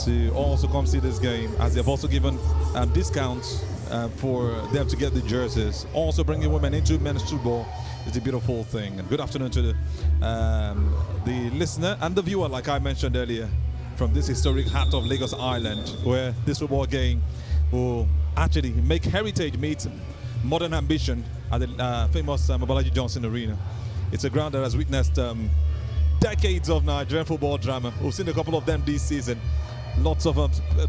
to also come see this game, as they've also given discounts for them to get the jerseys. Also bringing women into men's football is a beautiful thing. And good afternoon to the listener and the viewer, like I mentioned earlier, from this historic heart of Lagos Island, where this football game will actually make heritage meet modern ambition at the famous ABAKALIKI Johnson Arena. It's a ground that has witnessed decades of Nigerian football drama. We've seen a couple of them this season. Lots of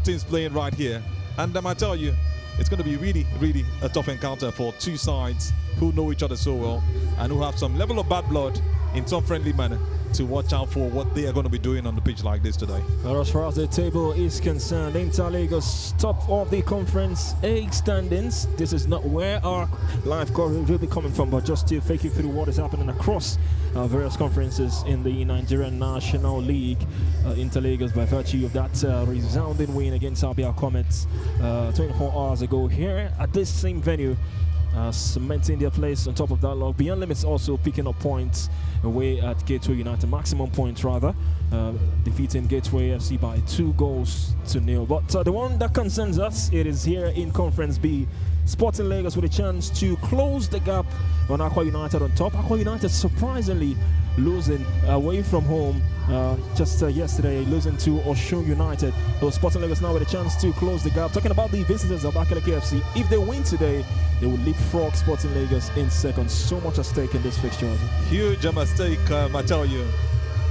teams playing right here. And I tell you, it's going to be really, really a tough encounter for two sides who know each other so well and who have some level of bad blood in some friendly manner to watch out for what they are going to be doing on the pitch like this today. Well, as far as the table is concerned, Inter Lagos top of the Conference A standings. This is not where our live coverage will be coming from, but just to take you through what is happening across various conferences in the Nigerian National League. Inter Lagos, by virtue of that resounding win against Abia Comets 24 hours ago here at this same venue, cementing their place on top of that log. Beyond Limits also picking up points away at Gateway United, maximum points rather, defeating Gateway FC by 2-0. But the one that concerns us, it is here in Conference B. Sporting Lagos with a chance to close the gap on Aqua United on top. Aqua United surprisingly losing away from home just yesterday, losing to Osun United. So Sporting Lagos now with a chance to close the gap. Talking about the visitors of ABAKALIKI FC, if they win today, they will leapfrog Sporting Lagos in second. So much at stake in this fixture. Huge mistake, I tell you.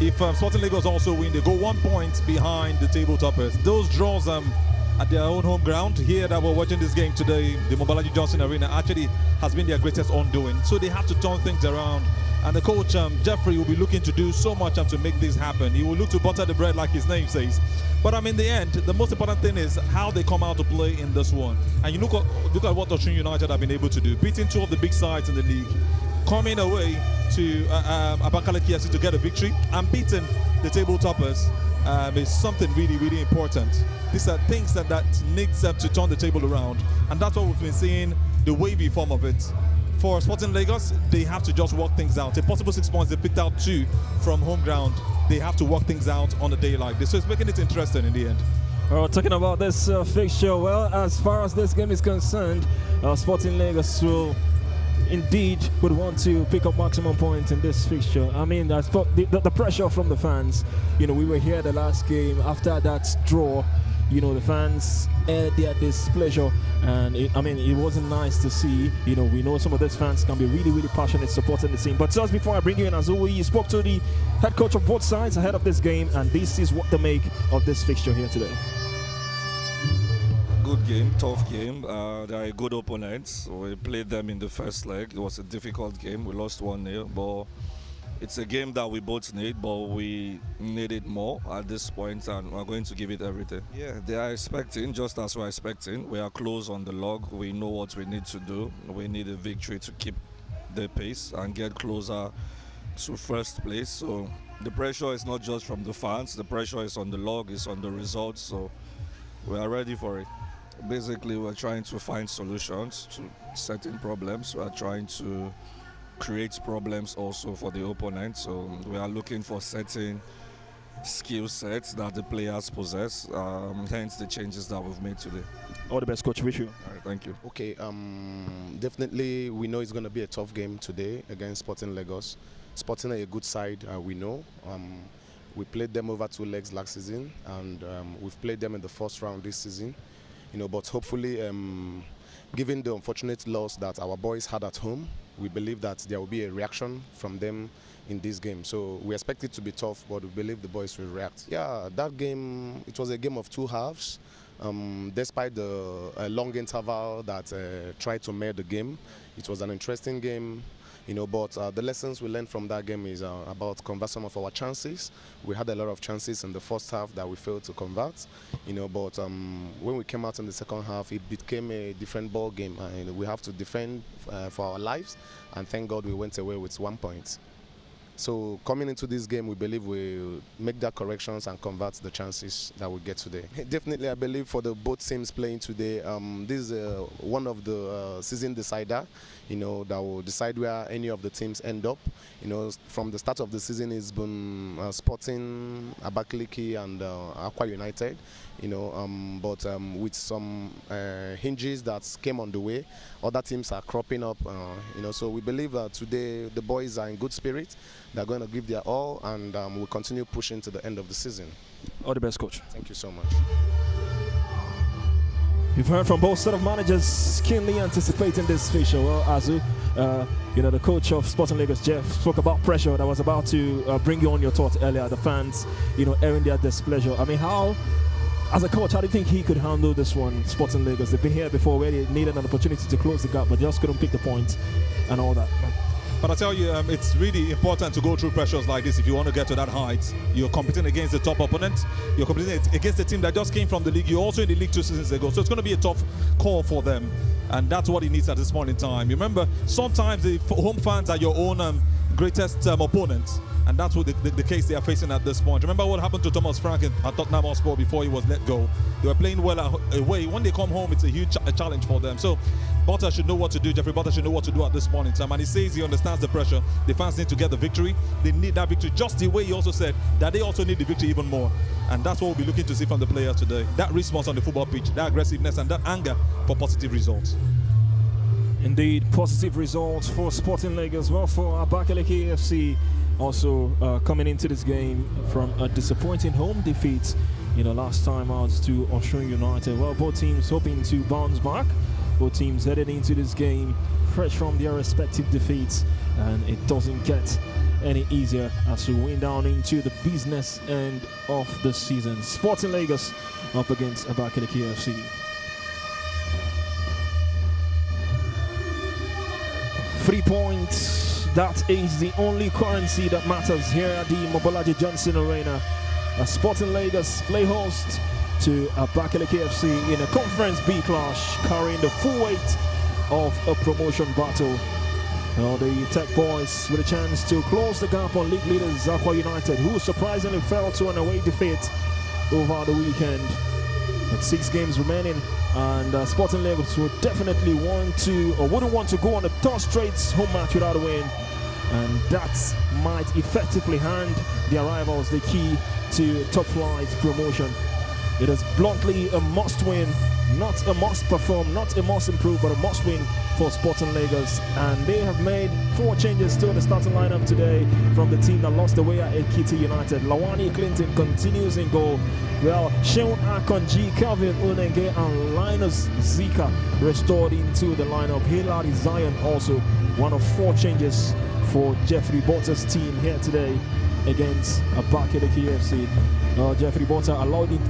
If Sporting Lagos also win, they go 1 point behind the table toppers. Those draws at their own home ground here that we're watching this game today, the ABAKALIKI Johnson Arena, actually has been their greatest undoing. So they have to turn things around. And the coach, Jeffrey, will be looking to do so much to make this happen. He will look to butter the bread like his name says. But in the end, the most important thing is how they come out to play in this one. And you look at what Osun United have been able to do, beating two of the big sides in the league, coming away to ABAKALIKI FC to get a victory, and beating the table toppers is something really, really important. These are things that needs them to turn the table around. And that's what we've been seeing, the wavy form of it. For Sporting Lagos, they have to just work things out. A possible 6 points, they picked out 2 from home ground. They have to work things out on a day like this. So it's making it interesting in the end. Talking about this fixture, well, as far as this game is concerned, Sporting Lagos will indeed would want to pick up maximum points in this fixture. I mean, that's the pressure from the fans. You know, we were here the last game after that draw. You know, the fans aired their displeasure, and it wasn't nice to see. You know, we know some of these fans can be really, really passionate supporting the team. But just before I bring you in, Azul, you spoke to the head coach of both sides ahead of this game, and this is what they make of this fixture here today. Good game, tough game. They are good opponents. We played them in the first leg. It was a difficult game. We lost 1-0, but it's a game that we both need, but we need it more at this point, and we're going to give it everything. Yeah, they are expecting, just as we're expecting. We are close on the log. We know what we need to do. We need a victory to keep the pace and get closer to first place. So the pressure is not just from the fans. The pressure is on the log, it's on the results. So we are ready for it. Basically, we're trying to find solutions to certain problems. We're trying to create problems also for the opponent. So we are looking for certain skill sets that the players possess, hence the changes that we've made today. All the best, coach. Wish you. All right, thank you. Okay, definitely we know it's going to be a tough game today against Sporting Lagos. Sporting are a good side, we know. We played them over 2 legs last season, and we've played them in the first round this season. You know, but hopefully, given the unfortunate loss that our boys had at home, we believe that there will be a reaction from them in this game. So we expect it to be tough, but we believe the boys will react. Yeah, that game, it was a game of 2 halves. Despite the long interval that tried to mar the game, it was an interesting game. You know, but the lessons we learned from that game is about convert some of our chances. We had a lot of chances in the first half that we failed to convert. You know, but when we came out in the second half, it became a different ball game, and we have to defend for our lives. And thank God we went away with 1 point. So coming into this game, we believe we'll make that corrections and convert the chances that we get today. Definitely, I believe for the both teams playing today, this is one of the season decider, that will decide where any of the teams end up. From the start of the season, it's been Sporting, Abakaliki, and Aqua United. But with some hinges that came on the way, other teams are cropping up. So we believe that today the boys are in good spirit. They're going to give their all, and we'll continue pushing to the end of the season. All the best, coach. Thank you so much. You've heard from both set of managers keenly anticipating this fixture. Well, Azu, the coach of Sporting Lagos, Jeff, spoke about pressure that was about to bring you on your thoughts earlier. The fans, airing their displeasure. I mean, as a coach, how do you think he could handle this one, Sporting Lagos? They've been here before where they needed an opportunity to close the gap, but just couldn't pick the points and all that. But I tell you, it's really important to go through pressures like this if you want to get to that height. You're competing against the top opponent. You're competing against the team that just came from the league. You're also in the league 2 seasons ago. So it's going to be a tough call for them. And that's what he needs at this point in time. Remember, sometimes the home fans are your own greatest opponents. And that's what the case they are facing at this point. Remember what happened to Thomas Frank at Tottenham Hotspur before he was let go. They were playing well away. When they come home, it's a huge challenge for them. So Butter should know what to do. Jeffrey Butter should know what to do at this point in time. And he says he understands the pressure. The fans need to get the victory. They need that victory just the way he also said that they also need the victory even more. And that's what we'll be looking to see from the players today. That response on the football pitch, that aggressiveness and that anger for positive results. Indeed, positive results for Sporting Lagos. Well, for Abakaliki FC, also coming into this game from a disappointing home defeat, last time out to Osun United. Well, both teams hoping to bounce back. Both teams headed into this game fresh from their respective defeats, and it doesn't get any easier as we win down into the business end of the season. Sporting Lagos up against Abakaliki FC. Three points, that is the only currency that matters here at the Mobolaji Johnson Arena. Sporting Lagos play host to Abakaliki FC in a Conference B clash, carrying the full weight of a promotion battle. The Tech Boys with a chance to close the gap on league leaders Aqua United, who surprisingly fell to an away defeat over the weekend. With 6 games remaining, and Sporting Lagos would definitely wouldn't want to go on a third straight home match without a win, and that might effectively hand the rivals the key to top flight promotion. It is bluntly a must-win, not a must-perform, not a must-improve, but a must-win for Sporting Lagos. And they have made 4 changes to the starting lineup today from the team that lost away at Ekiti United. Lawani Clinton continues in goal. Well, Sheun Akonji, Calvin Unenge, and Linus Zika restored into the lineup. Hilary Zion also one of 4 changes for Jeffrey Botter's team here today against Abakaliki FC. Jeffrey Botter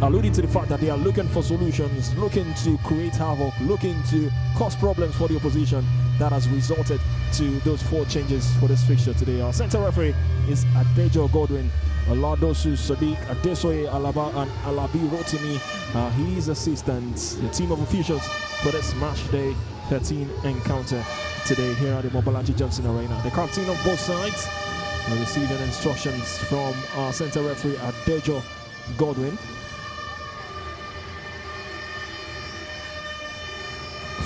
alluding to the fact that they are looking for solutions, looking to create havoc, looking to cause problems for the opposition. That has resulted to those 4 changes for this fixture today. Our center referee is Adejo Godwin, Oladosu Sadiq, Adesoye Alaba, and Alabi Rotimi. His assistants, the team of officials for this match day 13 encounter today here at the Mobolaji Johnson Arena. The captain of both sides receiving instructions from our center referee Adejo Godwin.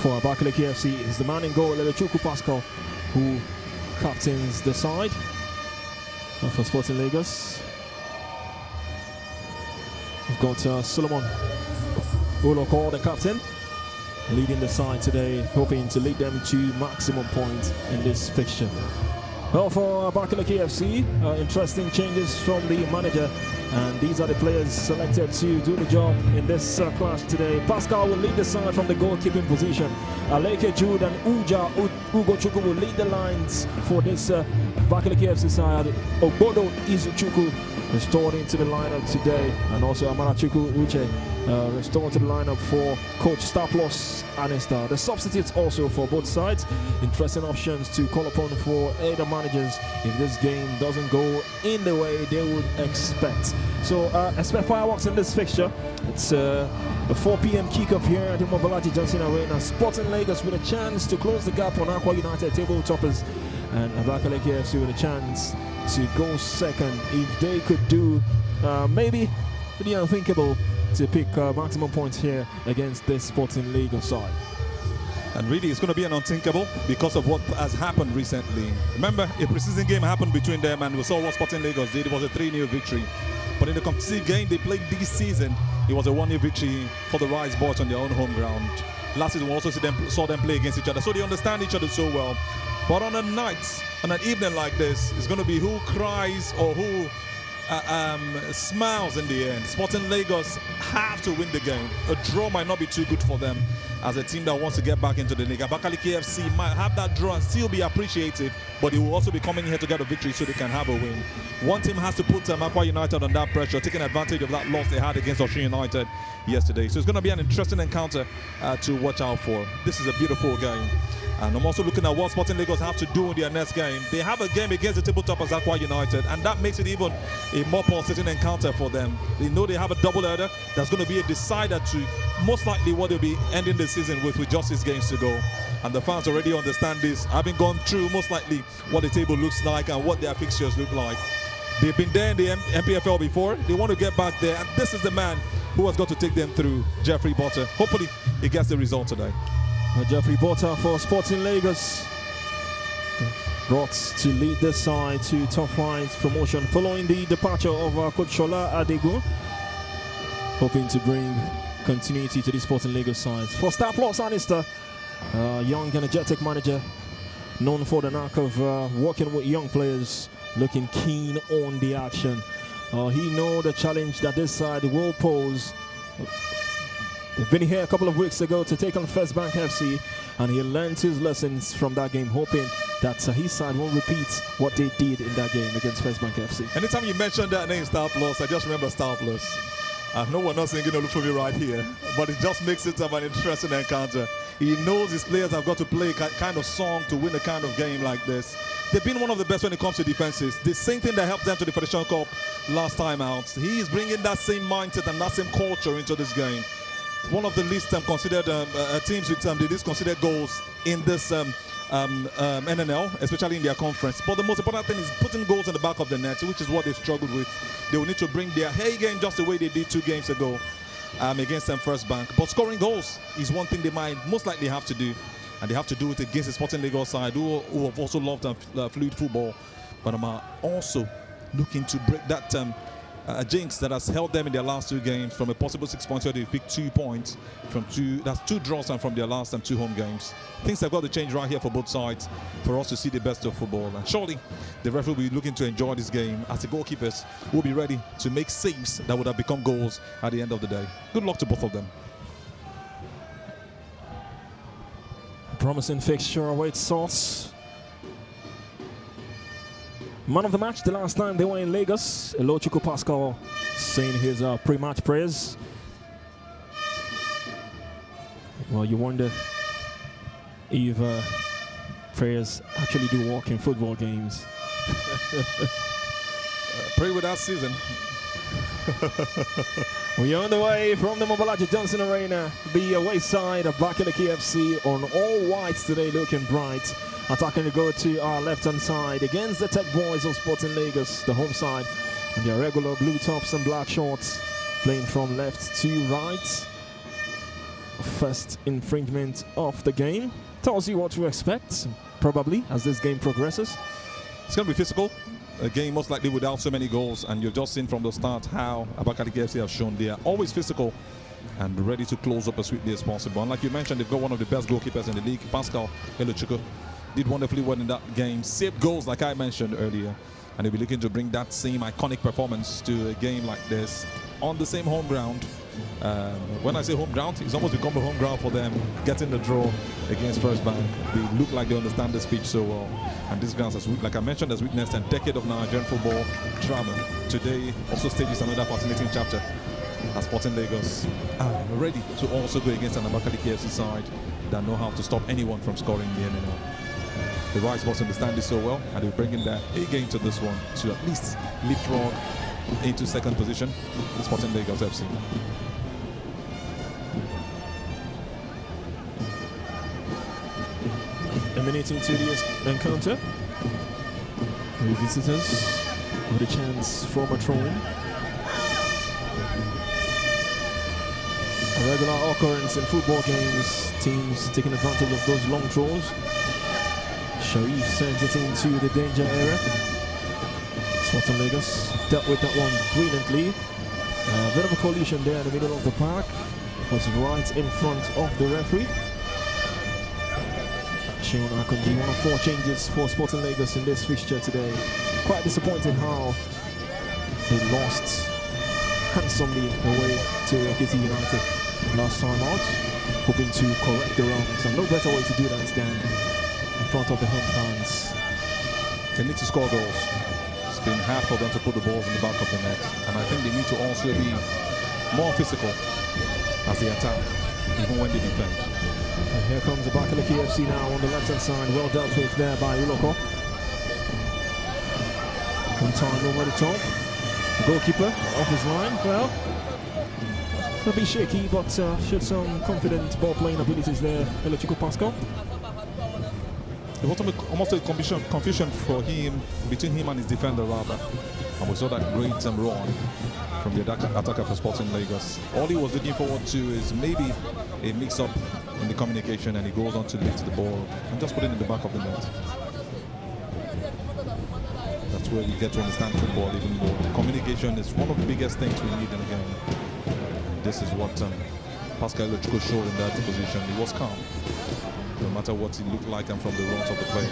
For Abakaliki FC is the man in goal, Lelechuku Pascal, who captains the side. For Sporting Lagos, we've got Solomon Uloko, the captain, leading the side today, hoping to lead them to maximum points in this fixture. Well, for Abakaliki FC, interesting changes from the manager, and these are the players selected to do the job in this clash today. Pascal will lead the side from the goalkeeping position. Aleke Jude and Ugo Chukwu will lead the lines for this Abakaliki FC side. Obodo Izuchukwu restored into the lineup today, and also Amarachukwu Uche restored to the lineup for coach Starplus Anesta. The substitutes also for both sides. Interesting options to call upon for either managers if this game doesn't go in the way they would expect. So expect fireworks in this fixture. It's a 4 p.m. kickoff here at the Mobolaji Johnson Arena. Sporting Lagos with a chance to close the gap on Aqua United table toppers and Abakaliki FC with a chance to go second if they could do maybe the unthinkable to pick maximum points here against this Sporting Lagos side. And really, it's going to be an unthinkable because of what has happened recently. Remember, a preseason game happened between them, and we saw what Sporting Lagos did. It was a 3-0 victory. But in the competitive game they played this season, it was a 1-0 victory for the Rice Boys on their own home ground. Last season, we also saw them play against each other, so they understand each other so well. But on a night, on an evening like this, it's going to be who cries or who smiles in the end. Sporting Lagos have to win the game. A draw might not be too good for them as a team that wants to get back into the league. ABAKALIKI FC might have that draw and still be appreciative, but they will also be coming here to get a victory so they can have a win. One team has to put Aqua United on that pressure, taking advantage of that loss they had against Osun United yesterday. So it's going to be an interesting encounter to watch out for. This is a beautiful game. And I'm also looking at what Sporting Lagos have to do in their next game. They have a game against the tabletoppers Aqua United, and that makes it even a more pulsating encounter for them. They know they have a double header that's going to be a decider to most likely what they'll be ending the season with just 6 games to go. And the fans already understand this, having gone through most likely what the table looks like and what their fixtures look like. They've been there in the MPFL before. They want to get back there, and this is the man who has got to take them through, Jeffrey Butter. Hopefully he gets the result today. Jeffrey Butter for Sporting Lagos, brought to lead this side to top flight promotion following the departure of Coach Shola Adegun, hoping to bring continuity to the Sporting Lagos side. For Star Plus Anister, young energetic manager known for the knack of working with young players, looking keen on the action. He knows the challenge that this side will pose. They've been here a couple of weeks ago to take on First Bank FC, and he learned his lessons from that game, hoping that his side won't repeat what they did in that game against First Bank FC. Anytime you mention that name, Star Plus, I just remember Star Plus. No one else is going to look for me right here, but it just makes it an interesting encounter. He knows his players have got to play a kind of song to win a kind of game like this. They've been one of the best when it comes to defenses. The same thing that helped them to the Federation Cup last time out. He is bringing that same mindset and that same culture into this game. One of the least considered teams with the least considered goals in this NNL, especially in their conference. But the most important thing is putting goals in the back of the net, which is what they've struggled with. They will need to bring their A game just the way they did 2 games ago against them First Bank. But scoring goals is one thing they might most likely have to do, and they have to do it against the Sporting Lagos side, who have also loved fluid football. But I'm also looking to break that jinx that has held them in their last 2 games from a possible 6 points where they picked 2 points from 2. That's 2 draws and from their last 2 home games. Things have got to change right here for both sides for us to see the best of football. And surely the referee will be looking to enjoy this game as the goalkeepers will be ready to make saves that would have become goals at the end of the day. Good luck to both of them. Promising fixture awaits us. Man of the match the last time they were in Lagos, Elochukwu Pascal saying his pre-match prayers. Well, you wonder if prayers actually do work in football games. Pray with that season. We are on the way from the Mobolaji Johnson Arena. The away side of ABAKALIKI FC on all whites today, looking bright. Attacking to go to our left-hand side against the Tech Boys of Sporting Lagos, the home side. And their regular blue tops and black shorts, playing from left to right. First infringement of the game. Tells you what to expect, probably, as this game progresses. It's going to be physical. A game most likely without so many goals, and you've just seen from the start how ABAKALIKI FC have shown they are always physical and ready to close up as swiftly as possible. And like you mentioned, they've got one of the best goalkeepers in the league, Pascal Elochukwu. Did wonderfully well in that game, saved goals like I mentioned earlier, and they'll be looking to bring that same iconic performance to a game like this on the same home ground. When I say home ground, it's almost become a home ground for them, getting the draw against First Bank. They look like they understand the speech so well, and this ground, like I mentioned, has witnessed a decade of Nigerian football drama. Today also stages another fascinating chapter as Sporting Lagos are ready to also go against an ABAKALIKI FC side that know how to stop anyone from scoring in the NNL. The Rice Boys understand this so well, and they're bringing their A game to this one to at least leapfrog into second position, Sporting Lagos FC. A minute into the encounter. The visitors with a chance from a throw-in. A regular occurrence in football games, teams taking advantage of those long throws. Sharif sends it into the danger area. Sporting Lagos dealt with that one brilliantly. A bit of a collision there in the middle of the park. It was right in front of the referee. Seun Akonji, one of 4 changes for Sporting Lagos in this fixture today. Quite disappointing how they lost handsomely away to KT United last time out. Hoping to correct the wrongs, and no better way to do that than in front of the home fans. They need to score goals. It's been hard for them to put the balls in the back of the net, and I think they need to also be more physical as they attack, even when they defend. And here comes ABAKALIKI FC now on the left-hand side, well dealt with there by Uloko. One time over the top. The goalkeeper off his line. Well, a bit shaky, but showed some confident ball-playing abilities there, Electrical Pascal. It was almost a confusion for him, between him and his defender rather. And we saw that great run from the attacker for Sporting Lagos. All he was looking forward to is maybe a mix-up in the communication, and he goes on to lift the ball and just put it in the back of the net. That's where we get to understand football even more. Communication is one of the biggest things we need in a game. And this is what Pascal Electrical showed in that position. He was calm, no matter what he looked like and from the runs of the play.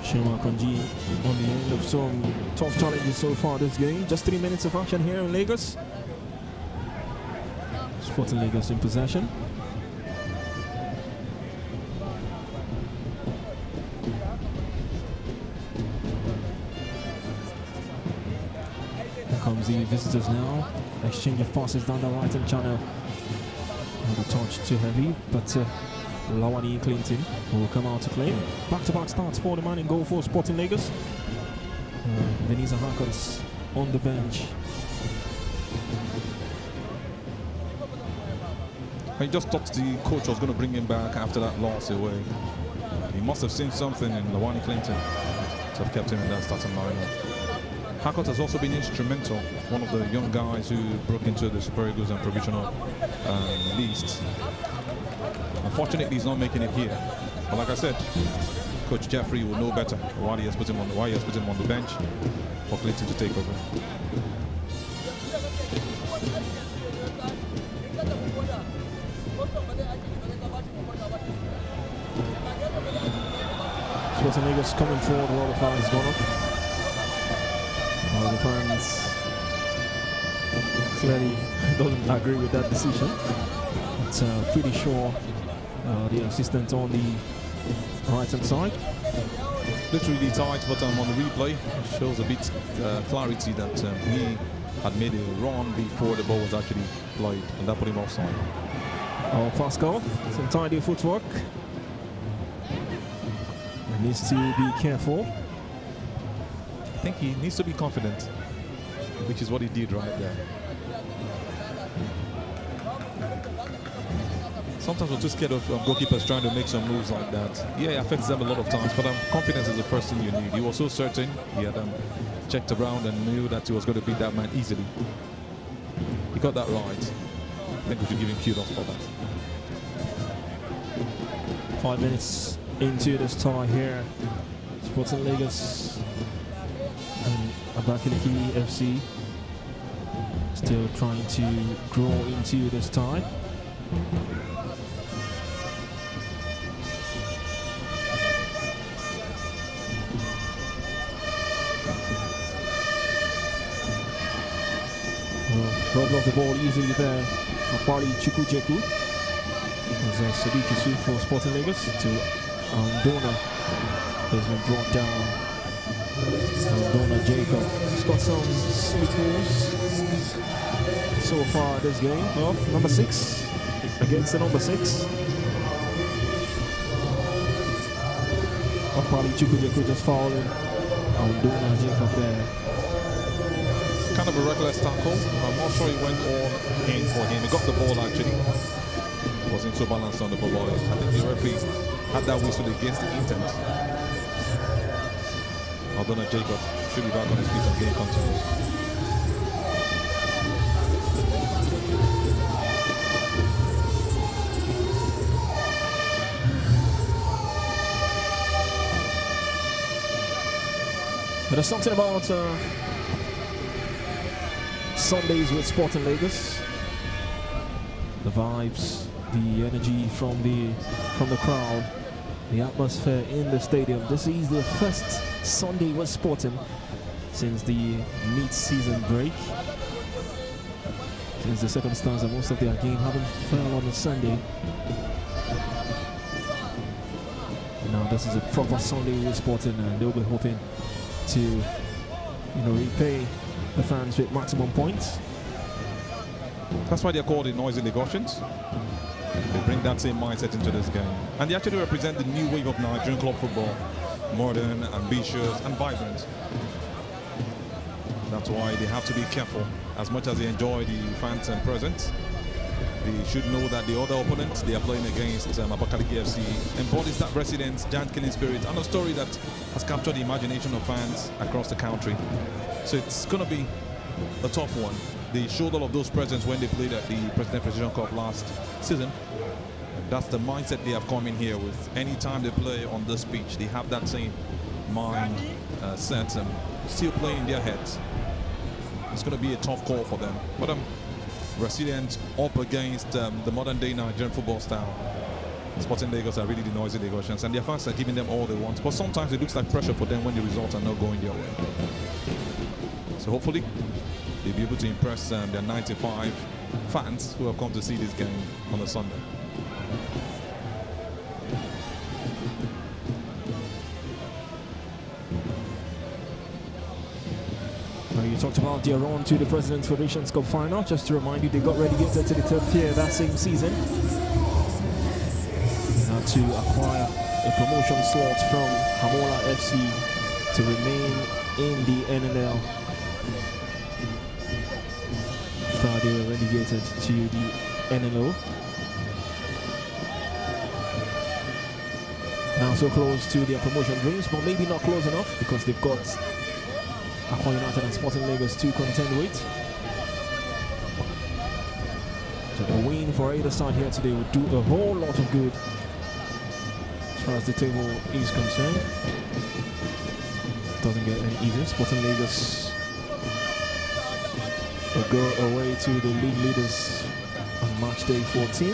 Seun Akonji on the end of some tough challenges so far this game. Just 3 minutes of action here in Lagos. Sporting Lagos in possession. Here comes the visitors now. Exchange of passes down the right-hand channel. Not a touch too heavy, but Lawani Clinton will come out to claim. Back-to-back starts for the man in goal for Sporting Lagos. Veneza Harkins on the bench. I just thought the coach was going to bring him back after that loss away. He must have seen something in Lawani Clinton to have kept him in that starting lineup. Harkins has also been instrumental, one of the young guys who broke into the Super Eagles and provisional list. Unfortunately, he's not making it here. But like I said, Coach Jeffrey will know better why he has put him on the bench for Clinton to take over. Sporting Lagos coming forward, a lot of fans gone up. The fans clearly doesn't agree with that decision. But pretty sure the assistant on the right-hand side. Looks really tight, but on the replay it shows a bit clarity that he had made a run before the ball was actually played, and that put him offside. Oh, Pascal, some tidy footwork. Needs to be careful. I think he needs to be confident, which is what he did right there. Sometimes we're too scared of goalkeepers trying to make some moves like that. Yeah, it affects them a lot of times, but confidence is the first thing you need. He was so certain. He had checked around and knew that he was going to beat that man easily. He got that right. I think we should give him kudos for that. 5 minutes into this tie here. Sporting Lagos and ABAKALIKI FC still trying to grow into this tie. Robbed off the ball easily there. Apali Chukwujeku. As Sadiq Yusuf for Sporting Lagos to Dona has been brought down. Dona Jacob. He's got some slick moves so far this game. Well, number 6 against the number 6. Apali Chukwujeku just fouling Dona Jacob there. Kind of a reckless tackle. I'm not sure he went all in for him. He got the ball actually. Wasn't so balanced on the ball. I think the referee had that whistle against the intent. Aldona Jacob should be back on his feet and game continues. But there's something about Sundays with Sporting Lagos. The vibes, the energy from the crowd, the atmosphere in the stadium. This is the first Sunday with Sporting since the mid-season break. Since the circumstance of most of their game haven't fell on a Sunday. Now this is a proper Sunday with Sporting, and they'll be hoping to repay the fans with maximum points. That's why they're called the noisy Lagosians. They bring that same mindset into this game. And they actually represent the new wave of Nigerian club football. Modern, ambitious, and vibrant. That's why they have to be careful. As much as they enjoy the fans and presence, they should know that the other opponent they are playing against, ABAKALIKI FC, embodies that resident's giant killing spirit and a story that has captured the imagination of fans across the country. So it's going to be a tough one. They showed all of those presence when they played at the President Federation Cup last season. That's the mindset they have come in here with. Anytime they play on this pitch, they have that same mind set and still playing in their heads. It's going to be a tough call for them. But resilient up against the modern day Nigerian football style. Sporting Lagos are really the noisy Lagosians, and their fans are giving them all they want. But sometimes it looks like pressure for them when the results are not going their way. So hopefully they'll be able to impress their 95 fans who have come to see this game on a Sunday. You talked about their run to the President's Federation Cup final. Just to remind you, they got relegated to the third tier that same season. They had to acquire a promotion slot from Hamola FC to remain in the NNL. After they were relegated to the NNL. Now so close to their promotion dreams, but maybe not close enough because they've got Aqua United and Sporting Lagos to contend with. So a win for either side here today would do a whole lot of good as far as the table is concerned. Doesn't get any easier. Sporting Lagos will go away to the league leaders on match day 14.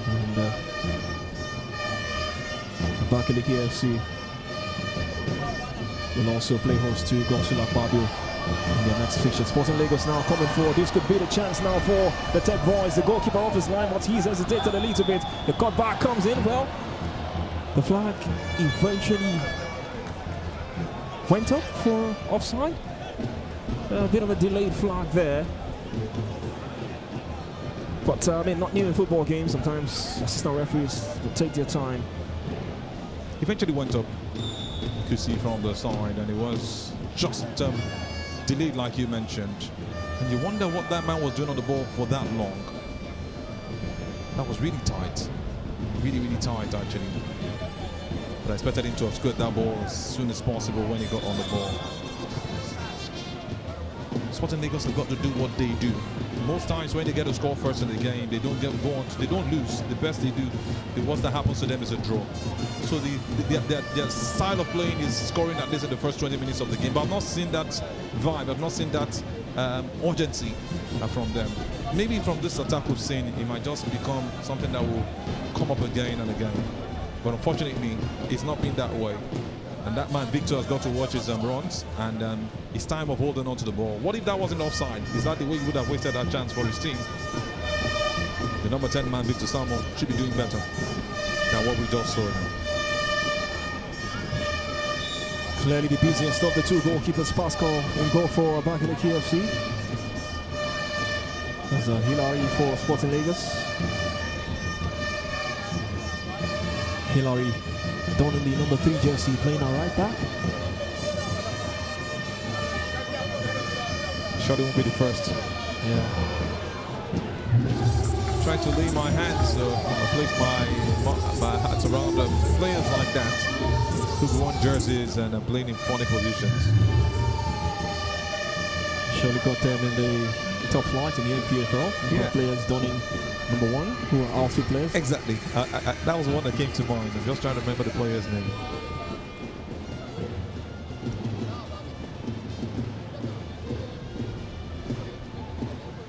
And ABAKALIKI FC will also play host to Godswill Akpabio in their next fixture. Sporting Lagos now coming forward. This could be the chance now for the Tech Boys. The goalkeeper off his line, but he's hesitated a little bit. The cutback comes in. Well, the flag eventually went up for offside. A bit of a delayed flag there. But I mean, not new in football games. Sometimes assistant referees will take their time. Eventually went up, you could see from the side, and it was just delayed like you mentioned. And you wonder what that man was doing on the ball for that long. That was really tight. Really, really tight actually. But I expected him to have scored that ball as soon as possible when he got on the ball. Sporting Lagos have got to do what they do. Most times when they get a score first in the game, they don't get going, they don't lose. The best they do, the worst that happens to them is a draw. So their style of playing is scoring at least in the first 20 minutes of the game. But I've not seen that vibe, I've not seen that urgency from them. Maybe from this attack we've seen, it might just become something that will come up again and again. But unfortunately, it's not been that way. And that man, Victor, has got to watch his runs, and it's time of holding on to the ball. What if that wasn't offside? Is that the way he would have wasted that chance for his team? The number 10 man, Victor Samuel, should be doing better than what we just saw now. Clearly the busiest of the two goalkeepers, Pascal in goal for ABAKALIKI FC. There's a Hilary for Sporting Lagos. Hilary donning the number 3 jersey, playing a right back. Surely won't be the first. Yeah. try to lay my hands, place my hands around players like that who've worn jerseys and are playing in funny positions. Surely got them in the top flight in the NPFL. Yeah. Players donning #1 who are outfield players. Exactly. That was the one that came to mind. I'm just trying to remember the player's name.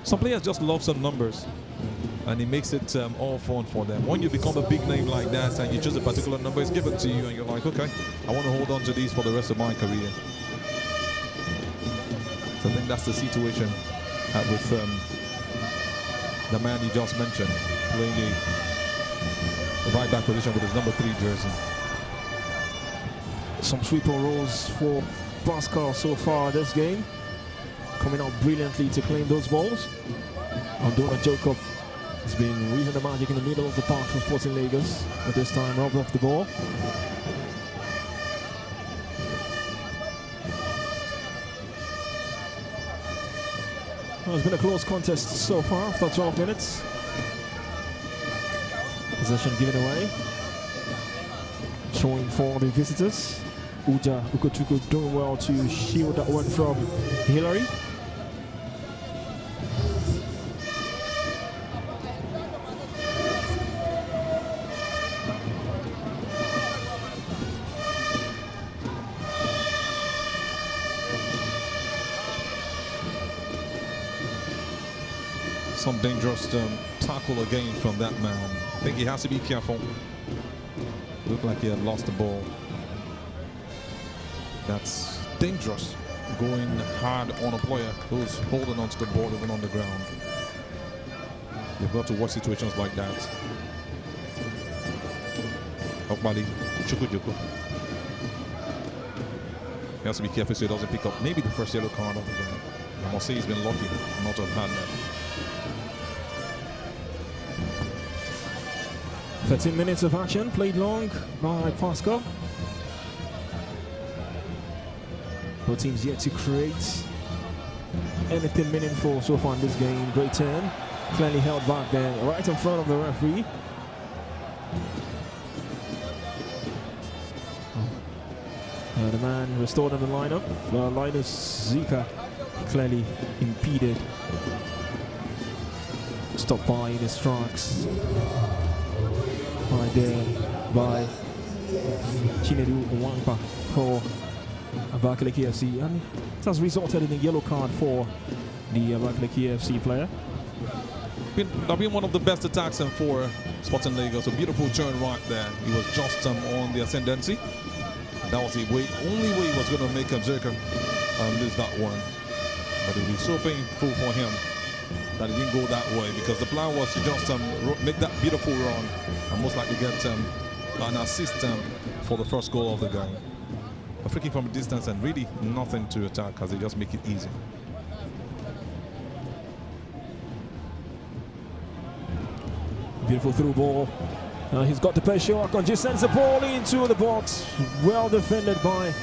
Some players just love some numbers, and it makes it all fun for them. When you become a big name like that and you choose a particular number, it's given to you, and you're like, okay, I want to hold on to these for the rest of my career. So I think that's the situation with the man you just mentioned, playing the right back position with his #3 jersey. Some sweeper rolls for Pascal so far this game. Coming out brilliantly to claim those balls. Andona Jokov has been weaving the magic in the middle of the park for Sporting Lagos, but this time robbed off the ball. Well, it's been a close contest so far after 12 minutes. Possession given away. Showing for the visitors. Uja Ukochuku doing well to shield that one from Hillary. Some dangerous tackle again from that man. I think he has to be careful. Looked like he had lost the ball. That's dangerous, going hard on a player who's holding onto the ball even on the ground. You've got to watch situations like that. Okbali, Chukwujuku. He has to be careful so he doesn't pick up maybe the first yellow card of the game. I must say he's been lucky not to have had that. 13 minutes of action, played long by Pascal. Both teams yet to create anything meaningful so far in this game. Great turn, clearly held back there, right in front of the referee. The man restored in the lineup. Linus Zika clearly impeded. Stopped by in his tracks. Right there by Chinedu Wangpa for ABAKALIKI FC, and it has resulted in a yellow card for the ABAKALIKI FC player. That been one of the best attacks for Sporting Lagos. A beautiful turn right there. He was just on the ascendancy. That was the only way he was going to make Zerka lose that one. But it would be so painful for him that it didn't go that way, because the plan was to just make that beautiful run and most likely get an assist for the first goal of the game. A free kick from a distance and really nothing to attack, as they just make it easy. Beautiful through ball. He's got the pressure. Akonji sends the ball into the box. Well defended by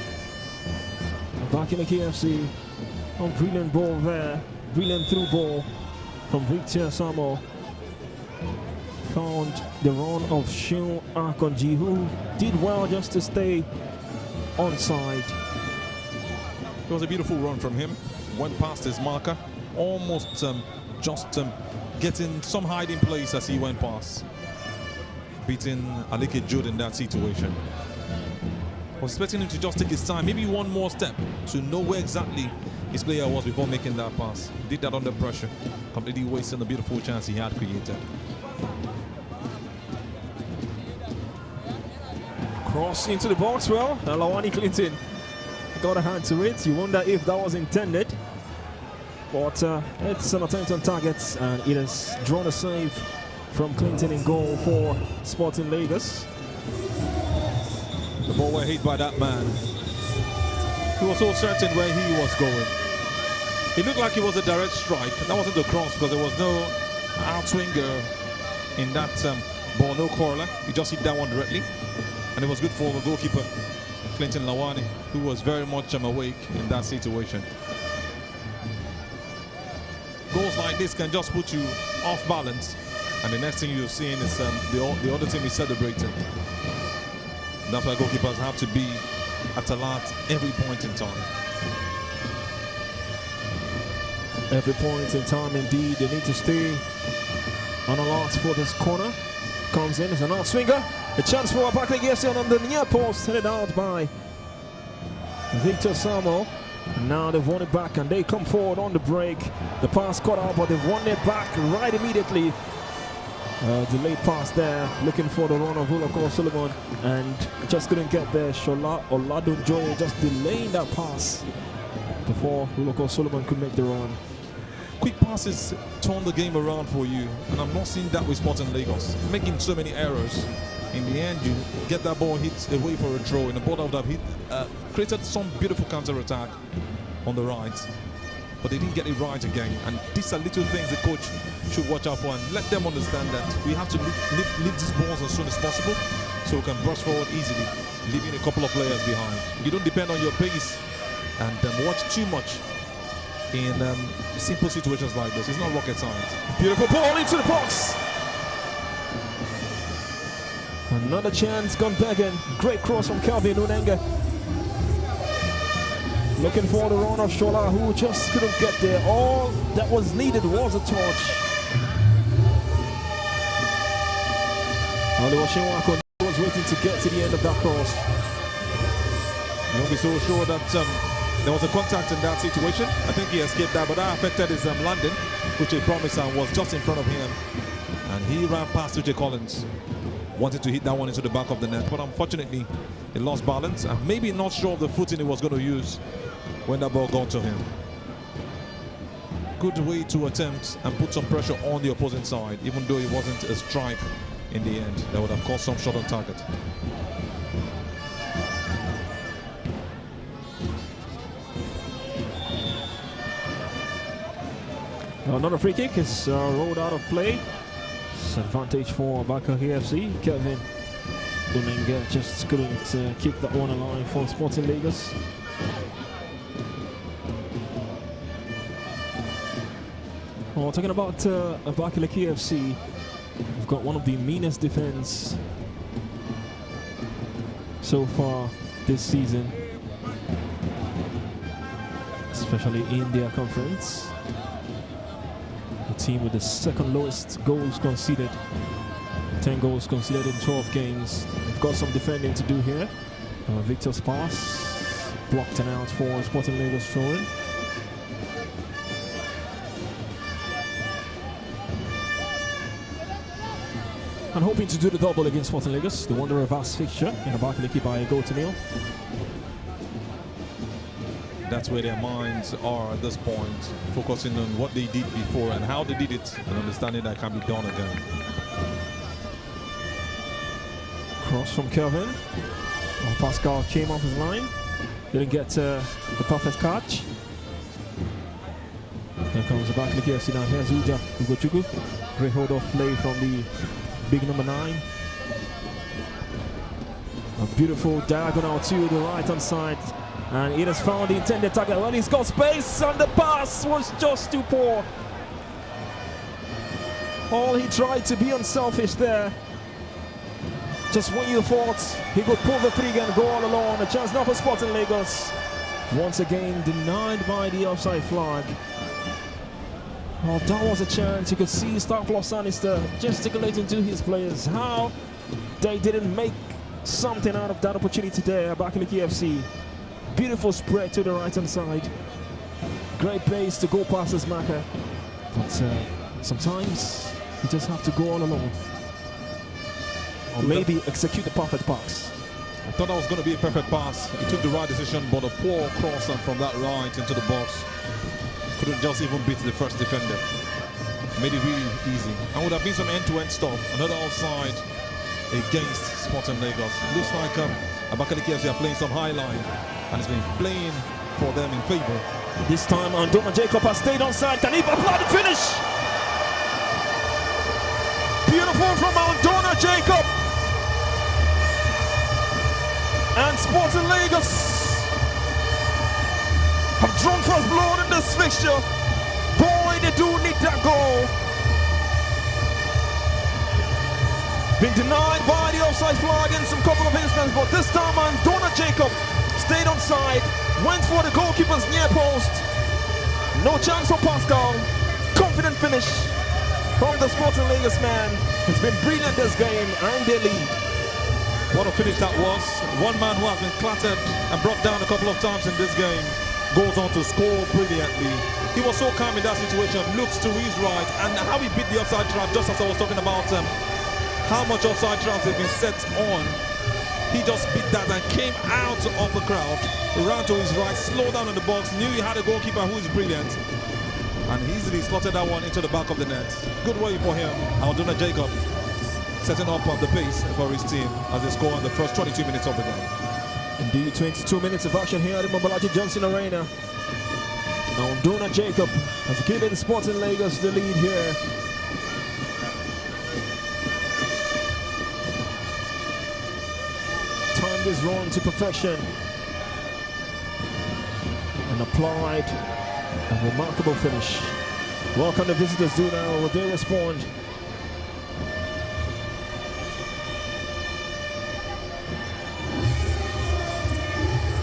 ABAKALIKI FC. Oh, brilliant ball there. Brilliant through ball from Victor Samo. Found the run of Shun Akonji, who did well just to stay onside. It was a beautiful run from him. Went past his marker, almost getting some hiding place as he went past. Beating Alike Jude in that situation. I was expecting him to just take his time, maybe one more step to know where exactly his player was before making that pass. Did that under pressure, completely wasting the beautiful chance he had created. Cross into the box, well, Lawani Clinton got a hand to it. You wonder if that was intended. But it's an attempt on target, and it has drawn a save from Clinton in goal for Sporting Lagos. The ball were hit by that man. He was so certain where he was going. It looked like it was a direct strike. That wasn't a cross, because there was no outswinger in that ball, no corner. He just hit that one directly. And it was good for the goalkeeper, Clinton Lawani, who was very much awake in that situation. Goals like this can just put you off balance And the next thing you're seeing is the other team is celebrating. That's why goalkeepers have to be at alert every point in time. Every point in time, indeed. They need to stay on alert for this corner. Comes in, it's an out swinger. A chance for ABAKALIKI FC on the near post, headed out by Victor Samuel. Now they've won it back and they come forward on the break. The pass cut out, but they've won it back right immediately. Delayed pass there, looking for the run of Ulako Solomon, and just couldn't get there. Shola Oladunjoye just delaying that pass before Ulako Solomon could make the run. Quick passes turn the game around for you, and I'm not seeing that with Sporting Lagos. Making so many errors. In the end, you get that ball hit away for a draw, and the ball that would have hit, created some beautiful counter-attack on the right. But they didn't get it right again. And these are little things the coach should watch out for and let them understand that we have to leave these balls as soon as possible so we can brush forward easily, leaving a couple of players behind. You don't depend on your pace and watch too much in simple situations like this. It's not rocket science. Beautiful ball into the box. Another chance gone begging. Great cross from Calvin Unenga. Looking for the run of Shola, who just couldn't get there. All that was needed was a touch. Oluwashinwako was waiting to get to the end of that cross. You'll be so sure that there was a contact in that situation. I think he escaped that, but that affected his landing, which he promised and was just in front of him. And he ran past Uche Collins. Wanted to hit that one into the back of the net, but unfortunately, he lost balance and maybe not sure of the footing he was going to use when that ball got to him. Good way to attempt and put some pressure on the opposing side, even though it wasn't a strike in the end. That would have caused some shot on target. Another free kick is rolled out of play. It's advantage for ABAKALIKI FC. Kevin Unenga just couldn't keep that one alive for Sporting Lagos. Well, talking about ABAKALIKI FC, we've got one of the meanest defense so far this season, especially in their conference. The team with the second lowest goals conceded, 10 goals conceded in 12 games. They've got some defending to do here. Victor's pass blocked and out for Sporting Lagos throw-in. And hoping to do the double against Sporting Lagos. They won the reverse fixture in ABAKALIKI by a goal to nil. That's where their minds are at this point, focusing on what they did before and how they did it, and understanding that can be done again. Cross from Kelvin. Oh, Pascal came off his line. Didn't get the perfect catch. Here comes ABAKALIKI FC now. Here's Uja Ugochukwu. Great hold off play from the big number 9. A beautiful diagonal to the right hand side. And it has found the intended target. Well, he's got space, and the pass was just too poor. All he tried to be unselfish there. Just when you thought he could pull the trigger and go all alone. A chance now for Sporting Lagos. Once again denied by the offside flag. Oh, that was a chance. You could see Stark Losanister gesticulating to his players. How they didn't make something out of that opportunity there. ABAKALIKI FC. Beautiful spread to the right hand side. Great pace to go past his marker. But sometimes you just have to go all alone. Or maybe execute the perfect pass. I thought that was going to be a perfect pass. He took the right decision, but a poor cross and from that right into the box. Couldn't just even beat the first defender. Made it really easy. And would have been some end-to-end stuff. Another offside against Sporting Lagos. Looks like ABAKALIKI FC are playing some high line. And it's been playing for them in favor. This time, Andona Jacob has stayed on side. Can he apply the finish? Beautiful from Andona Jacob. And Sporting Lagos have drawn first blood in this fixture. Boy, they do need that goal. Been denied by the offside flag in some couple of instances, but this time Donna Jacob stayed on side, went for the goalkeeper's near post. No chance for Pascal. Confident finish from the Sporting Lagos man. He's been brilliant this game and they lead. What a finish that was. One man who has been clattered and brought down a couple of times in this game goes on to score brilliantly. He was so calm in that situation, looks to his right, and how he beat the offside trap, just as I was talking about how much offside traps have been set on. He just beat that and came out of the crowd, ran to his right, slowed down in the box, knew he had a goalkeeper who is brilliant, and easily slotted that one into the back of the net. Good way for him. Aldona Jacob setting up the pace for his team as they score in the first 22 minutes of the game. Indeed, 22 minutes of action here at the Mobolaji Johnson Arena. Now Aldona Jacob has given Sporting Lagos the lead here. Timed this run to perfection and applied a remarkable finish. Welcome the visitors do now. Will they respond?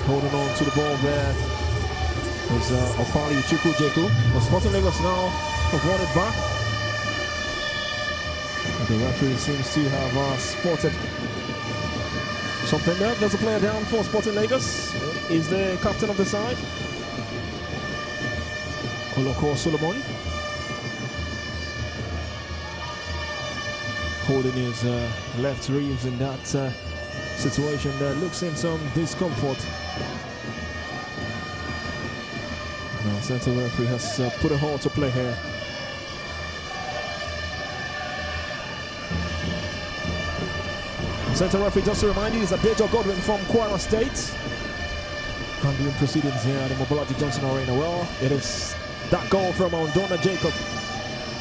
Holding on to the ball there was Opali Chukwujeku. But Sporting Lagos now have won it back. And the referee seems to have spotted something there. There's a player down for Sporting Lagos. Is the captain of the side, Oloko Solomon, holding his left ribs in that situation there. Looks in some discomfort. Now, central referee has put a halt to play here. Central referee, just to remind you, is Adejo Godwin from Kwara State. Handling proceedings here at the Mobolaji Johnson Arena. Well, it is that goal from Aldona Jacob.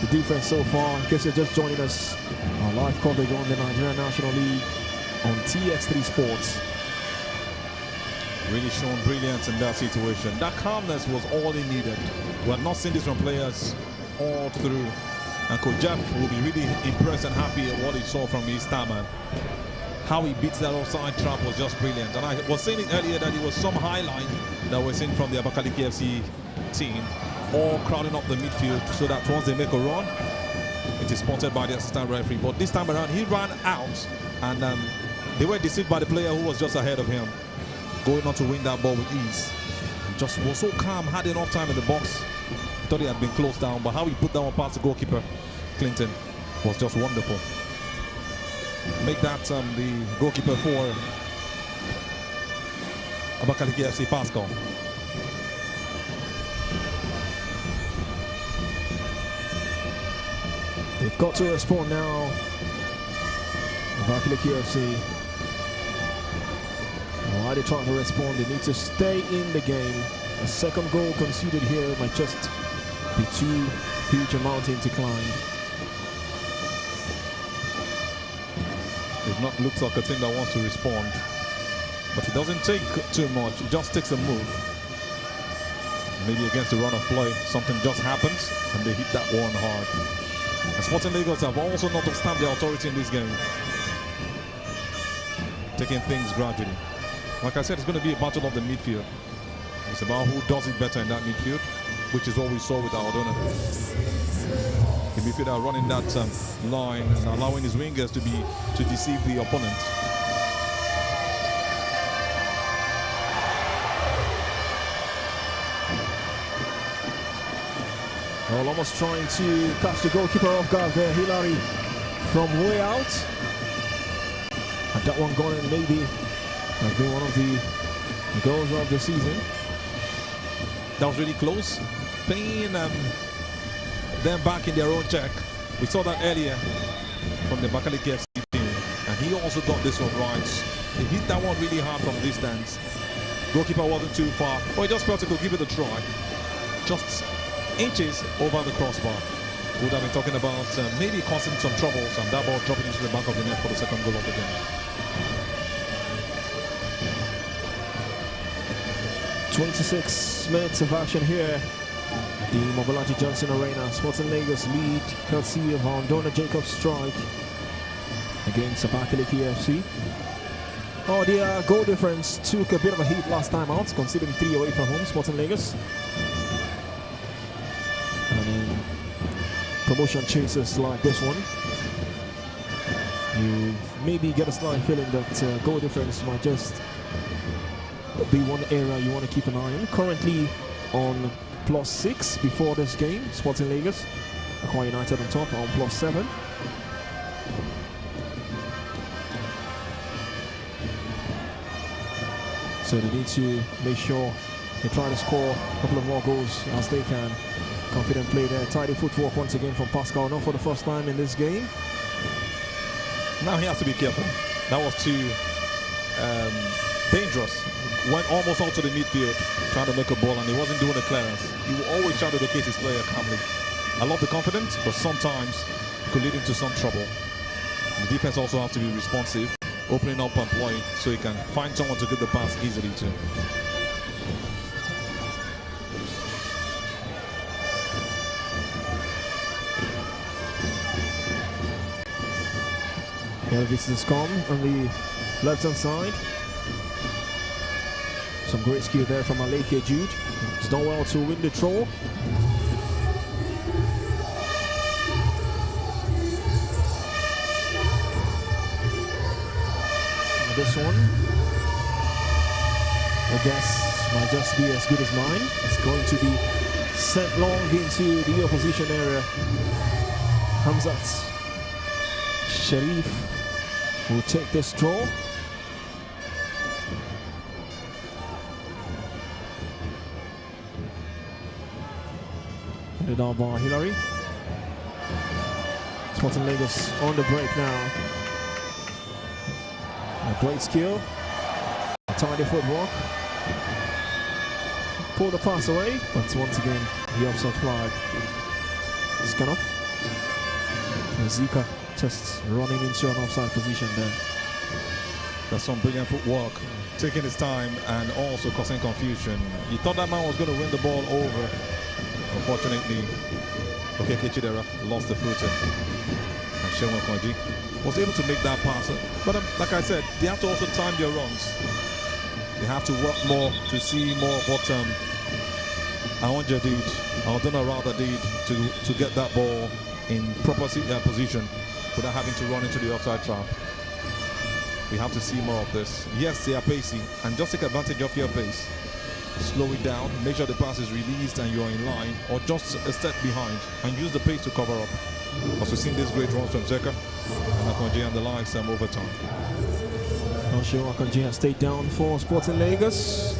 The defense so far, in case you're just joining us, our live coverage on the Nigerian National League on TX3 Sports. Really shown brilliance in that situation. That calmness was all he needed. We have not seen this from players all through. And Coach Jeff will be really impressed and happy at what he saw from his starman. How he beats that offside trap was just brilliant. And I was saying it earlier that it was some highlight that we're seeing from the ABAKALIKI FC team, all crowding up the midfield so that once they make a run, it is spotted by the assistant referee. But this time around, he ran out and they were deceived by the player who was just ahead of him, going on to win that ball with ease. And just was so calm, had enough time in the box. Thought he had been closed down, but how he put that one past the goalkeeper, Clinton, was just wonderful. Make that the goalkeeper for ABAKALIKI FC, Pascal. They've got to respond now. ABAKALIKI FC. Why are they trying to respond? They need to stay in the game. A second goal conceded here might just be too huge a mountain to climb. It not looks like a team that wants to respond, but it doesn't take too much. It just takes a move. Maybe against the run of play, something just happens and they hit that one hard. And Sporting Lagos have also not stamped their authority in this game, taking things gradually. Like I said, it's going to be a battle of the midfield. It's about who does it better in that midfield, which is what we saw with Aldona. The midfielder running that line and allowing his wingers to deceive the opponent. Well, almost trying to catch the goalkeeper off guard there, Hilary, from way out. And that one gone in maybe has been one of the goals of the season. That was really close. Paying them back in their own check. We saw that earlier from the ABAKALIKI FC team. And he also got this one right. He hit that one really hard from distance. Goalkeeper wasn't too far. But he just felt he could give it a try. Just inches over the crossbar. Would have been talking about maybe causing some troubles and that ball dropping into the back of the net for the second goal of the game. 26 minutes of action here. The Mobolaji Johnson Arena. Sporting Lagos lead courtesy of Aldona Jacob's strike. against ABAKALIKI FC. Oh, the goal difference took a bit of a hit last time out, conceding 3 away from home, Sporting Lagos. And then promotion chasers like this one, you maybe get a slight feeling that goal difference might just be one area you want to keep an eye on. Currently on +6 before this game, Sporting Lagos. Aqua United on top on +7. So they need to make sure they try to score a couple of more goals as they can. Confident play there. Tidy footwork once again from Pascal, not for the first time in this game. Now he has to be careful. That was too dangerous. Went almost out to the midfield trying to make a ball and he wasn't doing the clearance. He will always try to locate his player calmly. I love the confidence, but sometimes it could lead into some trouble. The defense also has to be responsive, opening up and playing so he can find someone to get the pass easily to. Elvis is calm on the left-hand side. Some great skill there from Aleke Jude. He's done well to win the throw. This one, I guess, might just be as good as mine. It's going to be sent long into the opposition area. Hamzat Sharif will take this draw. Headed down by Hillary. Sporting Lagos on the break now. A great skill. A tidy footwork. Pull the pass away, but once again, the offside flag is gone off. Zika just running into an offside position there. That's some brilliant footwork, taking his time and also causing confusion. You thought that man was going to win the ball over. Unfortunately, Okeke Chidera lost the footing. And Shewan Konji was able to make that pass. But like I said, they have to also time their runs. They have to work more to see more of what Awanja did, Aldona rather did, to get that ball in proper position without having to run into the offside trap. We have to see more of this. Yes, they are pacey, and just take advantage of your pace. Slow it down, make sure the pass is released and you're in line, or just a step behind, and use the pace to cover up. As we've seen these great runs from Zeka and Akonji and the likes over time. Not sure Akonji has stayed down for Sporting Lagos.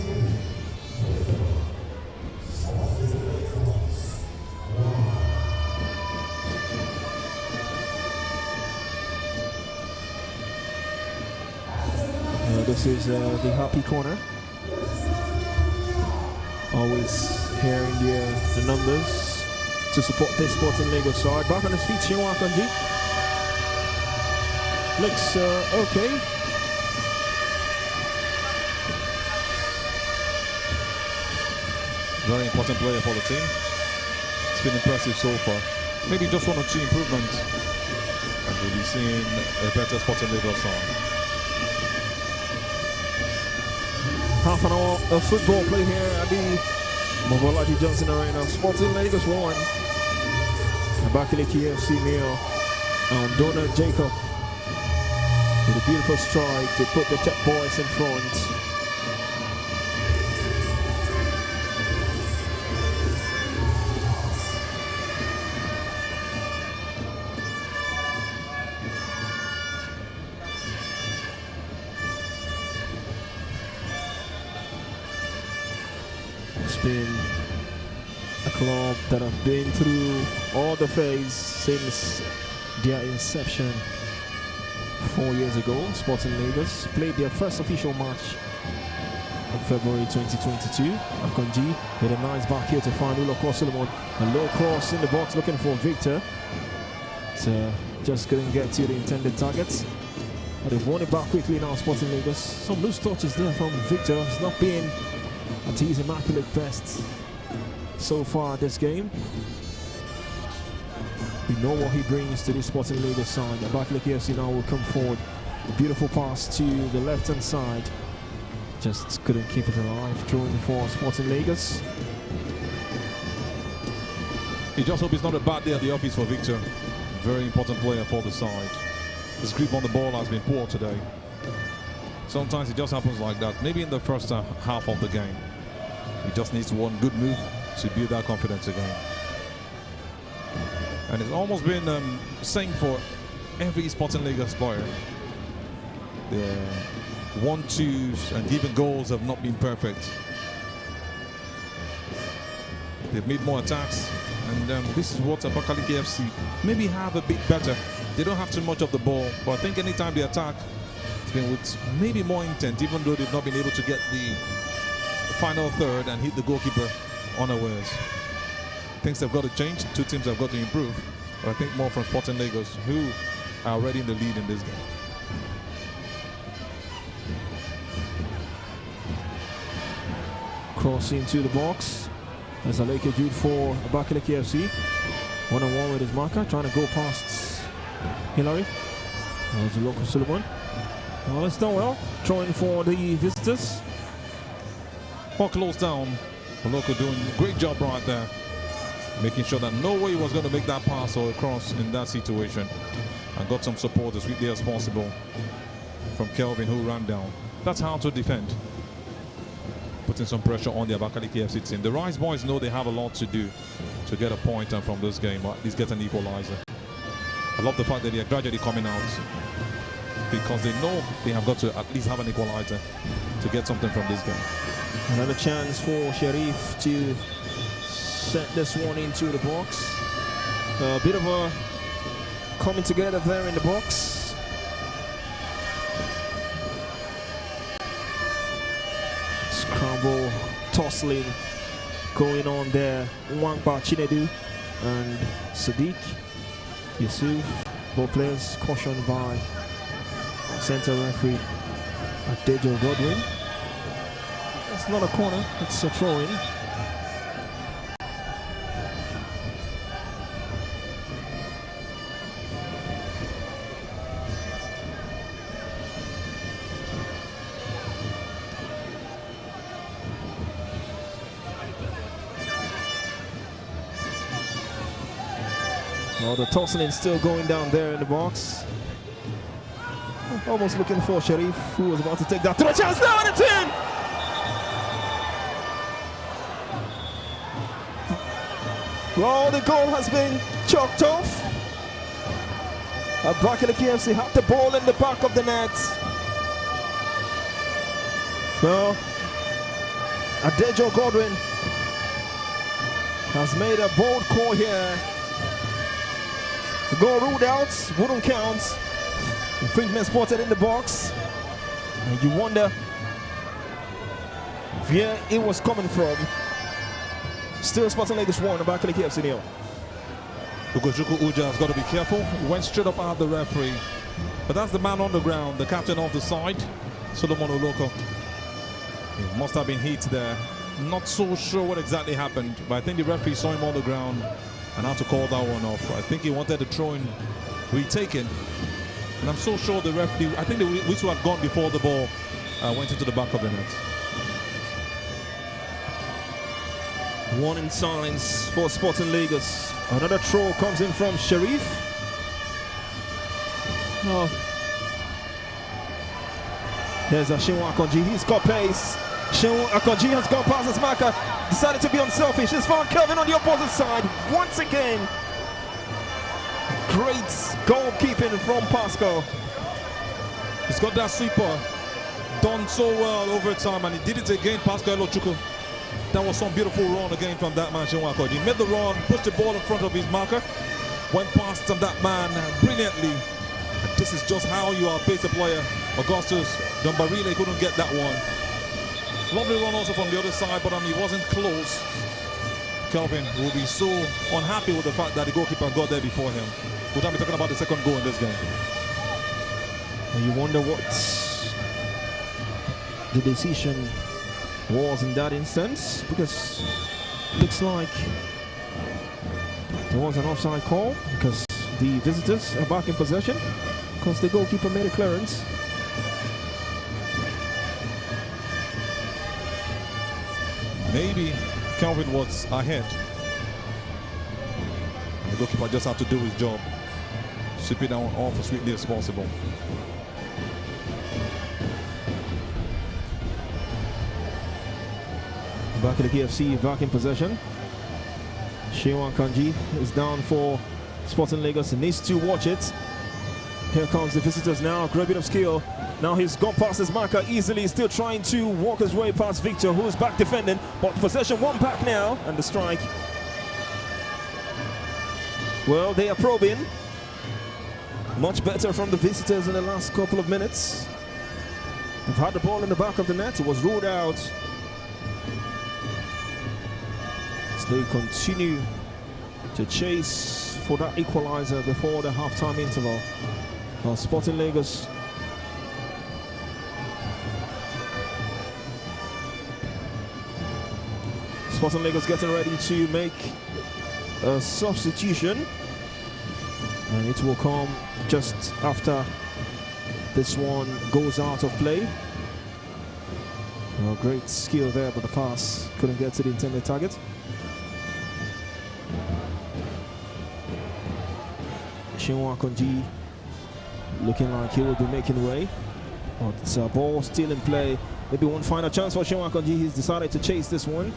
This is the happy corner. Always hearing the numbers to support this Sporting Lagos side. Back on his feet, Shewan Akonji. Looks okay. Very important player for the team. It's been impressive so far. Maybe just 1 or 2 improvements, and we'll be seeing a better Sporting Lagos side. Half an hour of football play here at the Mobolaji Johnson Arena. Sporting Lagos 1. ABAKALIKI FC nil. And Donald Jacob with a beautiful strike to put the Tech Boys in front. It's been a club that have been through all the phase since their inception 4 years ago. Sporting Lagos played their first official match in February 2022. Akonji with a nice back here to find Uloko Solomon. A low cross in the box looking for Victor. Just couldn't get to the intended targets. But they've won it back quickly now, Sporting Lagos. Some loose touches there from Victor. It's not been at his immaculate best so far this game. We know what he brings to this Sporting Lagos side. ABAKALIKI FC now will come forward. A beautiful pass to the left-hand side. Just couldn't keep it alive. Throwing for Sporting Lagos. You just hope it's not a bad day at the office for Victor. Very important player for the side. His grip on the ball has been poor today. Sometimes it just happens like that. Maybe in the first half of the game. He just needs one good move to build that confidence again. And it's almost been same for every Sporting Lagos player. The 1-2s and even goals have not been perfect. They've made more attacks, and this is what ABAKALIKI FC maybe have a bit better. They don't have too much of the ball, but I think anytime they attack, it's been with maybe more intent, even though they've not been able to get the final third and hit the goalkeeper unawares. Things have got to change. Two teams have got to improve, but I think more from Sporting Lagos, who are already in the lead in this game. Cross into the box. There's Aleke Jude for ABAKALIKI FC. One-on-one with his marker, trying to go past Hillary. There's the local Suleiman. Well, it's done well. Throwing for the visitors. Well, closed down. Oloko doing a great job right there, making sure that no way he was going to make that pass or cross in that situation, and got some support as swiftly as possible from Kelvin, who ran down. That's how to defend. Putting some pressure on the ABAKALIKI FC team. The Rice boys know they have a lot to do to get a point from this game, or at least get an equalizer. I love the fact that they are gradually coming out, because they know they have got to at least have an equalizer to get something from this game. Another chance for Sharif to set this one into the box. A bit of a coming together there in the box. Scramble, tussling going on there. Wangba Chinedu and Sadiq Yusuf, both players cautioned by center referee Adejo Godwin. It's not a corner, it's a throw-in. Well, the tussling still going down there in the box. Almost looking for Sharif, who was about to take that to the chance now, and it's in! Well, the goal has been chalked off. ABAKALIKI FC had the ball in the back of the net. Well, Adejo Godwin has made a bold call here. The goal ruled out, wouldn't count. Infringement spotted in the box. And you wonder where it was coming from. Still Sporting Lagos 1, ABAKALIKI FC 0. Ugochukwu Uja has got to be careful. He went straight up at the referee. But that's the man on the ground, the captain of the side, Solomon Oloko. He must have been hit there. Not so sure what exactly happened, but I think the referee saw him on the ground and had to call that one off. I think he wanted the throw-in retaken. And I'm so sure the referee, I think the whistle had gone before the ball went into the back of the net. One in silence for Sporting Lagos. Another throw comes in from Sharif. Oh. There's Shinwa Akonji. He's got pace. Shinwa Akonji has gone past his marker. Decided to be unselfish. He's found Kelvin on the opposite side. Once again. Great goalkeeping from Pascal. He's got that sweeper done so well over time, and he did it again, Pascal Elochukwu. That was some beautiful run again from that man, Shinwa Akonji. He made the run, pushed the ball in front of his marker, went past that man brilliantly. And this is just how you are pace a player. Augustus Dombarile couldn't get that one. Lovely run also from the other side, but he wasn't close. Kelvin will be so unhappy with the fact that the goalkeeper got there before him. We're going to be talking about the second goal in this game. And you wonder what the decision was in that instance, because it looks like There was an offside call because the visitors are back in possession because the goalkeeper made a clearance. Maybe Kelvin was ahead. And the goalkeeper just had to do his job. Sweep it down off as swiftly as possible. ABAKALIKI FC back in possession. Shewan Kanji is down for Sporting Lagos. He needs to watch it. Here comes the visitors now. Great bit of skill. Now he's gone past his marker easily. Still trying to walk his way past Victor, who's back defending. But possession one back now. And the strike. Well, they are probing. Much better from the visitors in the last couple of minutes. They've had the ball in the back of the net. It was ruled out. They continue to chase for that equalizer before the half-time interval. Sporting Lagos getting ready to make a substitution, and it will come just after this one goes out of play. Well, great skill there, but the pass couldn't get to the intended target. Shinwa Konji looking like he will be making way, but ball still in play. Maybe one final chance for Shinwa Konji. He's decided to chase this one.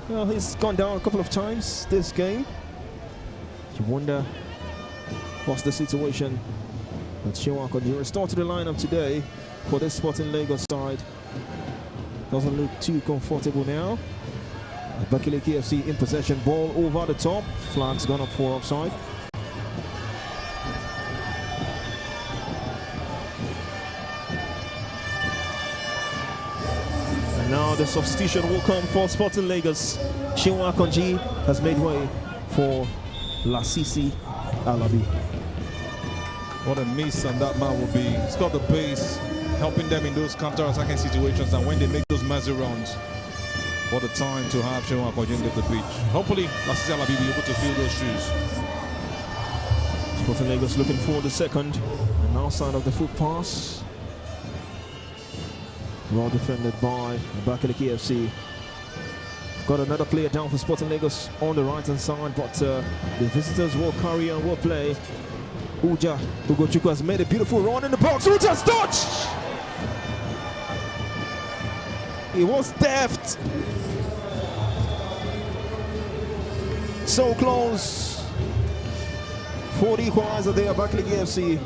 Well, he's gone down a couple of times this game. You wonder what's the situation. But Shinwa Konji restored to the lineup today for this Sporting Lagos side. Doesn't look too comfortable now. ABAKALIKI FC in possession, ball over the top. Flag's gone up for offside. Now the substitution will come for Sporting Lagos. Shinwa Konji has made way for Lasisi Alabi. What a miss, and that man will be. He's got the pace, helping them in those counter-attacking situations, and when they make those messy runs, what a time to have Shinwa Konji leave the pitch. Hopefully, Lasisi Alabi will be able to fill those shoes. Sporting Lagos looking for the second, and outside of the foot pass. Well defended by ABAKALIKI FC. Got another player down for Sporting Lagos on the right hand side, but the visitors will carry on, will play. Uja Ugochukwu has made a beautiful run in the box. Uja's touch! He was deft. So close for the equalizer there, ABAKALIKI FC.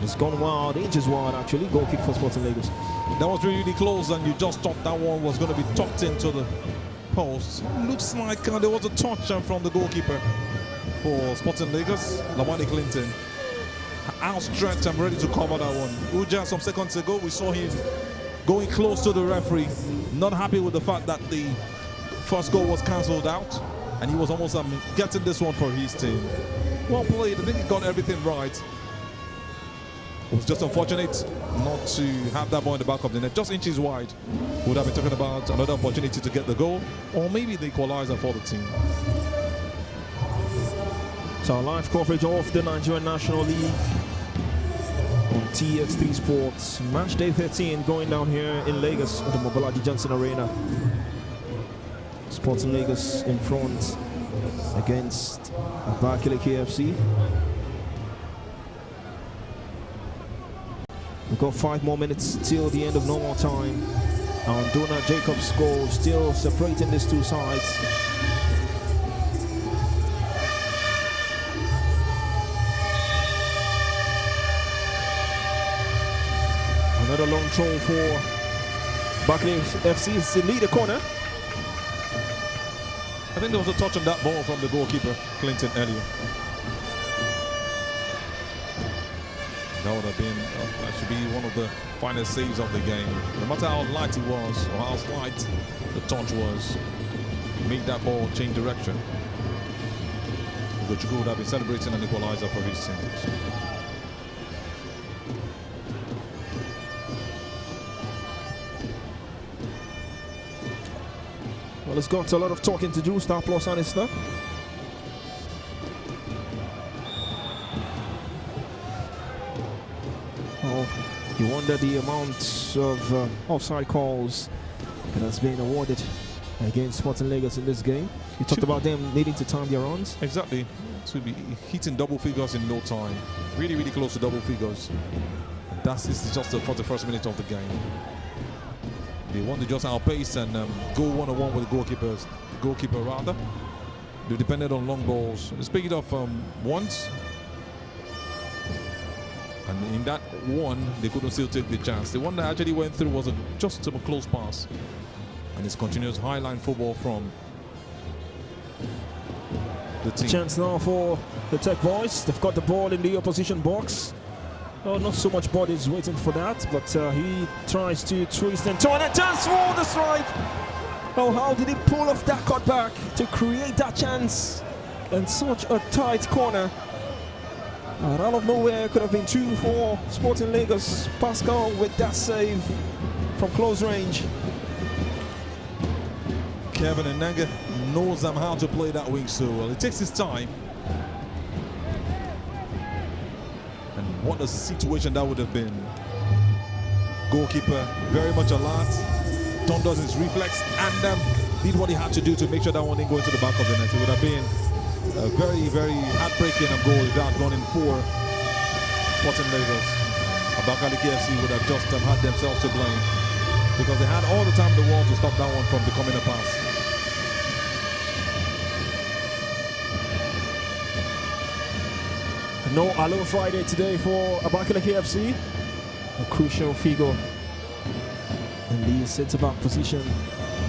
It's gone wild, inches wide actually. Goal kick for Sporting Lagos. That was really close, and you just thought that one was going to be tucked into the post. Looks like there was a touch from the goalkeeper for Sporting Lagos, Lawani Clinton. Outstretched and ready to cover that one. Uja, some seconds ago, we saw him going close to the referee, not happy with the fact that the first goal was cancelled out, and he was almost getting this one for his team. Well played. I think he got everything right. It was just unfortunate not to have that ball in the back of the net, just inches wide. Would have been talking about another opportunity to get the goal, or maybe the equalizer for the team. So live coverage of the Nigerian National League on TX3 Sports. Match day 13 going down here in Lagos at the Mobolaji Johnson Arena. Sporting Lagos in front against ABAKALIKI FC. We've got 5 more minutes till the end of normal time. And Donald Jacobs' goal still separating these two sides. Another long throw for ABAKALIKI FC. It's in the corner. I think there was a touch on that ball from the goalkeeper, Clinton, earlier. That would have been, that should be one of the finest saves of the game. No matter how light it was, or how slight the touch was, made that ball change direction. Ugochukwu would have been celebrating an equalizer for his team. Well, it's got a lot of talking to do, Star Plus Anister. You wonder the amount of offside calls that has been awarded against Sporting Lagos in this game. You talked about them needing to time their runs. Exactly. To be hitting double figures in no time. Really, really close to double figures. And this is just the 41st minute of the game. They want to just outpace and go one-on-one with the goalkeeper rather. They depended on long balls. Speaking of once, and in that one, they couldn't still take the chance. The one that actually went through was just a close pass. And it's continuous high-line football from the team. Chance now for the Tech boys. They've got the ball in the opposition box. Oh, not so much bodies waiting for that, but he tries to twist and turn, and chance for the strike. Oh, how did he pull off that cutback to create that chance in such a tight corner? And out of nowhere, could have been 2 for Sporting Lagos. Pascal with that save from close range. Kevin Enanga knows how to play that wing so well. It takes his time. And what a situation that would have been. Goalkeeper very much alert. Tom does his reflex and did what he had to do to make sure that one didn't go into the back of the net. It would have been a very, very heartbreaking goal if that had gone in for Sporting Lagos. ABAKALIKI FC would have just had themselves to blame because they had all the time in the world to stop that one from becoming a pass. No Allo Friday today for ABAKALIKI FC. A crucial figure in the centre-back position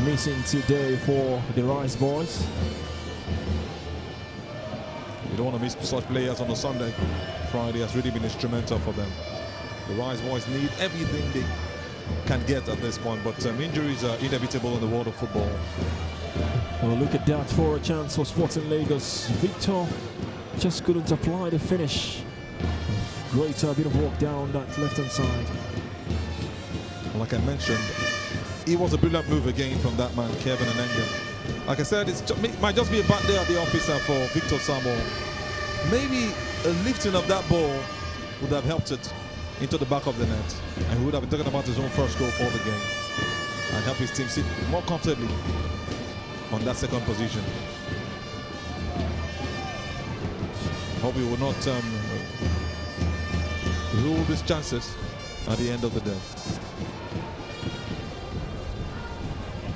missing today for the Rice boys. You don't want to miss such players on a Sunday. Friday has really been instrumental for them. The Rice boys need everything they can get at this point, but injuries are inevitable in the world of football. Well, look at that for a chance for Sporting Lagos. Victor just couldn't apply the finish. Great bit of work down that left-hand side. Like I mentioned, it was a brilliant move again from that man, Kevin Enanga. Like I said, it might just be a bad day at the office for Victor Samuel. Maybe a lifting of that ball would have helped it into the back of the net, and he would have been talking about his own first goal for the game and help his team sit more comfortably on that second position. Hope he will not rule these chances at the end of the day.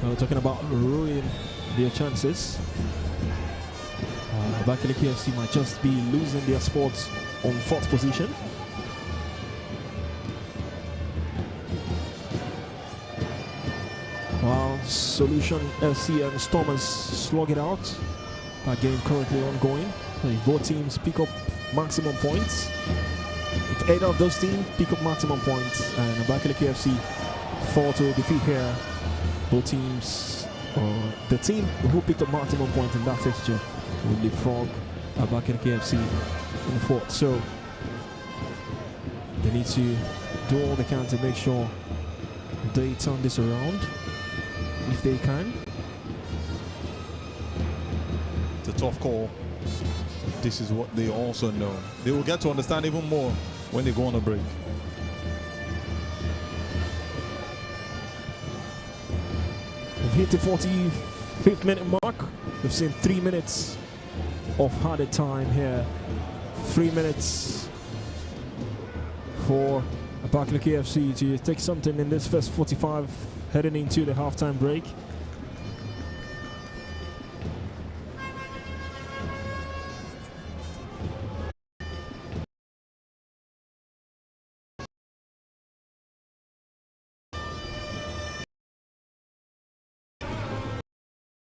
We're talking about ruining their chances. ABAKALIKI FC might just be losing their spots on 4th position. While Solution FC and Stormers slug it out. That game currently ongoing. If both teams pick up maximum points, if either of those teams pick up maximum points and ABAKALIKI FC fall to defeat here, both teams, the team who picked up maximum points in that fixture will leapfrog ABAKALIKI FC in the 4th. So they need to do all they can to make sure they turn this around if they can. It's a tough call. This is what they also know. They will get to understand even more when they go on a break. We've hit the 45th minute mark. We've seen 3 minutes of harder time here. 3 minutes for ABAKALIKI FC to take something in this first 45 heading into the halftime break.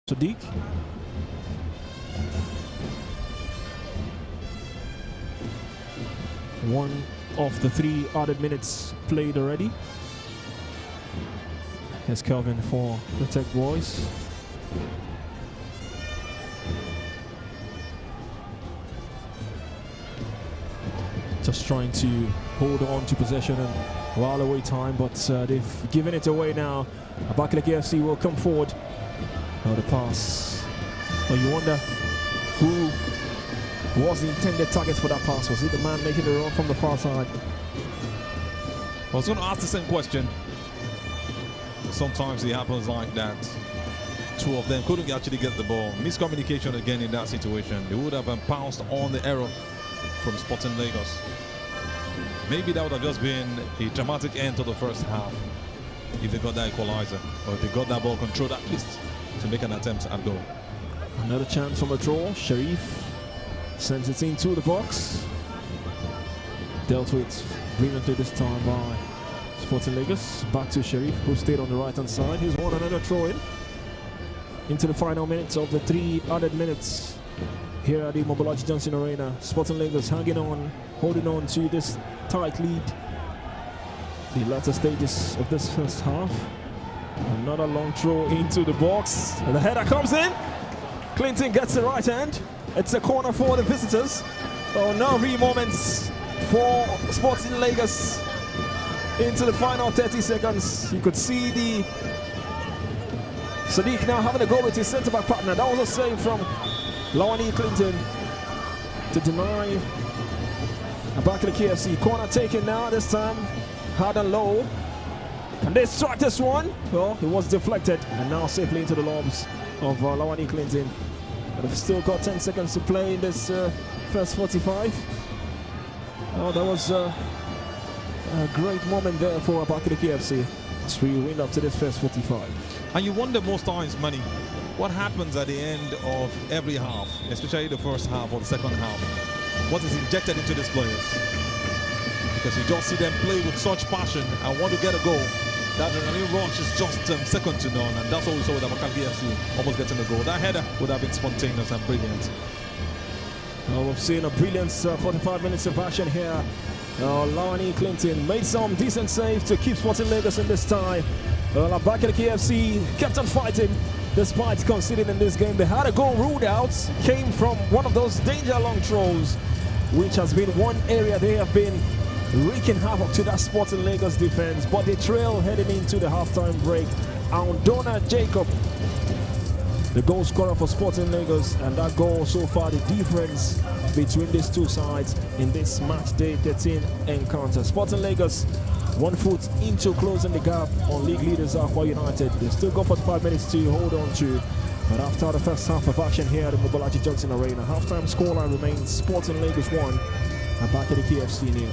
Sadiq. One of the 3 added minutes played already. Here's Kelvin for the Tech boys. Just trying to hold on to possession and while away time, but they've given it away now. ABAKALIKI FC will come forward. Oh, the pass. Oh, you wonder who was the intended target for that pass. Was it the man making the run from the far side? I was going to ask the same question. Sometimes it happens like that. Two of them couldn't actually get the ball. Miscommunication again in that situation. They would have pounced on the error from Sporting Lagos. Maybe that would have just been a dramatic end to the first half if they got that equalizer, or if they got that ball controlled at least to make an attempt at goal. Another chance from a draw. Sharif sends it into the box. Dealt with brilliantly this time by Sporting Lagos. Back to Sharif, who stayed on the right-hand side. He's won another throw-in into the final minutes of the 3 added minutes here at the Mobolaji Johnson Arena. Sporting Lagos hanging on, holding on to this tight lead. The latter stages of this first half. Another long throw into the box. And the header comes in. Clinton gets the right hand. It's a corner for the visitors. Oh, no moments for Sporting Lagos into the final 30 seconds. You could see the Sadiq now having a go with his centre-back partner. That was a save from Lawani Clinton to deny ABAKALIKI FC. Corner taken now, this time hard and low. And they strike this one. Well, it was deflected and now safely into the lobes of Lawani Clinton. But they've still got 10 seconds to play in this first 45. Oh, that was a great moment there for ABAKALIKI FC as we win up to this first 45. And you wonder most times, Manny, what happens at the end of every half, especially the first half or the second half? What is injected into these players? Because you just see them play with such passion and want to get a goal. That adrenaline rush is just second to none, and that's what we saw with ABAKALIKI FC almost getting the goal. That header would have been spontaneous and brilliant. Well, we've seen a brilliant 45 minutes of action here. Lawani Clinton made some decent saves to keep Sporting Lagos in this tie. ABAKALIKI FC kept on fighting despite conceding in this game. They had a goal ruled out, came from one of those danger long throws, which has been one area they have been wreaking havoc to that Sporting Lagos defense. But they trail heading into the halftime break. Andona Jacob, the goal scorer for Sporting Lagos, and that goal so far the difference between these two sides in this match day 13 encounter. Sporting Lagos 1 foot into closing the gap on league leaders Aqua United. They've still got 45 minutes to hold on to. But after the first half of action here at the Mobolaji Johnson Arena, halftime scoreline remains Sporting Lagos 1 and ABAKALIKI FC 0.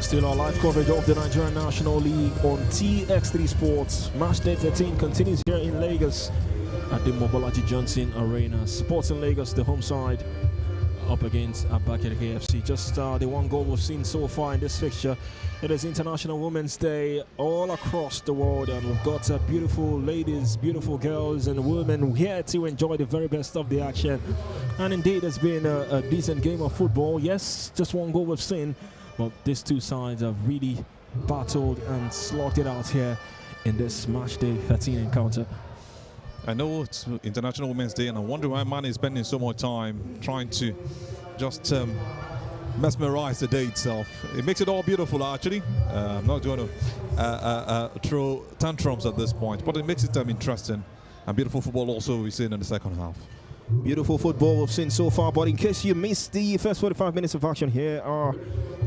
Still our live coverage of the Nigerian National League on TX3 Sports. Match day 13 continues here in Lagos at the Mobolaji Johnson Arena. Sporting Lagos, the home side, up against ABAKALIKI FC. Just the one goal we've seen so far in this fixture. It is International Women's Day all across the world, and we've got beautiful ladies, beautiful girls and women here to enjoy the very best of the action. And indeed, it's been a decent game of football. Yes, just one goal we've seen. Well, these two sides have really battled and slogged it out here in this match day 13 encounter. I know it's International Women's Day, and I wonder why man is spending so much time trying to just mesmerize the day itself. It makes it all beautiful, actually. I'm not going to throw tantrums at this point, but it makes it interesting and beautiful football also we've seen in the second half. Beautiful football we've seen so far, but in case you missed the first 45 minutes of action, here are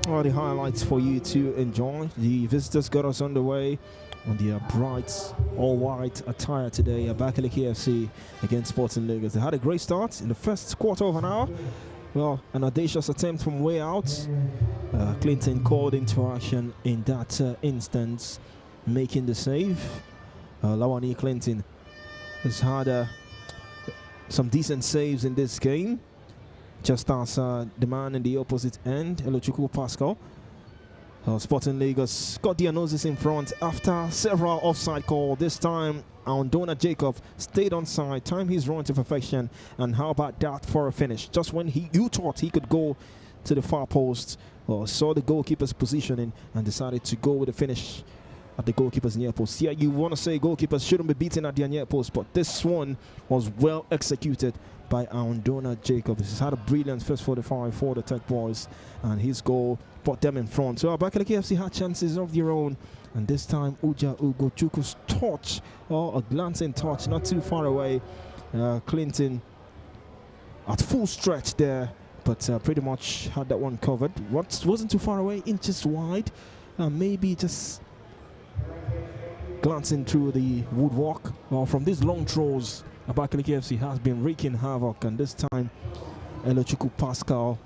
the highlights for you to enjoy. The visitors got us underway on their bright, all-white attire today. ABAKALIKI FC against Sporting Lagos. They had a great start in the first quarter of an hour. Well, an audacious attempt from way out. Clinton called into action in that instance, making the save. Lawani Clinton has had some decent saves in this game, just as the man in the opposite end, Elochukwu Pascal. Sporting Lagos got their noses in front after several offside calls. This time, Andona Jacob stayed on side, timed his run to perfection, and how about that for a finish? Just when you thought he could go to the far post, saw the goalkeeper's positioning and decided to go with the finish at the goalkeeper's near post. Yeah, you want to say goalkeepers shouldn't be beaten at their near post, but this one was well executed by Andona Jacob. He's had a brilliant first 45 for the Tech Boys, and his goal put them in front. So ABAKALIKI FC had chances of their own, and this time Uja Ugochukwu's touch, or a glancing touch, not too far away. Clinton at full stretch there, but pretty much had that one covered. Wasn't too far away, inches wide, maybe just glancing through the woodwork. From these long throws, ABAKALIKI FC has been wreaking havoc, and this time Elochukwu Pascal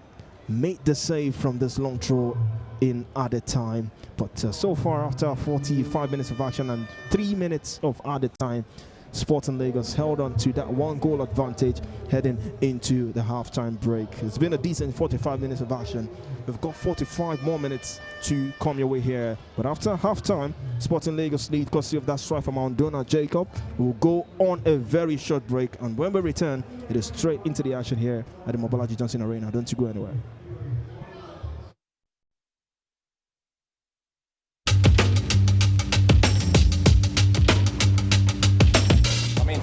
made the save from this long throw in added time. But so far, after 45 minutes of action and 3 minutes of added time, Sporting Lagos held on to that 1-goal advantage heading into the halftime break. It's been a decent 45 minutes of action. We've got 45 more minutes to come your way here. But after halftime, Sporting Lagos lead courtesy of that strike from Andona Jacob. We'll go on a very short break, and when we return, it is straight into the action here at the Mobolaji Johnson Arena. Don't you go anywhere.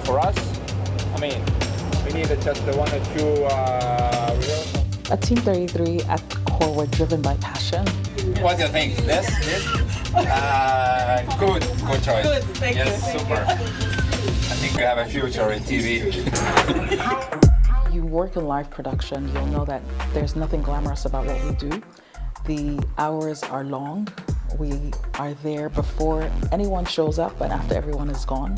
For us, we needed just the 1 or 2 results. At Team 33, at the core, we're driven by passion. What do you think? This? Good choice. Good, thank you. Yes, super. I think we have a future in TV. You work in live production, you'll know that there's nothing glamorous about what we do. The hours are long. We are there before anyone shows up and after everyone is gone.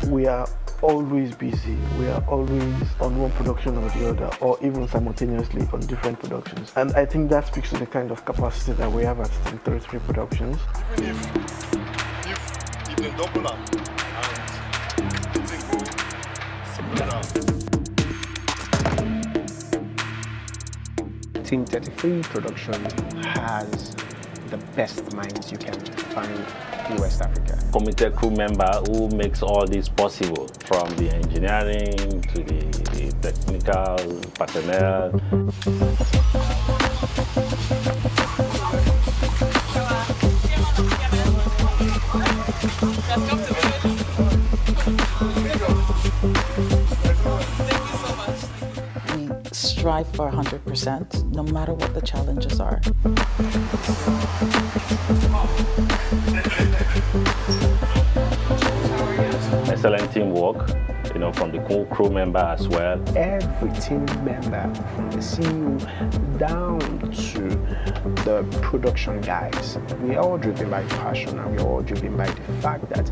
We are always busy. We are always on one production or the other, or even simultaneously on different productions. And I think that speaks to the kind of capacity that we have at Team 33 Productions. Even if they double up and they go spread out. Team 33 Production has the best minds you can find in West Africa. Committed crew member who makes all this possible, from the engineering to the technical personnel. We strive for 100%, no matter what the challenges are. Excellent teamwork, from the crew member as well. Every team member, from the CEO down to the production guys, we are all driven by passion, and we are all driven by the fact that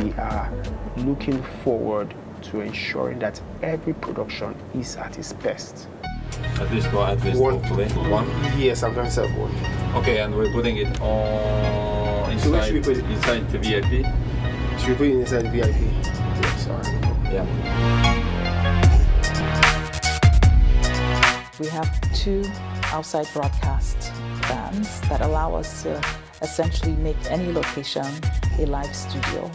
we are looking forward to ensuring that every production is at its best. At least one today? One? Yes, I'm going to say one. Okay, and we're putting it all inside the VIP? Should we put it inside the VIP? Yeah, sorry. Yeah. We have 2 outside broadcast vans that allow us to essentially make any location a live studio.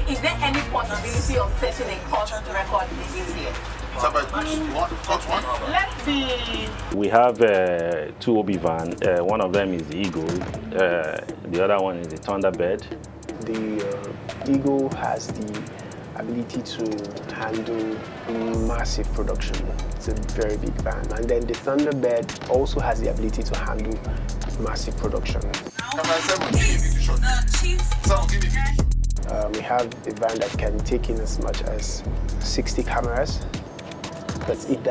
Is there any possibility of setting a cost record this year? Let's see. We have 2 Obi van. One of them is the Eagle. The other one is the Thunderbird. The Eagle has the ability to handle massive production. It's a very big van. And then the Thunderbird also has the ability to handle massive production. We have a van that can take in as much as 60 cameras, but if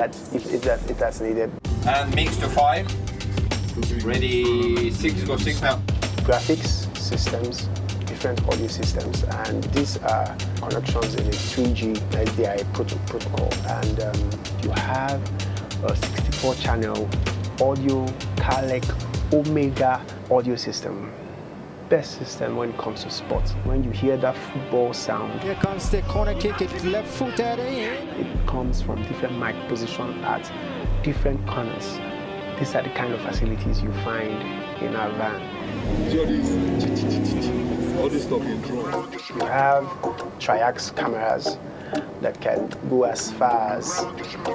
that's needed. And mix to 5. Ready, 6, go 6 now. Graphics systems, different audio systems, and these are connections in a 3G SDI protocol. And you have a 64-channel audio Calec Omega audio system. Best system when it comes to sports. When you hear that football sound, here comes the corner kick, it's left footed in. It comes from different mic positions at different corners. These are the kind of facilities you find in our van. All this stuff in drone. You have triax cameras that can go as far as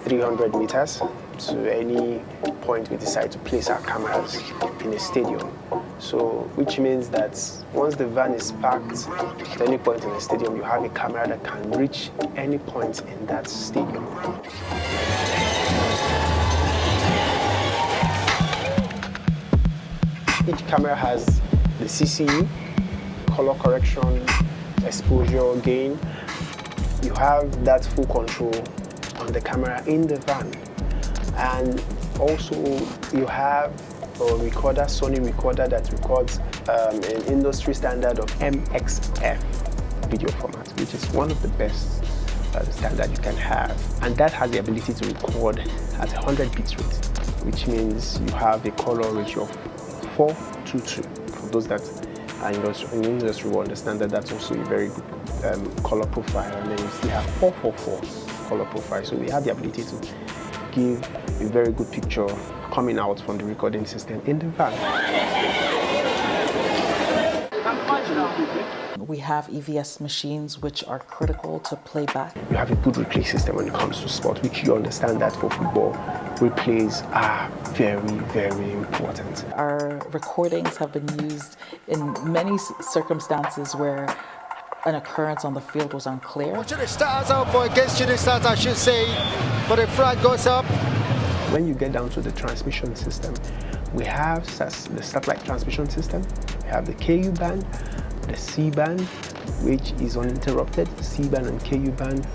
300 meters. to any point we decide to place our cameras in a stadium. So, which means that once the van is parked at any point in the stadium, you have a camera that can reach any point in that stadium. Each camera has the CCU, color correction, exposure, gain. You have that full control on the camera in the van. And also you have a recorder, Sony recorder that records an industry standard of MXF video format, which is one of the best standard you can have. And that has the ability to record at 100 bit rate, which means you have a color ratio of 4:2. For those that are in the industry will understand that that's also a very good color profile. And then you still have 4:4 color profile. So we have the ability to give a very good picture coming out from the recording system in the van. We have EVS machines which are critical to playback. You have a good replay system when it comes to sport, which you understand that for football, replays are very, very important. Our recordings have been used in many circumstances where an occurrence on the field was unclear. Unit starts out for against unit starts, I should say, but the flag goes up. When you get down to the transmission system, we have the satellite transmission system, we have the KU band, the C band, which is uninterrupted, C band and KU band.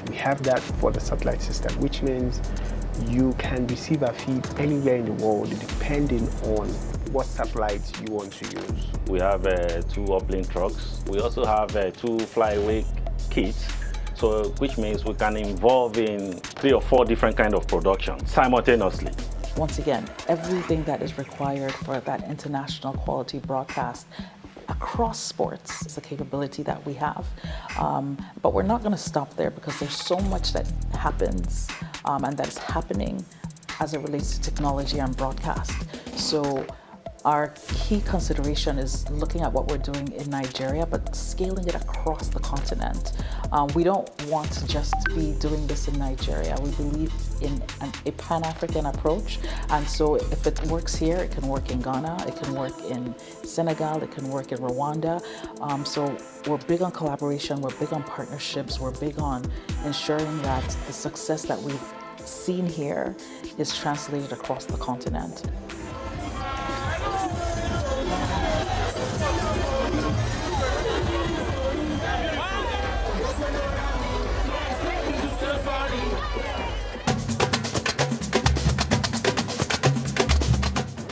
We have that for the satellite system, which means you can receive a feed anywhere in the world depending on what satellite you want to use. We have 2 uplink trucks. We also have 2 flyaway kits, so which means we can involve in 3 or 4 different kind of production simultaneously. Once again, everything that is required for that international quality broadcast across sports is a capability that we have. But we're not going to stop there because there's so much that happens and that is happening as it relates to technology and broadcast. So our key consideration is looking at what we're doing in Nigeria, but scaling it across the continent. We don't want to just be doing this in Nigeria. We believe in a Pan-African approach. And so if it works here, it can work in Ghana, it can work in Senegal, it can work in Rwanda. So we're big on collaboration, we're big on partnerships, we're big on ensuring that the success that we've seen here is translated across the continent.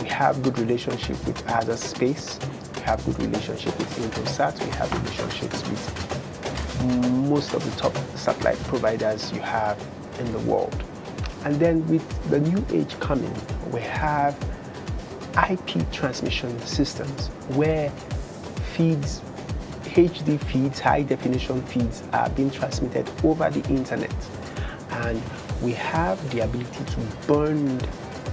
We have good relationship with Other Space, we have good relationship with Intelsat, we have relationships with most of the top satellite providers you have in the world. And then with the new age coming, we have IP transmission systems where feeds, HD feeds, high definition feeds are being transmitted over the internet. And we have the ability to bond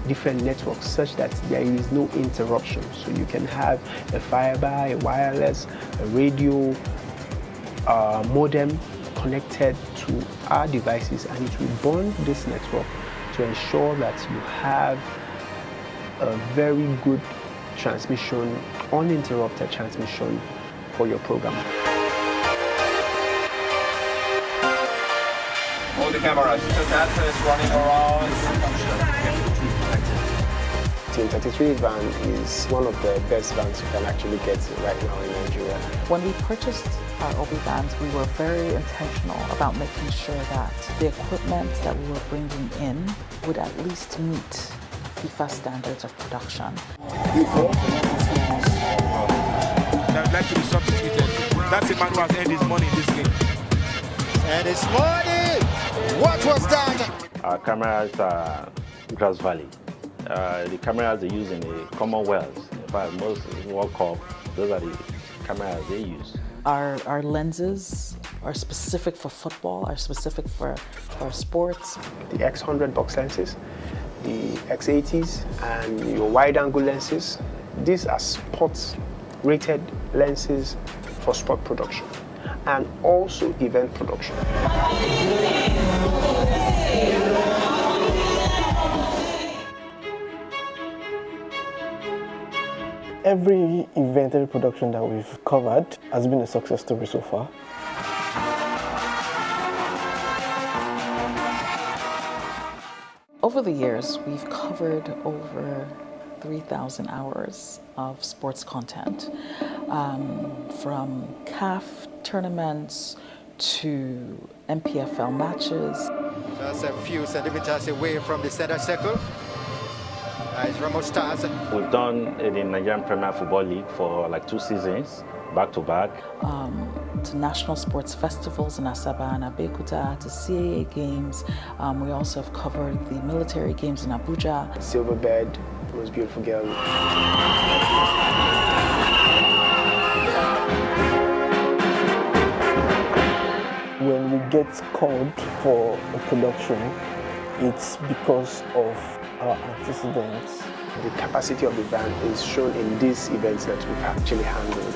different networks such that there is no interruption. So you can have a fiber, a wireless, a radio, modem connected to our devices, and it will bond this network to ensure that you have a very good transmission, uninterrupted transmission for your program. All the cameras, just running around. Team 33 van is one of the best vans you can actually get right now in Nigeria. When we purchased our OB vans, we were very intentional about making sure that the equipment that we were bringing in would at least meet FIFA standards of production. That would like to be substituted. That's a man who has earned his money in this game. And it's money! What was that? Our cameras are Grass Valley. The cameras they use in the Commonwealth, in fact, most World Cup, those are the cameras they use. Our lenses are specific for football, are specific for sports. The X100 box lenses, the X80s, and your wide-angle lenses, these are sports-rated lenses for sport production and also event production. Every event, every production that we've covered has been a success story so far. Over the years, we've covered over 3,000 hours of sports content, from CAF tournaments to MPFL matches. Just a few centimeters away from the center circle. As Ramos starts. We've done the Nigerian Premier Football League for like 2 seasons, back to back. To national sports festivals in Asaba and Abeokuta, to CAA games. We also have covered the military games in Abuja. Silverbird, most beautiful girl. When we get called for a production, it's because of our antecedents. The capacity of the band is shown in these events that we've actually handled.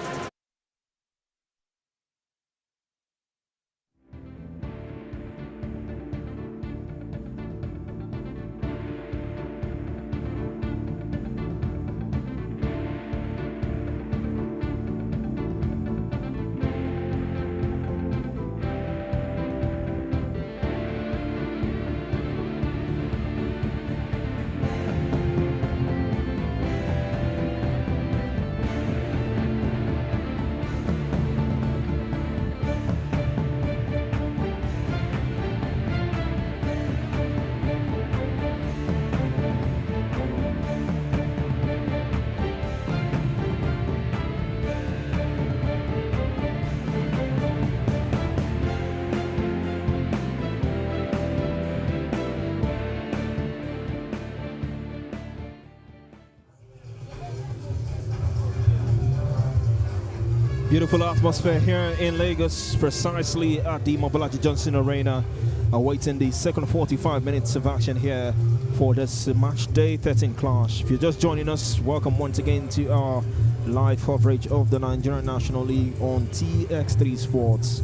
Beautiful atmosphere here in Lagos, precisely at the Mobolaji Johnson Arena, awaiting the second 45 minutes of action here for this match day 13 clash. If you're just joining us, welcome once again to our live coverage of the Nigerian National League on TX3 Sports.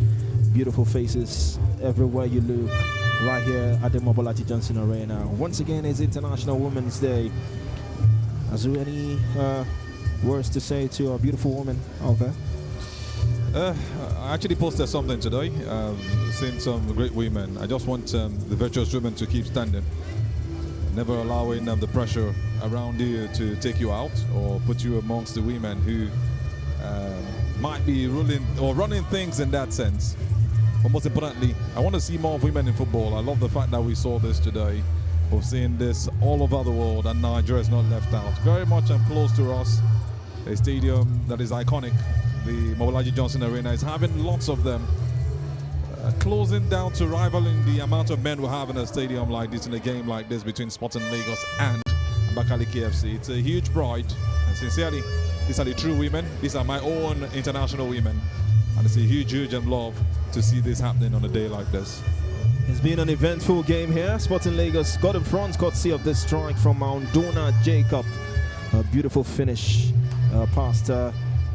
Beautiful faces everywhere you look, right here at the Mobolaji Johnson Arena. Once again, it's International Women's Day. Is there any words to say to our beautiful woman out there? I actually posted something today, seeing some great women. I just want the virtuous women to keep standing, never allowing the pressure around you to take you out or put you amongst the women who might be ruling or running things in that sense. But most importantly, I want to see more women in football. I love the fact that we saw this today. We've seen this all over the world, and Nigeria is not left out. Very much close to us, a stadium that is iconic. The Mobolaji Johnson Arena is having lots of them, closing down to rivaling the amount of men we have in a stadium like this, in a game like this between Sporting Lagos and ABAKALIKI FC. It's a huge pride, and sincerely, these are the true women. These are my own international women, and it's a huge love to see this happening on a day like this. It's been an eventful game here. Sporting Lagos got in front, courtesy of this strike from Dona Jacob. A beautiful finish past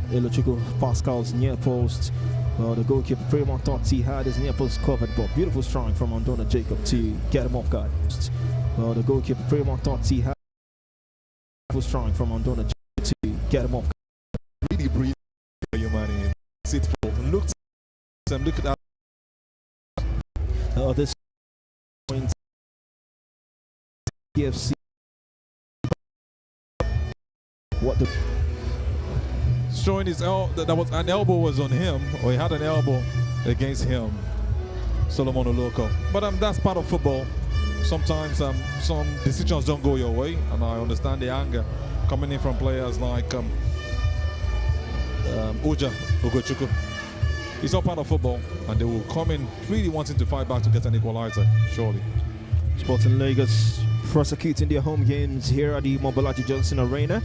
Elochiko Pascal's near post. Well, the goalkeeper Fremont thought he had his near post covered, but beautiful strike from Dona Jacob to get him off guard. Well, the goalkeeper Fremont thought he had beautiful strike from Dona Jacob to get him off guard. Really breathe for you, man. Sit for. Look at that. This point, PFC. What the? Showing his that was an elbow was on him, or he had an elbow against him, Solomon Oloko. But that's part of football. Sometimes some decisions don't go your way, and I understand the anger coming in from players like Uja Ugochukwu. It's all part of football, and they will come in really wanting to fight back to get an equalizer, surely. Sporting Lagos prosecuting their home games here at the Mobolaji Johnson Arena.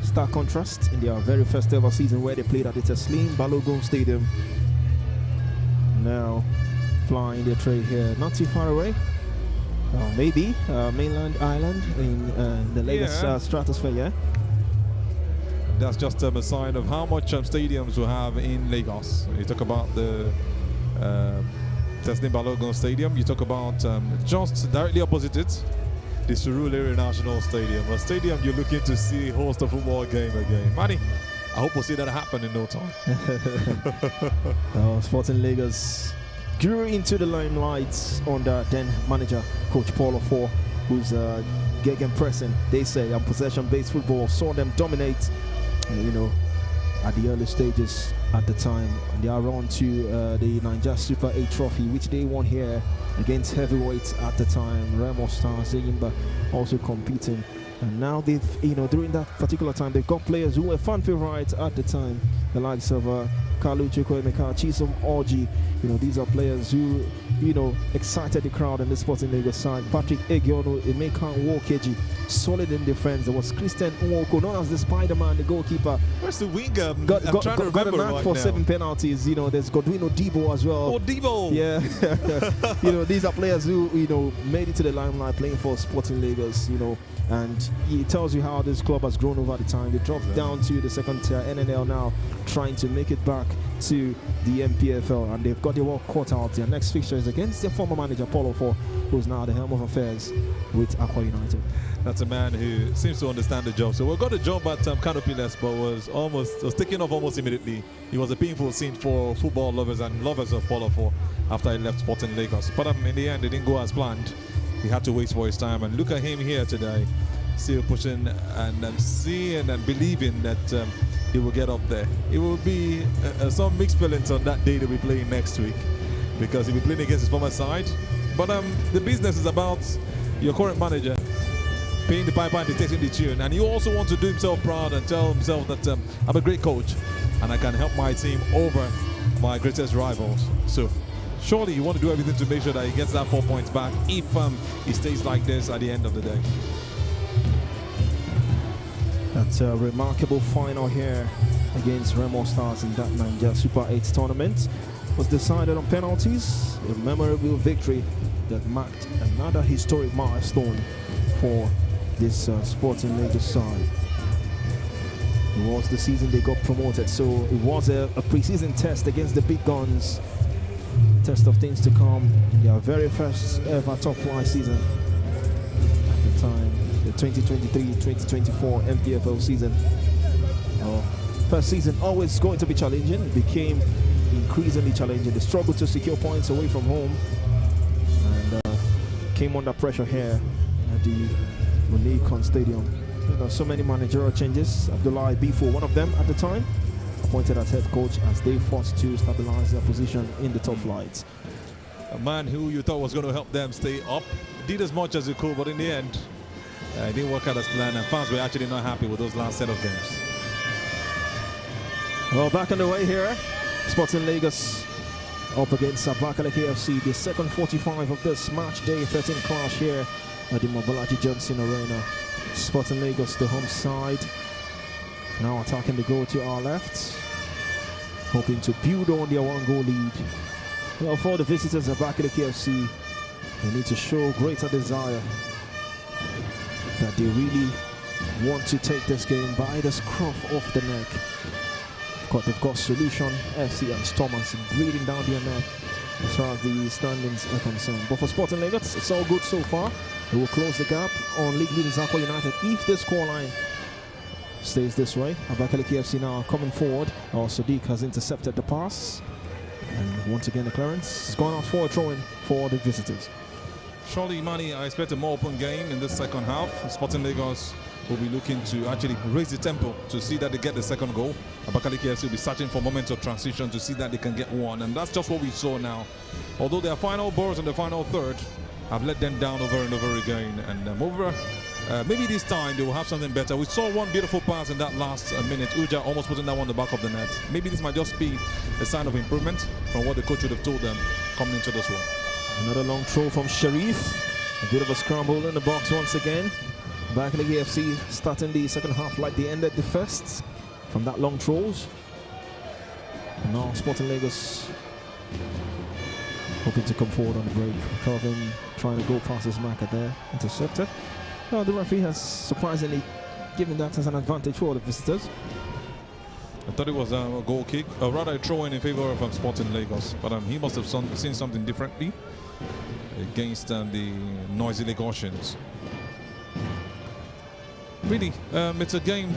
Stark contrast in their very first ever season where they played at the Teslim Balogun Stadium. Now flying their trade here, not too far away. Maybe mainland island in the Lagos stratosphere, yeah? That's just a sign of how much stadiums we have in Lagos. You talk about the Teslim Balogun Stadium, you talk about just directly opposite it, the Surulere National Stadium, a stadium you're looking to see host a football game again. Manny, I hope we'll see that happen in no time. Sporting Lagos grew into the limelight under then manager Coach Paul Ofor, who's gegenpressing, they say, and possession-based football saw them dominate, at the early stages at the time. And they are on to the Nigeria Super 8 trophy, which they won here against heavyweights at the time. Remo Stars, Zeyimba also competing. And now they've, during that particular time, they've got players who were fan favorites at the time, the likes of Kalu Chukwuemeka, Chisom Orji. These are players who, excited the crowd in the Sporting Lagos side. Patrick Egyono, Emeka Nwokeji, solid in defense. There was Christian Nwoko, known as the Spider-Man, the goalkeeper. Where's the winger? Got a knack for 7 penalties. There's Godwin Odibo as well. Odibo! Yeah. These are players who, made it to the limelight playing for Sporting Lagos, and it tells you how this club has grown over the time. They dropped down to the second tier, NNL now, trying to make it back to the MPFL, and they've got their work cut out. Their next fixture is against their former manager, Paul Ofor, who's now the helm of affairs with Aqua United. That's a man who seems to understand the job. So we got a job at Canopy Nest, but was taken off almost immediately. It was a painful scene for football lovers and lovers of Paul Ofor after he left Sporting Lagos. But in the end, it didn't go as planned. He had to wait for his time, and look at him here today, still pushing and seeing and believing that he will get up there. It will be some mixed feelings on that day that we play next week, because he'll be playing against his former side. But the business is about your current manager paying the piper and dictating the tune, and he also wants to do himself proud and tell himself that I'm a great coach and I can help my team over my greatest rivals. So surely you want to do everything to make sure that he gets that 4 points back if he stays like this at the end of the day. That's a remarkable final here against Remo Stars in that Nigeria Super 8 tournament. Was decided on penalties, a memorable victory that marked another historic milestone for this Sporting Lagos side. It was the season they got promoted, so it was a pre-season test against the big guns. Test of things to come in their very first ever top flight season at the time, the 2023-2024 MPFL season. First season always going to be challenging. It became increasingly challenging. They struggled to secure points away from home and came under pressure here at the Monikon Stadium. So many managerial changes. Abdullah Bifo, one of them at the time, appointed as head coach as they forced to stabilize their position in the top flights. A man who you thought was going to help them stay up, did as much as he could, but in the end, it didn't work out as planned, and fans were actually not happy with those last set of games. Well, back on the way here, Sporting Lagos up against ABAKALIKI FC, the second 45 of this match day 13 clash here at the Mobolaji Johnson Arena. Sporting Lagos, the home side, now attacking the goal to our left, hoping to build on their one-goal lead. Well, for the visitors at ABAKALIKI FC, they need to show greater desire that they really want to take this game by the scruff of the neck. Of course, they've got Solution FC and Stormers breathing down their neck as far as the standings are concerned. But for Sporting Lagos, it's all good so far. They will close the gap on league leaders Aqua United if the scoreline stays this way. ABAKALIKI FC now coming forward. Sadiq has intercepted the pass, and once again the clearance has gone out for a throw-in for the visitors. Surely, Manny, I expect a more open game in this second half. Sporting Lagos will be looking to actually raise the tempo to see that they get the second goal. ABAKALIKI FC will be searching for moments of transition to see that they can get one, and that's just what we saw now. Although their final balls in the final third have let them down over and over again, and maybe this time they will have something better. We saw one beautiful pass in that last minute. Uja almost putting that one on the back of the net. Maybe this might just be a sign of improvement from what the coach would have told them coming into this one. Another long throw from Sharif. A bit of a scramble in the box once again. ABAKALIKI FC starting the second half like they ended the first from that long throws. And now Sporting Lagos hoping to come forward on the break. Calvin trying to go past his marker there, intercepted. Well, the referee has surprisingly given that as an advantage for the visitors. I thought it was a goal kick, or rather a throw in favor of Sporting Lagos, but he must have seen something differently against the noisy Lagosians. really, it's a game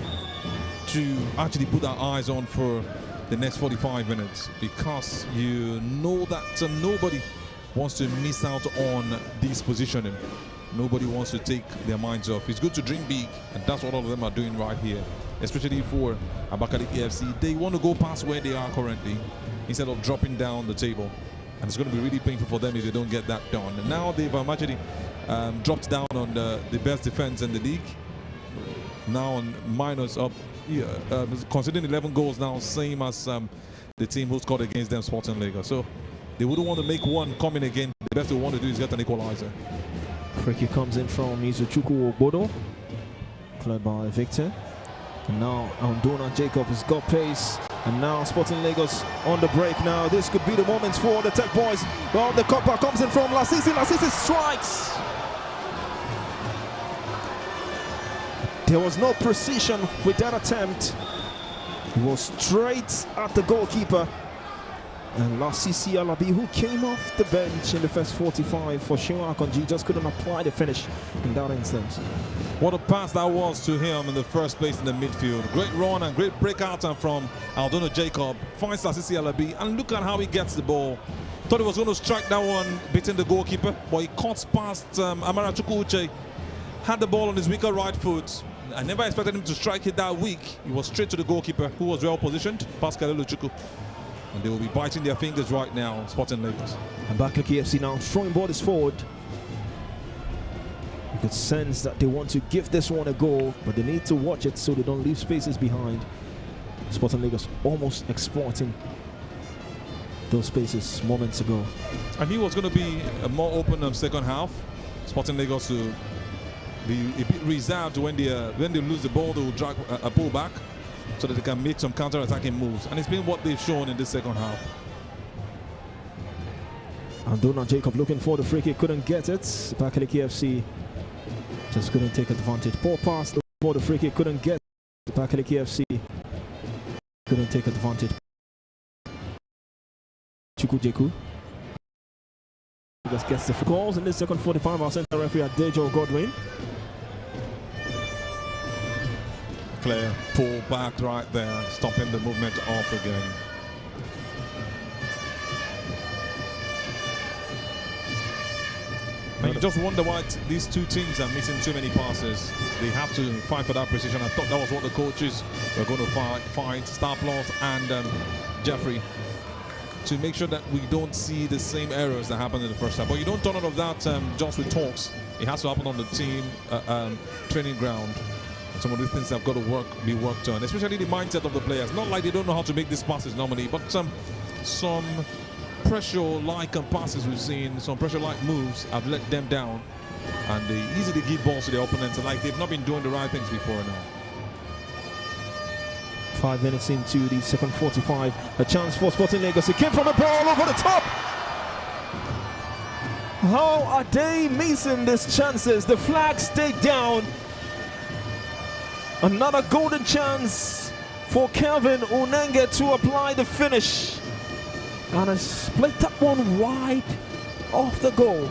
to actually put our eyes on for the next 45 minutes, because you know that nobody wants to miss out on this positioning. Nobody wants to take their minds off. It's good to dream big, and that's what all of them are doing right here, especially for ABAKALIKI FC. They want to go past where they are currently instead of dropping down the table, and it's going to be really painful for them if they don't get that done. And now they've actually dropped down on the best defense in the league, now on minus up. Yeah, considering 11 goals now, same as the team who scored against them, Sporting Lagos. So they wouldn't want to make one coming again. The best they want to do is get an equalizer. Free kick comes in from Izuchukwu Ogbodo, cleared by Victor. And now Andona Jacob has got pace. And now Sporting Lagos on the break now. This could be the moment for the Tech Boys. Well, the copper comes in from Lasisi. Lasisi strikes. There was no precision with that attempt. It was straight at the goalkeeper. And Lasisi Alabi, who came off the bench in the first 45 for Shiwa Akonji, just couldn't apply the finish in that instance. What a pass that was to him in the first place in the midfield. Great run and great breakout from Aldona Jacob. Finds Lasisi Alabi, and look at how he gets the ball. Thought he was going to strike that one, beating the goalkeeper, but he cuts past Amara Chukwuche. Had the ball on his weaker right foot. I never expected him to strike it that weak. He was straight to the goalkeeper, who was well positioned, Pascal Eluchukwu. And they will be biting their fingers right now, Sporting Lagos. And ABAKALIKI FC now throwing bodies forward. You could sense that they want to give this one a go, but they need to watch it so they don't leave spaces behind. Sporting Lagos almost exploiting those spaces moments ago. I knew it was going to be a more open second half. Sporting Lagos to be a bit reserved when they lose the ball. They will drag a pull back so that they can make some counter-attacking moves, and it's been what they've shown in this second half. Andona Jacob looking for the free kick, couldn't get it. ABAKALIKI FC just couldn't take advantage. Poor pass for the free kick, couldn't get it. ABAKALIKI FC couldn't take advantage. Chukwujeku just gets the goals in this second 45. Our centre referee at Dejo Godwin. Clear pull back right there, stopping the movement off again. And you just wonder why these two teams are missing too many passes. They have to fight for that precision. I thought that was what the coaches were going to fight Star Plus and Jeffrey, to make sure that we don't see the same errors that happened in the first half. But you don't turn out of that just with talks. It has to happen on the team training ground. Some of these things have got to be worked on, especially the mindset of the players. Not like they don't know how to make these passes normally, but some pressure-like passes we've seen, some pressure-like moves have let them down, and they easily give balls to their opponents, like they've not been doing the right things before now. 5 minutes into the second 45, a chance for Sporting Lagos. It came from a ball over the top. How are they missing these chances? The flag stayed down. Another golden chance for Kelvin Unenge to apply the finish. And a split that one wide off the goal.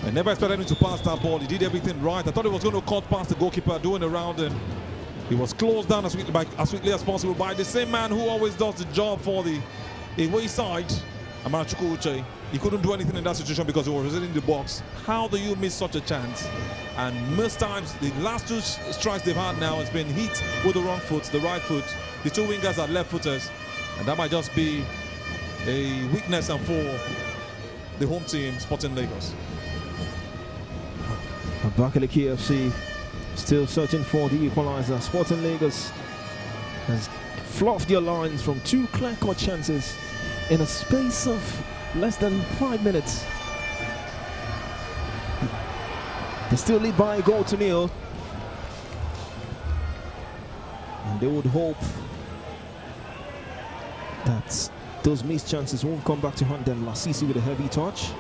I never expected him to pass that ball. He did everything right. I thought he was going to cut past the goalkeeper, doing around him. He was closed down as quickly as possible by the same man who always does the job for the away side, Amara Chukwuche. He couldn't do anything in that situation because he was in the box. How do you miss such a chance? And most times, the last two strikes they've had now has been hit with the wrong foot, the right foot. The two wingers are left footers, and that might just be a weakness for the home team, Sporting Lagos. ABAKALIKI FC still searching for the equalizer. Sporting Lagos has fluffed their lines from two clear-cut chances in a space of less than 5 minutes. They still lead by a goal to nil, and they would hope that those missed chances won't come back to haunt them. Lasisi with a heavy touch,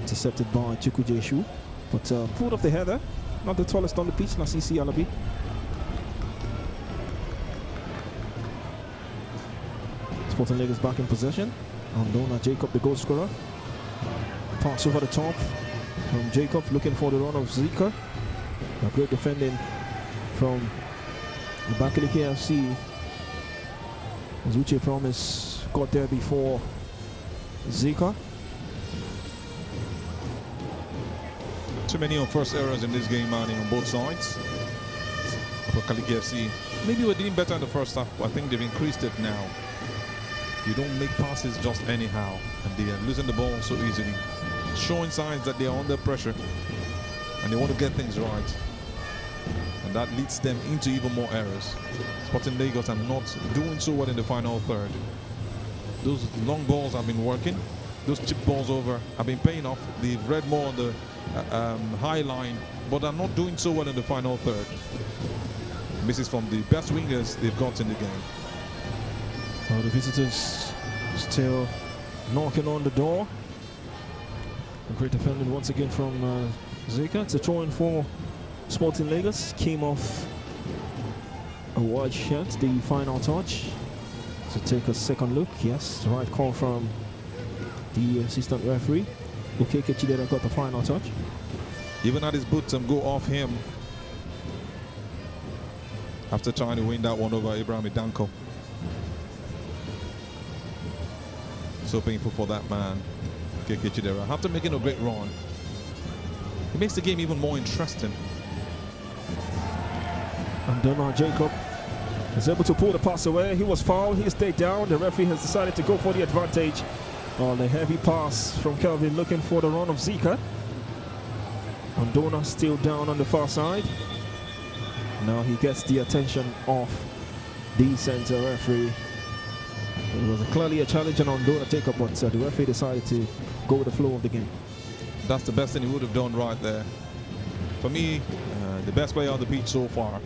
intercepted by Chukwujeshu, but pulled off the header. Not the tallest on the pitch, Lasisi Alabi. Sporting Lagos back in possession. Andona Jacob, the goal scorer. Pass over the top from Jacob, looking for the run of Zika. A great defending from ABAKALIKI FC. Zuche Promise got there before Zika. Too many unforced errors in this game, Manny, on both sides. ABAKALIKI FC. Maybe we're doing better in the first half, but I think they've increased it now. You don't make passes just anyhow, and they are losing the ball so easily, showing signs that they are under pressure and they want to get things right, and that leads them into even more errors. Sporting Lagos are not doing so well in the final third. Those long balls have been working, those chip balls over have been paying off. They've read more on the high line, but are not doing so well in the final third. Misses from the best wingers they've got in the game. Well, the visitors still knocking on the door. A great defending once again from Zika. It's a throw-in for Sporting Lagos. Came off a wide shot, the final touch. To take a second look, yes, the right call from the assistant referee. Okeke Chidera got the final touch. Even had his boots go off him after trying to win that one over Abraham Idanko. So painful for that man, Okeke Chidera. After making a great run, it makes the game even more interesting. And Donald Jacob is able to pull the pass away. He was fouled, he stayed down. The referee has decided to go for the advantage on the heavy pass from Kelvin, looking for the run of Zika. Andona still down on the far side. Now he gets the attention of the center referee. It was clearly a challenge on Andona Jacob, but the referee decided to go with the flow of the game. That's the best thing he would have done right there. For me, the best player on the pitch so far.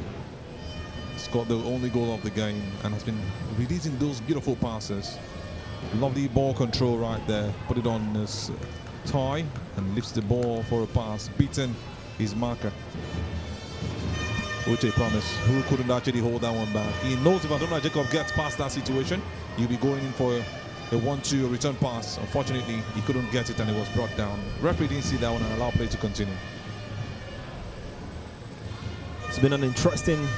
Scored the only goal of the game and has been releasing those beautiful passes. Lovely ball control right there. Put it on his tie and lifts the ball for a pass, beating his marker. Uche Promise, who couldn't actually hold that one back. He knows if Adonai Jacob gets past that situation, he'll be going in for a 1-2 return pass. Unfortunately, he couldn't get it and it was brought down. Referee didn't see that one and allowed play to continue. It's been an interesting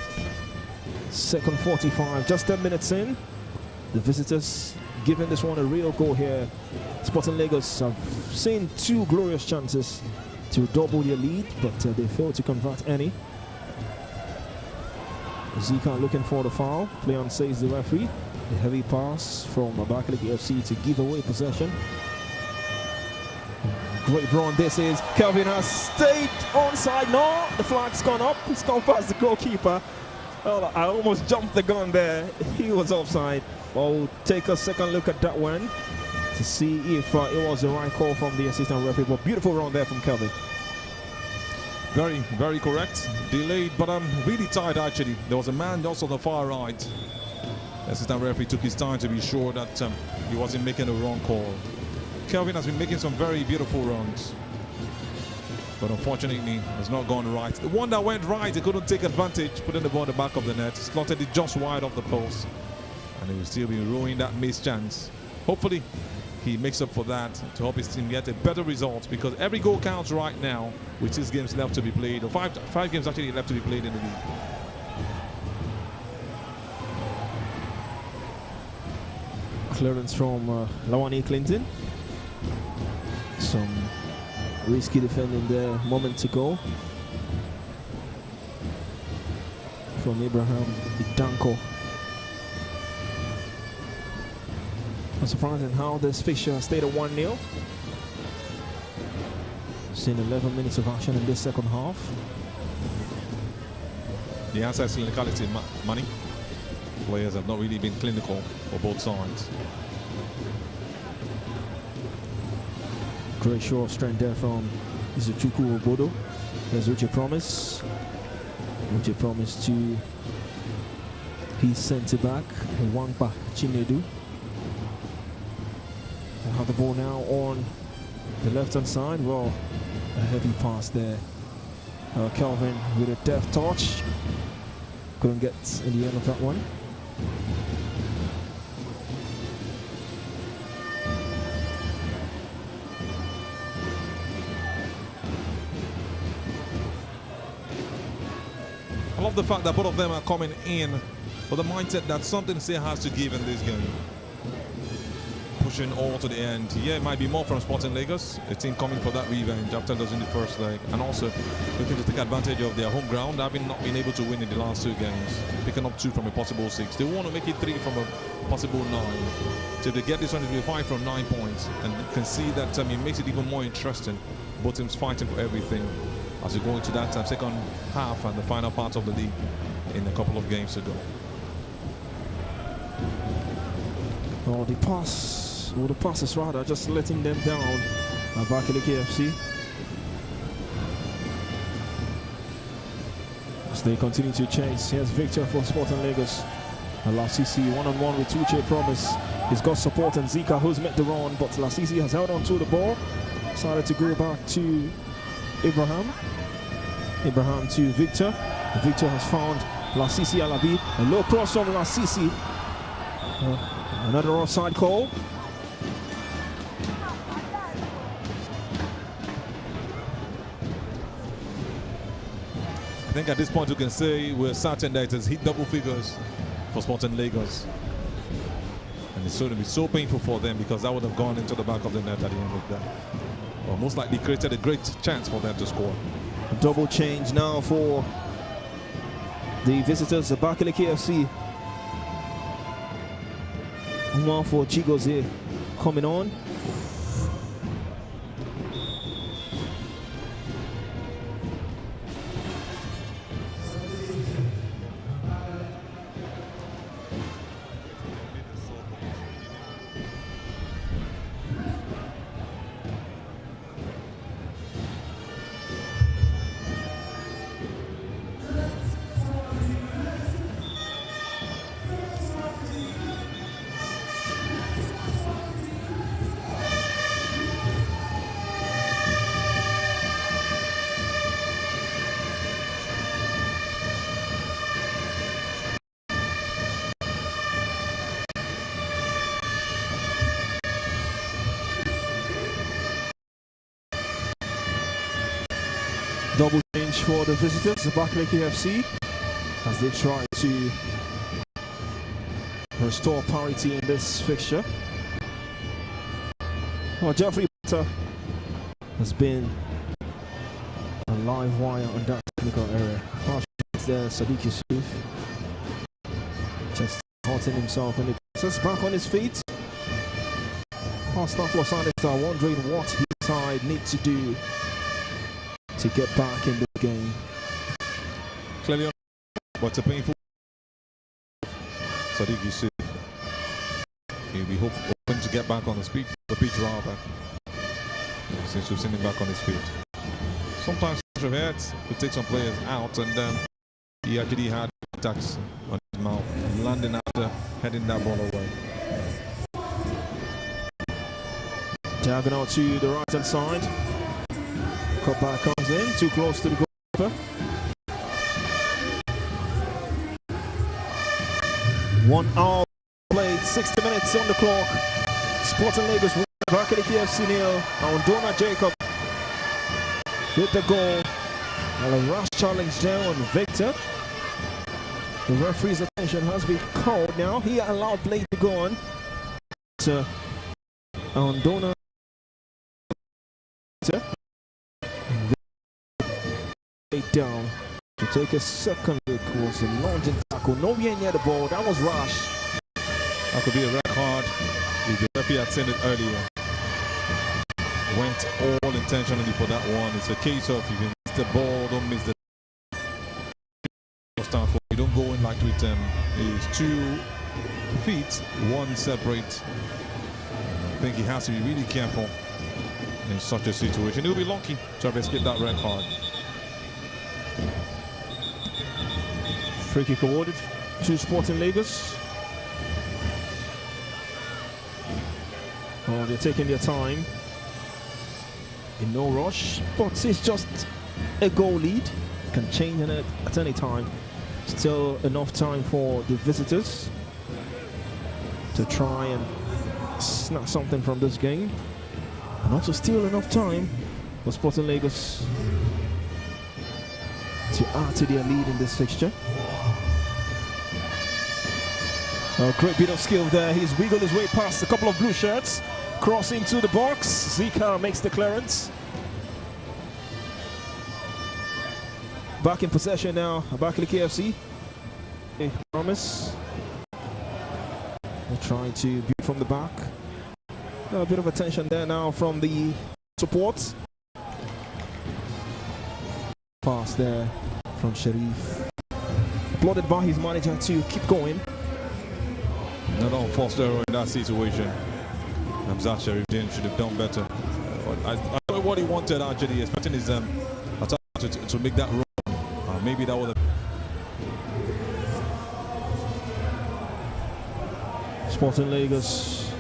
second 45, just 10 minutes in. The visitors giving this one a real go here. Sporting Lagos have seen two glorious chances to double their lead, but they failed to convert any. Zika looking for the foul. Play on, says the referee. The heavy pass from ABAKALIKI FC to give away possession. Great run this is. Kelvin has stayed onside. No, the flag's gone up. It's gone past the goalkeeper. Well, I almost jumped the gun there. He was offside. We'll take a second look at that one to see if it was the right call from the assistant referee. But beautiful run there from Kelvin. Very, very correct. Delayed, but I'm really tired actually. There was a man just on the far right. The assistant referee took his time to be sure that he wasn't making a wrong call. Kelvin has been making some very beautiful runs, but unfortunately has not gone right. The one that went right, he couldn't take advantage, putting the ball in the back of the net, slotted it just wide of the post, and he will still be ruining that missed chance. Hopefully he makes up for that to help his team get a better result, because every goal counts right now with 6 games left to be played, or five games actually left to be played in the league. Clearance from Lawani Clinton. Some risky defending there a moment to go from Abraham Idanko. Not surprising how this fixture stayed at 1-0. Seen 11 minutes of action in this second half. The answer is clinicality, money. Players have not really been clinical for both sides. Great show of strength there from Izuchukwu Obodo. There's Uche Promise. Uche Promise to his centre back, Wangpa Chinedu. They have the ball now on the left-hand side. Well, a heavy pass there. Kelvin with a deft touch. Couldn't get in the end of that one. love the fact that both of them are coming in with the mindset that something still has to give in this game. Pushing all to the end. Yeah, it might be more from Sporting Lagos, a team coming for that revenge after losing the first leg, and also looking to take advantage of their home ground, having not been able to win in the last 2 games, picking up 2 from a possible 6. They want to make it 3 from a possible 9. So if they get this one, it will be 5 from 9 points, and you can see that it makes it even more interesting. Both teams fighting for everything as we go into that second half and the final part of the league in a couple of games to go. Oh, the passes rather, just letting them down. ABAKALIKI FC. As they continue to chase. Here's Victor for Sporting Lagos. Lasisi one-on-one with Tuche Promise. He's got support and Zika who's met the run, but Lasisi has held on to the ball. Decided to go back to Abraham. Abraham to Victor. Victor has found Lasisi Alabi. A low cross from Lasisi. Another offside call. I think at this point we can say we're certain that it has hit double figures for Sporting Lagos. And it's going to be so painful for them because that would have gone into the back of the net at the end of that. Or most likely created a great chance for them to score. A double change now for the visitors, ABAKALIKI FC. One for Chigozie coming on. Double change for the visitors, ABAKALIKI FC, as they try to restore parity in this fixture. Well, Jeffrey Potter has been a live wire on that technical area. There, Sadiq Yusuf just haunting himself in the process, back on his feet. Arsenal are wondering what his side needs to do to get back in the game. Clearly, but a painful. Sadiq Yusuf. He'll be hoping to get back on the pitch rather, since we've seen him back on his feet. Sometimes Traverse could take some players out, and then he actually had attacks on his mouth, landing after heading that ball away. Diagonal to the right hand side. Cut back comes in, too close to the goalkeeper. 1 hour played, 60 minutes on the clock. Sporting Lagos win, ABAKALIKI FC 0. Dona Jacob with the goal. And a rash challenge there on Victor. The referee's attention has been called now. He allowed play to go on to Dona. Down to take a second look. Was a lunging tackle, nowhere near the ball. That was rash. That could be a red card if the referee had seen it earlier. Went all intentionally for that one. It's a case of if you miss the ball, don't miss the tackle. You don't go in like with them. It's 2 feet, 1 separate. I think he has to be really careful in such a situation. He'll be lucky to have escaped that red card. Free kick awarded to Sporting Lagos. Oh, they're taking their time. In no rush, but it's just a goal lead. Can change at any time. Still enough time for the visitors to try and snap something from this game. And also still enough time for Sporting Lagos to add to their lead in this fixture. A great bit of skill there. He's wiggled his way past a couple of blue shirts, crossing to the box. Zika makes the clearance. Back in possession now, ABAKALIKI FC. Promise. They're trying to beat from the back. A bit of attention there now from the support. Pass there from Sharif. Applauded by his manager to keep going. Not on false error in that situation. Hamzat Sharifdin should have done better. I know what he wanted actually, expecting his attack to make that run. Maybe that was Sporting Lagos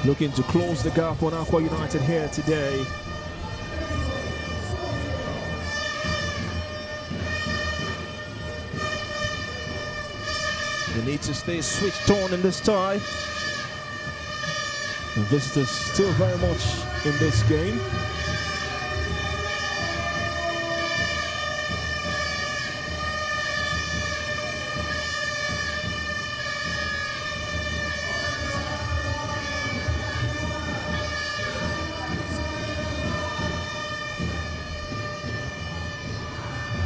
looking to close the gap on Aqua United here today. They need to stay switched on in this tie. The visitors still very much in this game.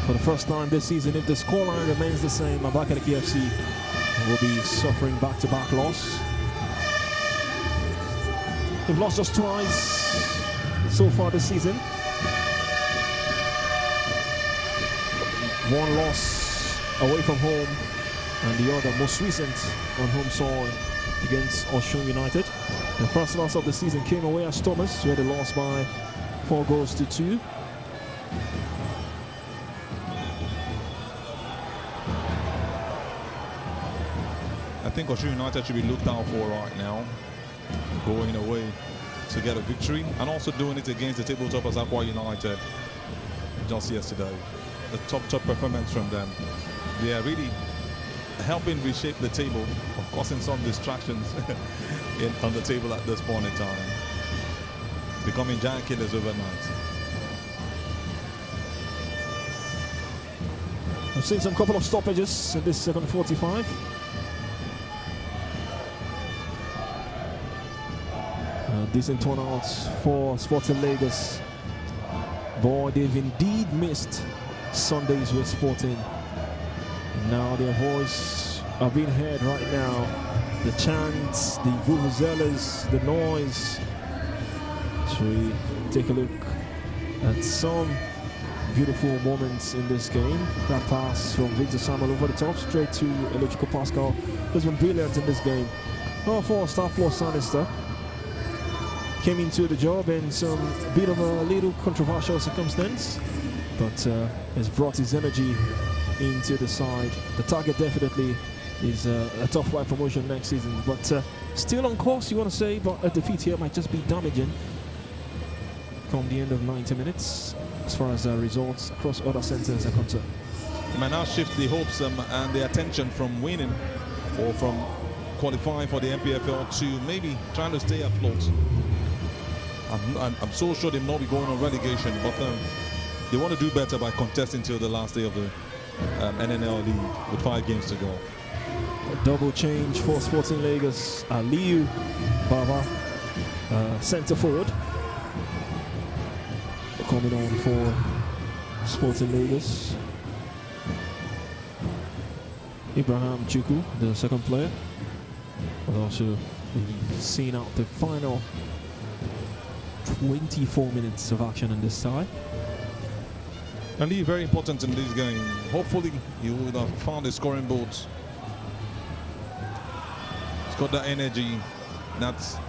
For the first time this season, if the scoreline remains the same, ABAKALIKI FC will be suffering back-to-back loss. They've lost just twice so far this season. One loss away from home, and the other, most recent, on home soil against Osun United. The first loss of the season came away at Thomas, where they lost by 4-2. I think Osun United should be looked out for right now, going away to get a victory, and also doing it against the tabletoppers Aqua United just yesterday. The top performance from them. They are really helping reshape the table, causing some distractions on the table at this point in time, becoming giant killers overnight. I've seen some couple of stoppages in this second 45. Decent turnouts for Sporting Lagos. Boy, they've indeed missed Sundays with Sporting. And now their voice are being heard right now. The chants, the vuvuzelas, the noise. So we take a look at some beautiful moments in this game. That pass from Victor Samuel over the top, straight to Electrical Pascal, has been brilliant in this game. Number 4, Star Floor Sanister came into the job in some bit of a little controversial circumstance, but has brought his energy into the side. The target definitely is a top flight promotion next season, but still on course, you want to say, but a defeat here might just be damaging come the end of 90 minutes as far as results across other centres are concerned. It might now shift the hopes and the attention from winning or from qualifying for the MPFL to maybe trying to stay afloat. I'm so sure they'll not be going on relegation, but they want to do better by contesting till the last day of the NNL league with 5 games to go. A double change for Sporting Lagos. Aliyu Baba, centre forward, coming on for Sporting Lagos. Ibrahim Chuku, the second player, will also be seeing out the final 24 minutes of action in this side. Ali, very important in this game. Hopefully, he would have found a scoring boat. He's got that energy, that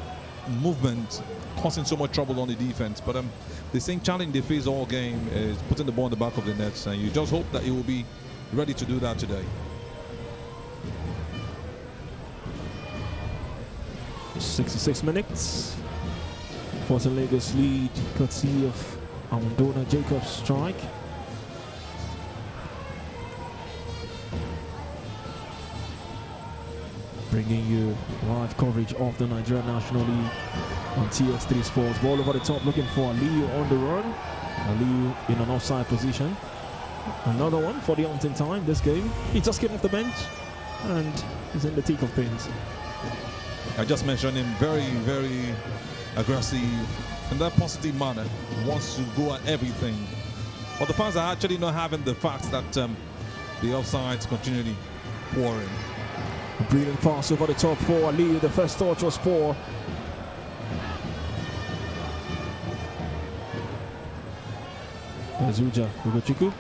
movement, causing so much trouble on the defense. But the same challenge they face all game is putting the ball in the back of the nets, and you just hope that he will be ready to do that today. 66 minutes. Sporting Lagos lead courtesy of Amdona Jacobs' strike. Bringing you live coverage of the Nigerian National League on TX3 Sports. Ball over the top, looking for Aliyu on the run. Aliyu in an offside position. Another one for the umpteenth time this game. He just came off the bench and he's in the thick of things. I just mentioned him, very, very aggressive in that positive manner. Wants to go at everything. But the fans are actually not having the fact that the offsides continually pouring. A brilliant pass over the top for Ali. The first touch was poor. There's Ugochukwu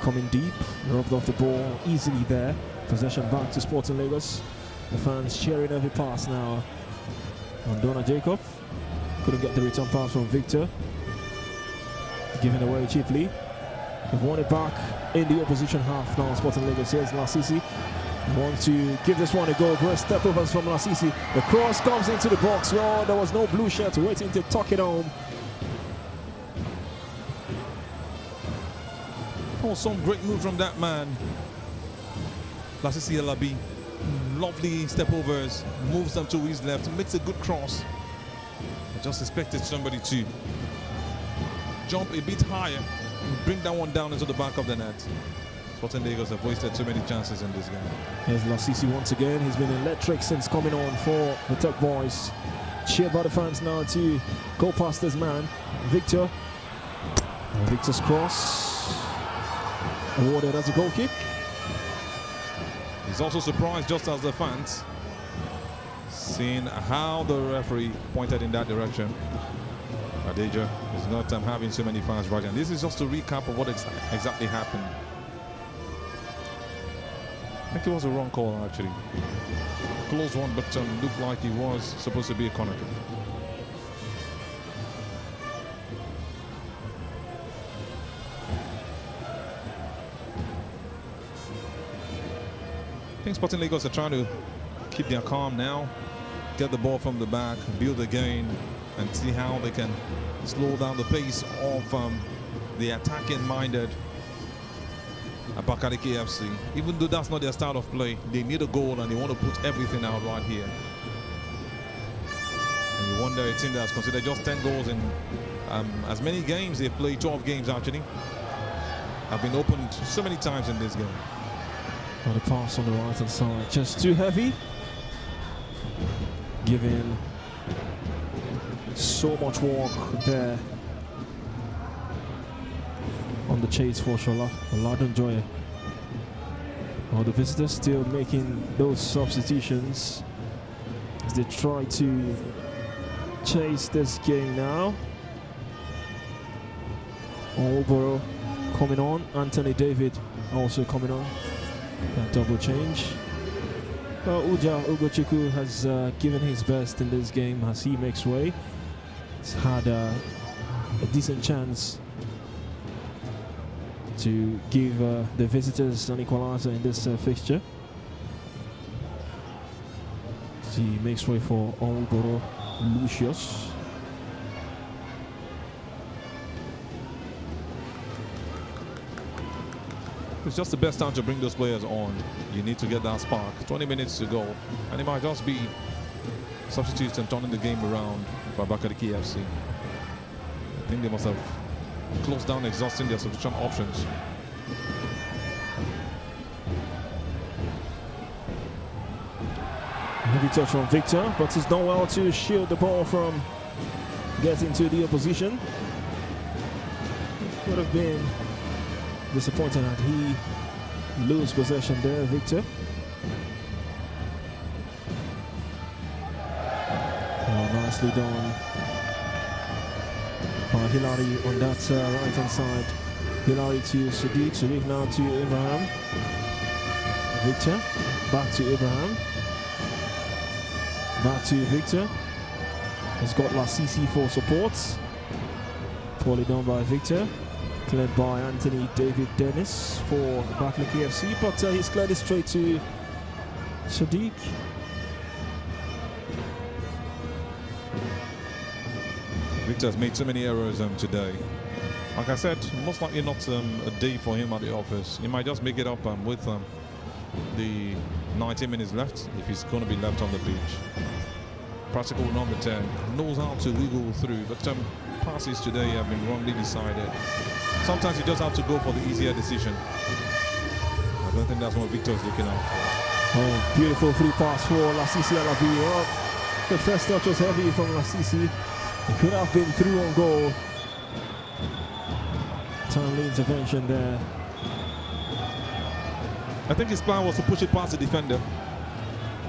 coming deep, rubbed off the ball easily there. Possession back to Sporting Lagos. The fans cheering every pass now. And Donna Jacob couldn't get the return pass from Victor. Given away cheaply. They've won it back in the opposition half now. Sporting Lagos. Here's Lasisi. Wants to give this one a go. Great step overs from Lasisi. The cross comes into the box. Well, there was no blue shirt waiting to tuck it home. Oh, some great move from that man. Lasisi Alabi. Lovely step overs. Moves them to his left. Makes a good cross. I just expected somebody to jump a bit higher and bring that one down into the back of the net. Sporting Lagos have wasted too many chances in this game. Here's Lasisi once again. He's been electric since coming on for the Tech Boys. Cheered by the fans now to go past this man, Victor. And Victor's cross awarded as a goal kick. He's also surprised, just as the fans, seeing how the referee pointed in that direction. Adeja is not having so many fans right now. This is just a recap of what exactly happened. I think it was a wrong call, actually. Close one, but looked like it was supposed to be a corner kick. I think Sporting Lagos are trying to keep their calm now, get the ball from the back, build again, and see how they can slow down the pace of the attacking-minded ABAKALIKI FC. Even though that's not their style of play, they need a goal and they want to put everything out right here. And you wonder, a team that's considered just 10 goals in as many games they've played, 12 games actually, have been opened so many times in this game. Well, the pass on the right hand side, just too heavy. Giving so much work there on the chase for Shola. Oladunjoye. Well, the visitors still making those substitutions as they try to chase this game now. Olboro coming on. Anthony David also coming on. That double change. Well, Ugochukwu has given his best in this game as he makes way. He's had a decent chance to give the visitors an equalizer in this fixture. He makes way for Olboro Lucius. It's just the best time to bring those players on. You need to get that spark. 20 minutes to go. And it might just be substitutes and turning the game around for ABAKALIKI FC. I think they must have closed down, exhausting their substitution options. Heavy touch from Victor, but he's done well to shield the ball from getting to the opposition. Would have been disappointing had he lose possession there, Victor. Oh, nicely done by Hilary on that right hand side. Hilary to Sadiq, Sadiq now to Abraham. Victor, back to Abraham. Back to Victor. He's got Lasisi for support. Poorly done by Victor. Cleared by Anthony David Dennis for ABAKALIKI FC, but he's cleared it straight to Sadiq. Victor's made so many errors today. Like I said, most likely not a day for him at the office. He might just make it up with the 90 minutes left if he's going to be left on the pitch. Practical number 10, knows how to wiggle through, but passes today have been wrongly decided. Sometimes you just have to go for the easier decision. I don't think that's what Victor's looking out for. Oh, beautiful free pass for Lasisi Alabi. Well, the first touch was heavy from Lasisi. It could have been through on goal. Timely intervention there. I think his plan was to push it past the defender,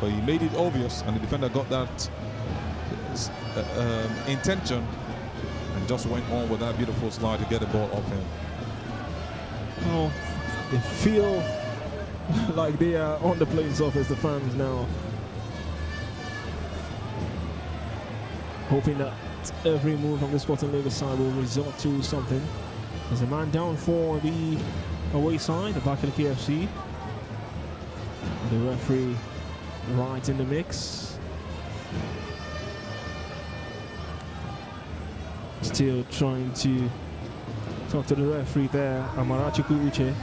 but he made it obvious, and the defender got that intention and just went on with that beautiful slide to get the ball off him. Oh, they feel like they are on the playing surface, the fans now. Hoping that every move from the Sporting Lagos side will result to something. There's a man down for the away side, ABAKALIKI FC. The referee right in the mix. Still trying to talk to the referee there, Amarachi Uche.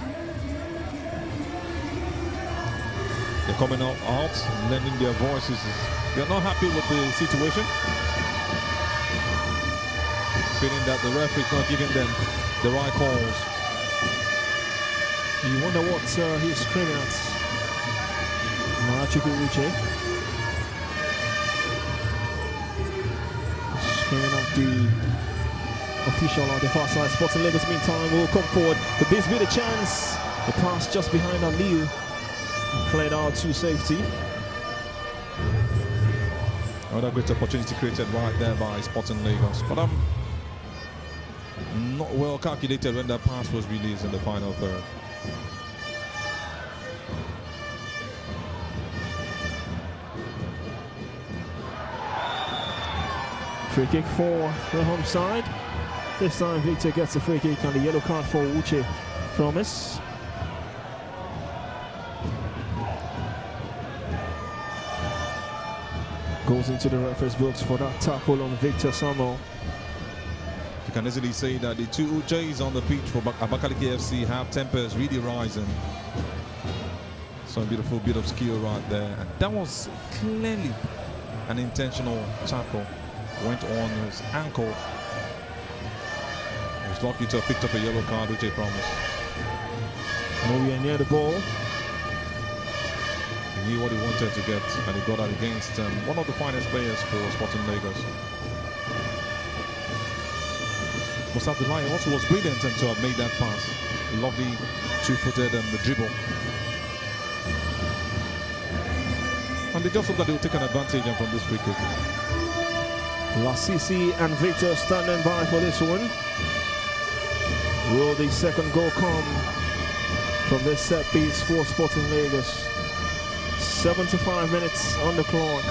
They're coming out, lending their voices. They're not happy with the situation. Feeling that the referee is not giving them the right calls. You wonder what he's screaming at. Amarachi Uche. Screaming at the official on the far side. Sporting Lagos meantime will come forward. Could this be the chance? The pass just behind Aliu. Cleared out to safety. Another great opportunity created right there by Sporting Lagos. But not well calculated when that pass was released in the final third. Free kick for the home side. This time Victor gets a free kick and the yellow card for Uche from us. Goes into the referee's books for that tackle on Victor Samuel. You can easily say that the two Uches on the pitch for ABAKALIKI FC have tempers really rising. Some beautiful bit of skill right there. And that was clearly an intentional tackle. Went on his ankle. He was lucky to have picked up a yellow card, Uche promised. No, we are near the ball. He knew what he wanted to get, and he got that against one of the finest players for Sporting Lagos. Mustafa Lion also was brilliant to have made that pass. A lovely two-footed dribble. And they just hope that they will take an advantage from this free kick. Lasisi and Victor standing by for this one. Will the second goal come from this set piece for Sporting Lagos? 75 minutes on the clock.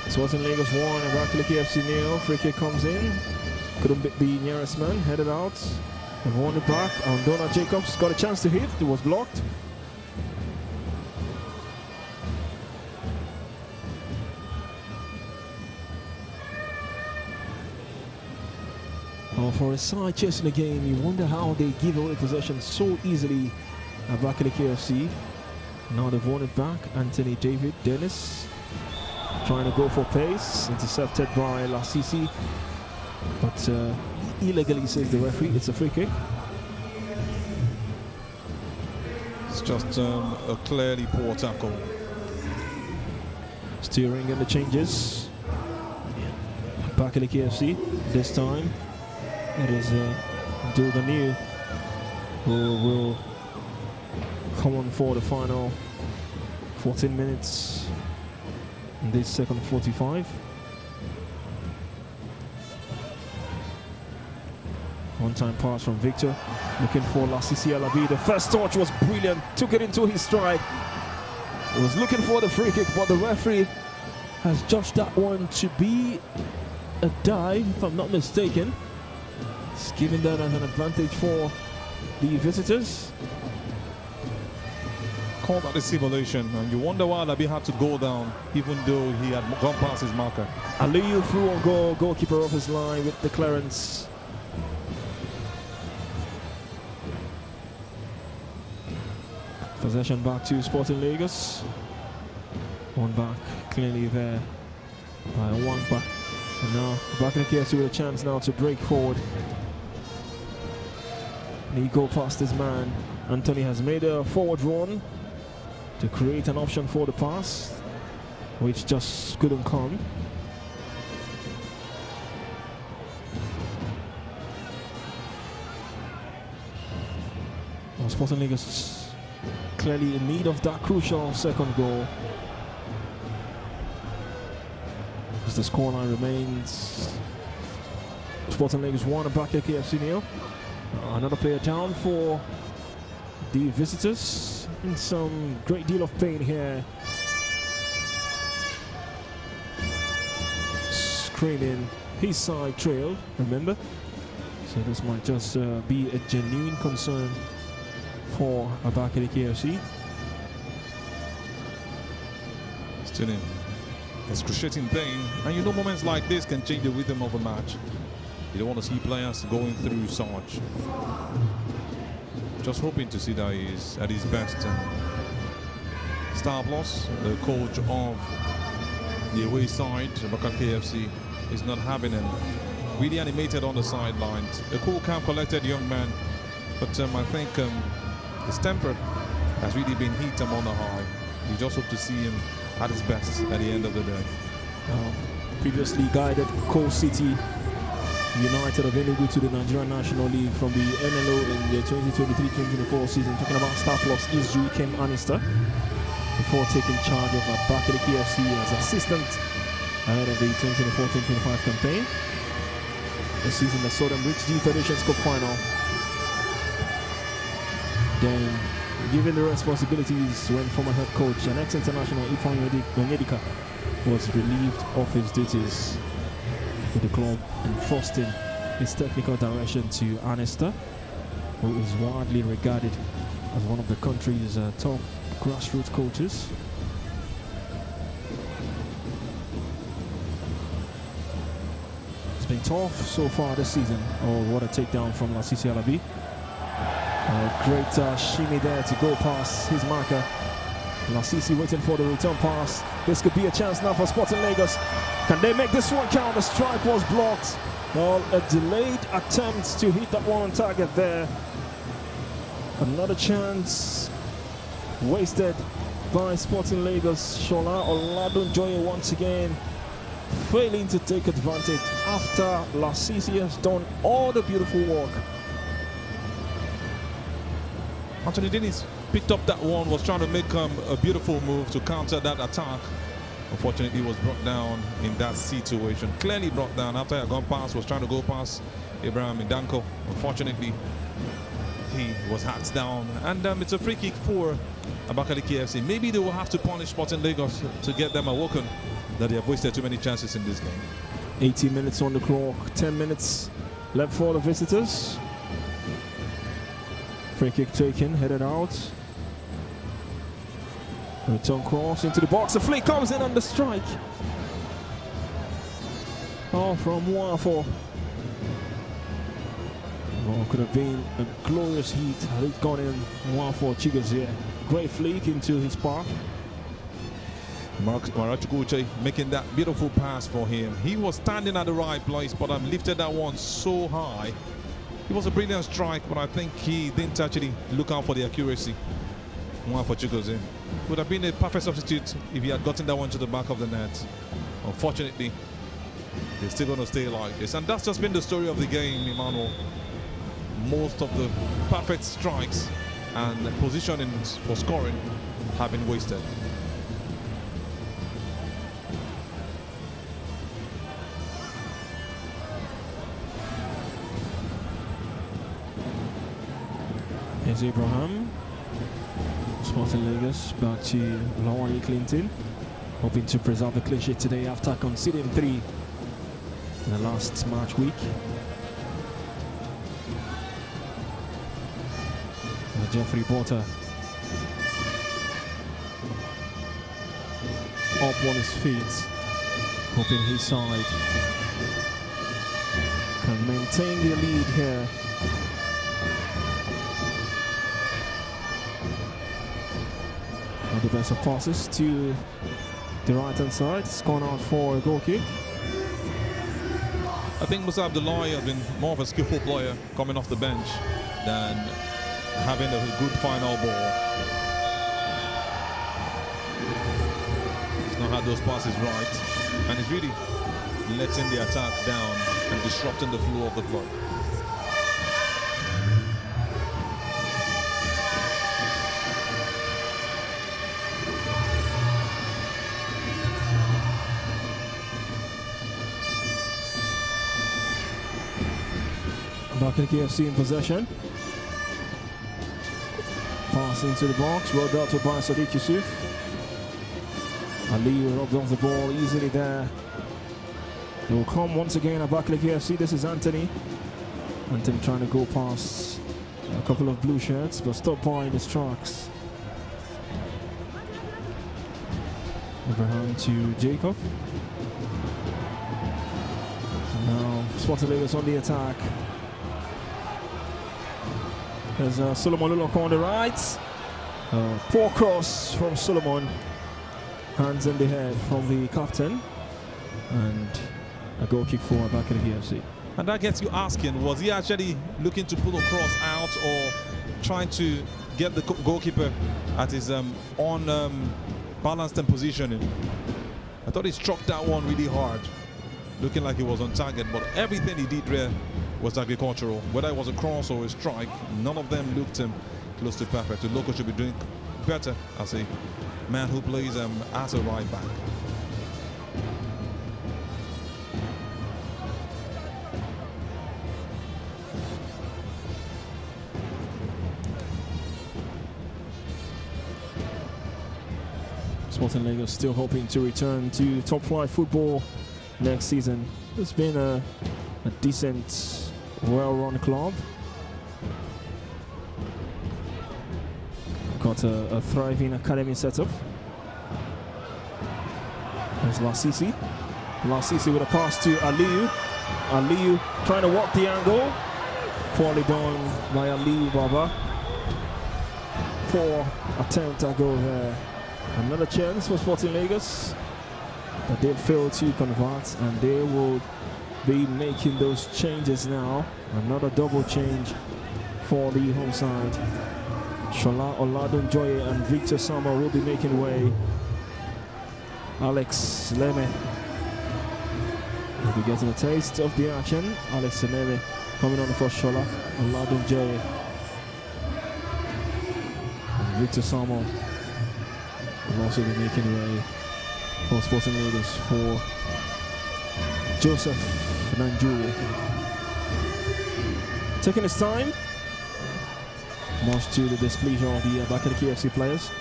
Sporting Lagos 1 and ABAKALIKI FC 0. Free kick comes in. Couldn't beat the nearest man. Headed out. They've won it back. Donna Jacobs got a chance to hit. It was blocked. For a side chasing the game, you wonder how they give away possession so easily. ABAKALIKI FC. Now they've won it back. Anthony David Dennis trying to go for pace. Intercepted by Lasisi. But illegally, says the referee, it's a free kick. It's just a clearly poor tackle. Steering in the changes. ABAKALIKI FC this time. It is Abdul Ghani who will come on for the final 14 minutes in this second 45. One-time pass from Victor, looking for Lasisi Alabi. The first touch was brilliant, took it into his stride. He was looking for the free kick, but the referee has judged that one to be a dive, if I'm not mistaken. He's giving that as an advantage for the visitors. Call that a simulation, and you wonder why Alabi had to go down, even though he had gone past his marker. Aliyu through on goal, goalkeeper off his line with the clearance. Possession back to Sporting Lagos. One back, clearly there by Wangba. And now ABAKALIKI FC with a chance now to break forward. Nico past his man. Anthony has made a forward run to create an option for the pass, which just couldn't come. Well, Sporting Lagos clearly in need of that crucial second goal. As the scoreline remains Sporting Lagos 1, ABAKALIKI FC 0. Another player down for the visitors in some great deal of pain here. Screening his side trail, remember? So this might just be a genuine concern for ABAKALIKI FC. Still in excruciating pain, and you know moments like this can change the rhythm of a match. You don't want to see players going through so much. Just hoping to see that he's at his best. Stavros, the coach of the away side, ABAKALIKI FC, is not having him. Really animated on the sidelines. A cool, calm, collected young man, but I think his temper has really been hit on the high. You just hope to see him at his best at the end of the day. Previously guided Coal City United of Enugu to the Nigerian National League from the NNL in the 2023-2024 season. Talking about Stavros Izuikem Anister, before taking charge of ABAKALIKI FC as assistant ahead of the 2024-2025 campaign. The season that saw them reach the Federations Cup final. Then, given the responsibilities when former head coach and ex-international Ifeanyi Onyedika was relieved of his duties with the club, entrusting his technical direction to Anister, who is widely regarded as one of the country's top grassroots coaches. It's been tough so far this season. Oh, what a takedown from Lasisi Alabi. Great shimmy there to go past his marker. Lasisi waiting for the return pass. This could be a chance now for Sporting Lagos. Can they make this one count? The strike was blocked. Well, a delayed attempt to hit that one on target there. Another chance wasted by Sporting Lagos. Shola Oladunjoye once again failing to take advantage after Lasisi has done all the beautiful work. Anthony Dennis picked up that one, was trying to make a beautiful move to counter that attack. Unfortunately, he was brought down in that situation. Clearly brought down after he had gone past, was trying to go past Abraham Indanko. Unfortunately, he was hats down. And it's a free kick for ABAKALIKI FC. Maybe they will have to punish Sporting Lagos to get them awoken that they have wasted too many chances in this game. 18 minutes on the clock, 10 minutes left for the visitors. Free kick taken, headed out. Return cross into the box. The flick comes in on the strike. Oh, from Wafo. Oh, could have been a glorious hit had it gone in. Wafo Chigozie. Great flick into his path. Marachukuche making that beautiful pass for him. He was standing at the right place, but lifted that one so high. It was a brilliant strike, but I think he didn't actually look out for the accuracy. One for Chigozie. Would have been a perfect substitute if he had gotten that one to the back of the net. Unfortunately, they're still going to stay like this. And that's just been the story of the game, Emmanuel. Most of the perfect strikes and positionings for scoring have been wasted. Here's Abraham. Sporting Lagos back to Lawani Clinton, hoping to preserve the clean sheet today after conceding 3 in the last match week. And Jeffrey Porter up on his feet, hoping his side can maintain the lead here. The best of passes to the right hand side. It's gone out for a goal kick. I think Musa Abdullahi has been more of a skillful player coming off the bench than having a good final ball. He's not had those passes right, and he's really letting the attack down and disrupting the flow of the play. ABAKALIKI FC in possession. Pass into the box, rolled out to by Sadiq Yusuf. Ali rubbed off the ball easily there. They will come once again, ABAKALIKI FC. This is Anthony. Anthony trying to go past a couple of blue shirts, but stopped by in his tracks. Abraham to Jacob. Now Sporting Lagos on the attack. There's Solomon Lulok on the right. Poor cross from Solomon. Hands in the head from the captain. And a goal kick for ABAKALIKI FC. And that gets you asking, was he actually looking to pull a cross out or trying to get the goalkeeper at his balanced and positioning? I thought he struck that one really hard, looking like he was on target, but everything he did there was agricultural. Whether it was a cross or a strike, none of them looked close to perfect. The local should be doing better as a man who plays as a right back. Sporting Lagos still hoping to return to top flight football next season. It's been a decent, well-run club. Got a thriving academy setup. There's Lasisi. Lasisi with a pass to Aliyu. Aliyu trying to walk the angle. Poorly done by Aliyu Baba. Poor attempt at goal there. Another chance for Sporting Lagos, but they failed to convert, and they will be making those changes now. Another double change for the home side. Shola Oladunjoye and Victor Sama will be making way. Alex Leme will be getting a taste of the action. Alex Leme coming on for Shola Oladunjoye. And Victor Sama will also be making way for Sporting Lagos for Joseph Nanjuru. Taking his time, much to the displeasure of the ABAKALIKI FC players.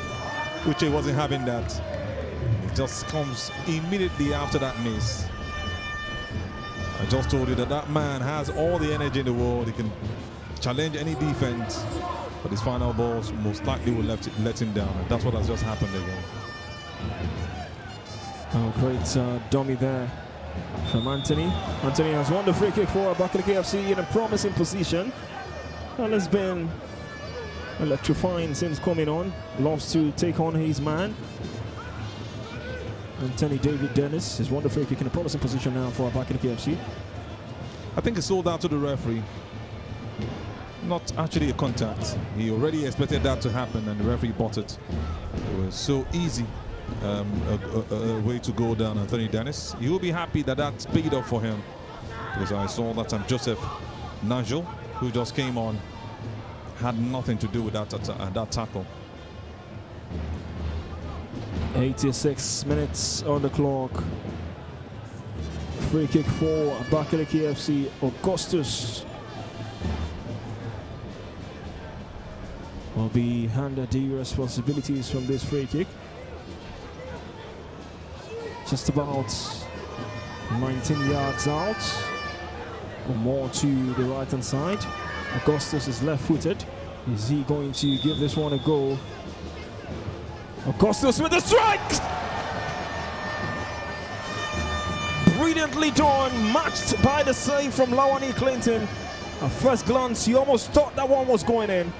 Uche wasn't having that. It just comes immediately after that miss. I just told you that that man has all the energy in the world. He can challenge any defense, but his final balls most likely will let him down, and that's what has just happened again. Oh, great dummy there from Anthony. Anthony has won the free kick for ABAKALIKI FC in a promising position. And has been electrifying since coming on. Loves to take on his man. Anthony David Dennis has won the free kick in a promising position now for ABAKALIKI FC. I think it's sold out to the referee. Not actually a contact. He already expected that to happen, and the referee bought it. It was so easy a way to go down Anthony Dennis. He will be happy that that paid off for him, because I saw that Joseph Nigel, who just came on, had nothing to do with that tackle. 86 minutes on the clock. Free kick for ABAKALIKI FC. Augustus will be handed the responsibilities from this free kick. Just about 19 yards out, or more to the right hand side. Augustus is left footed. Is he going to give this one a go? Augustus with the strike! Brilliantly done, matched by the save from Lawani Clinton. At first glance, you almost thought that one was going in.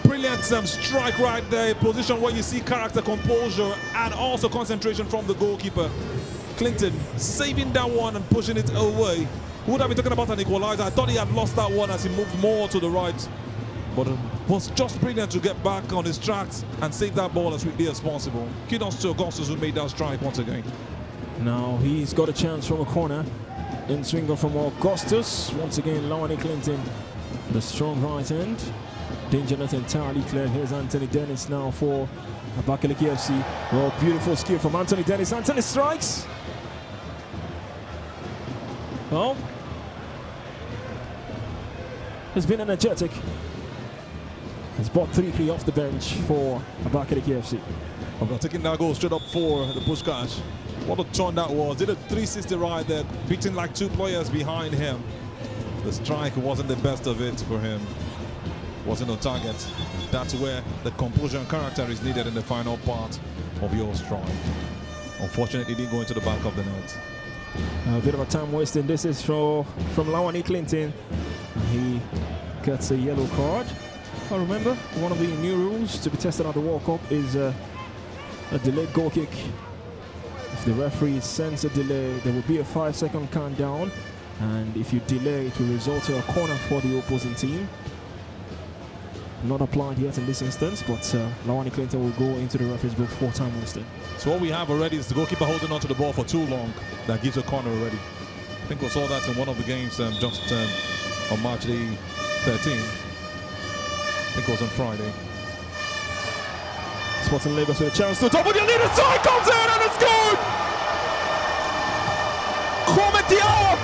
Brilliant strike right there, a position where you see character, composure, and also concentration from the goalkeeper. Clinton saving that one and pushing it away. Would I be talking about an equalizer? I thought he had lost that one as he moved more to the right. But was just brilliant to get back on his tracks and save that ball as quickly as possible. Kudos to Augustus who made that strike once again. Now he's got a chance from a corner. In swinger from Augustus. Once again, Lawani Clinton, the strong right hand. Danger not entirely clear. Here's Anthony Dennis now for ABAKALIKI FC. Well, beautiful skill from Anthony Dennis. Anthony strikes. Well, he's been energetic. He's brought 3-3 off the bench for ABAKALIKI FC. I'm taking that goal straight up for the Pushkash. What a turn that was. Did a 360 right there, beating like 2 players behind him. The strike wasn't the best of it for him. Wasn't on target. That's where the composure and character is needed in the final part of your strike. Unfortunately, it didn't go into the back of the net. A bit of a time wasting. This is from Lawani Clinton. He gets a yellow card. I remember one of the new rules to be tested at the World Cup is a delayed goal kick. If the referee sends a delay, there will be a 5-second countdown, and if you delay, it will result in a corner for the opposing team. Not applied yet in this instance, but Lawani Clinton will go into the referee's book for time wasted. So what we have already is the goalkeeper holding on to the ball for too long. That gives a corner already. I think we saw that in one of the games just on March the 13th. I think it was on Friday. Sporting Lagos with a chance to double the lead. The side comes in and it's good! Kwame Diaw!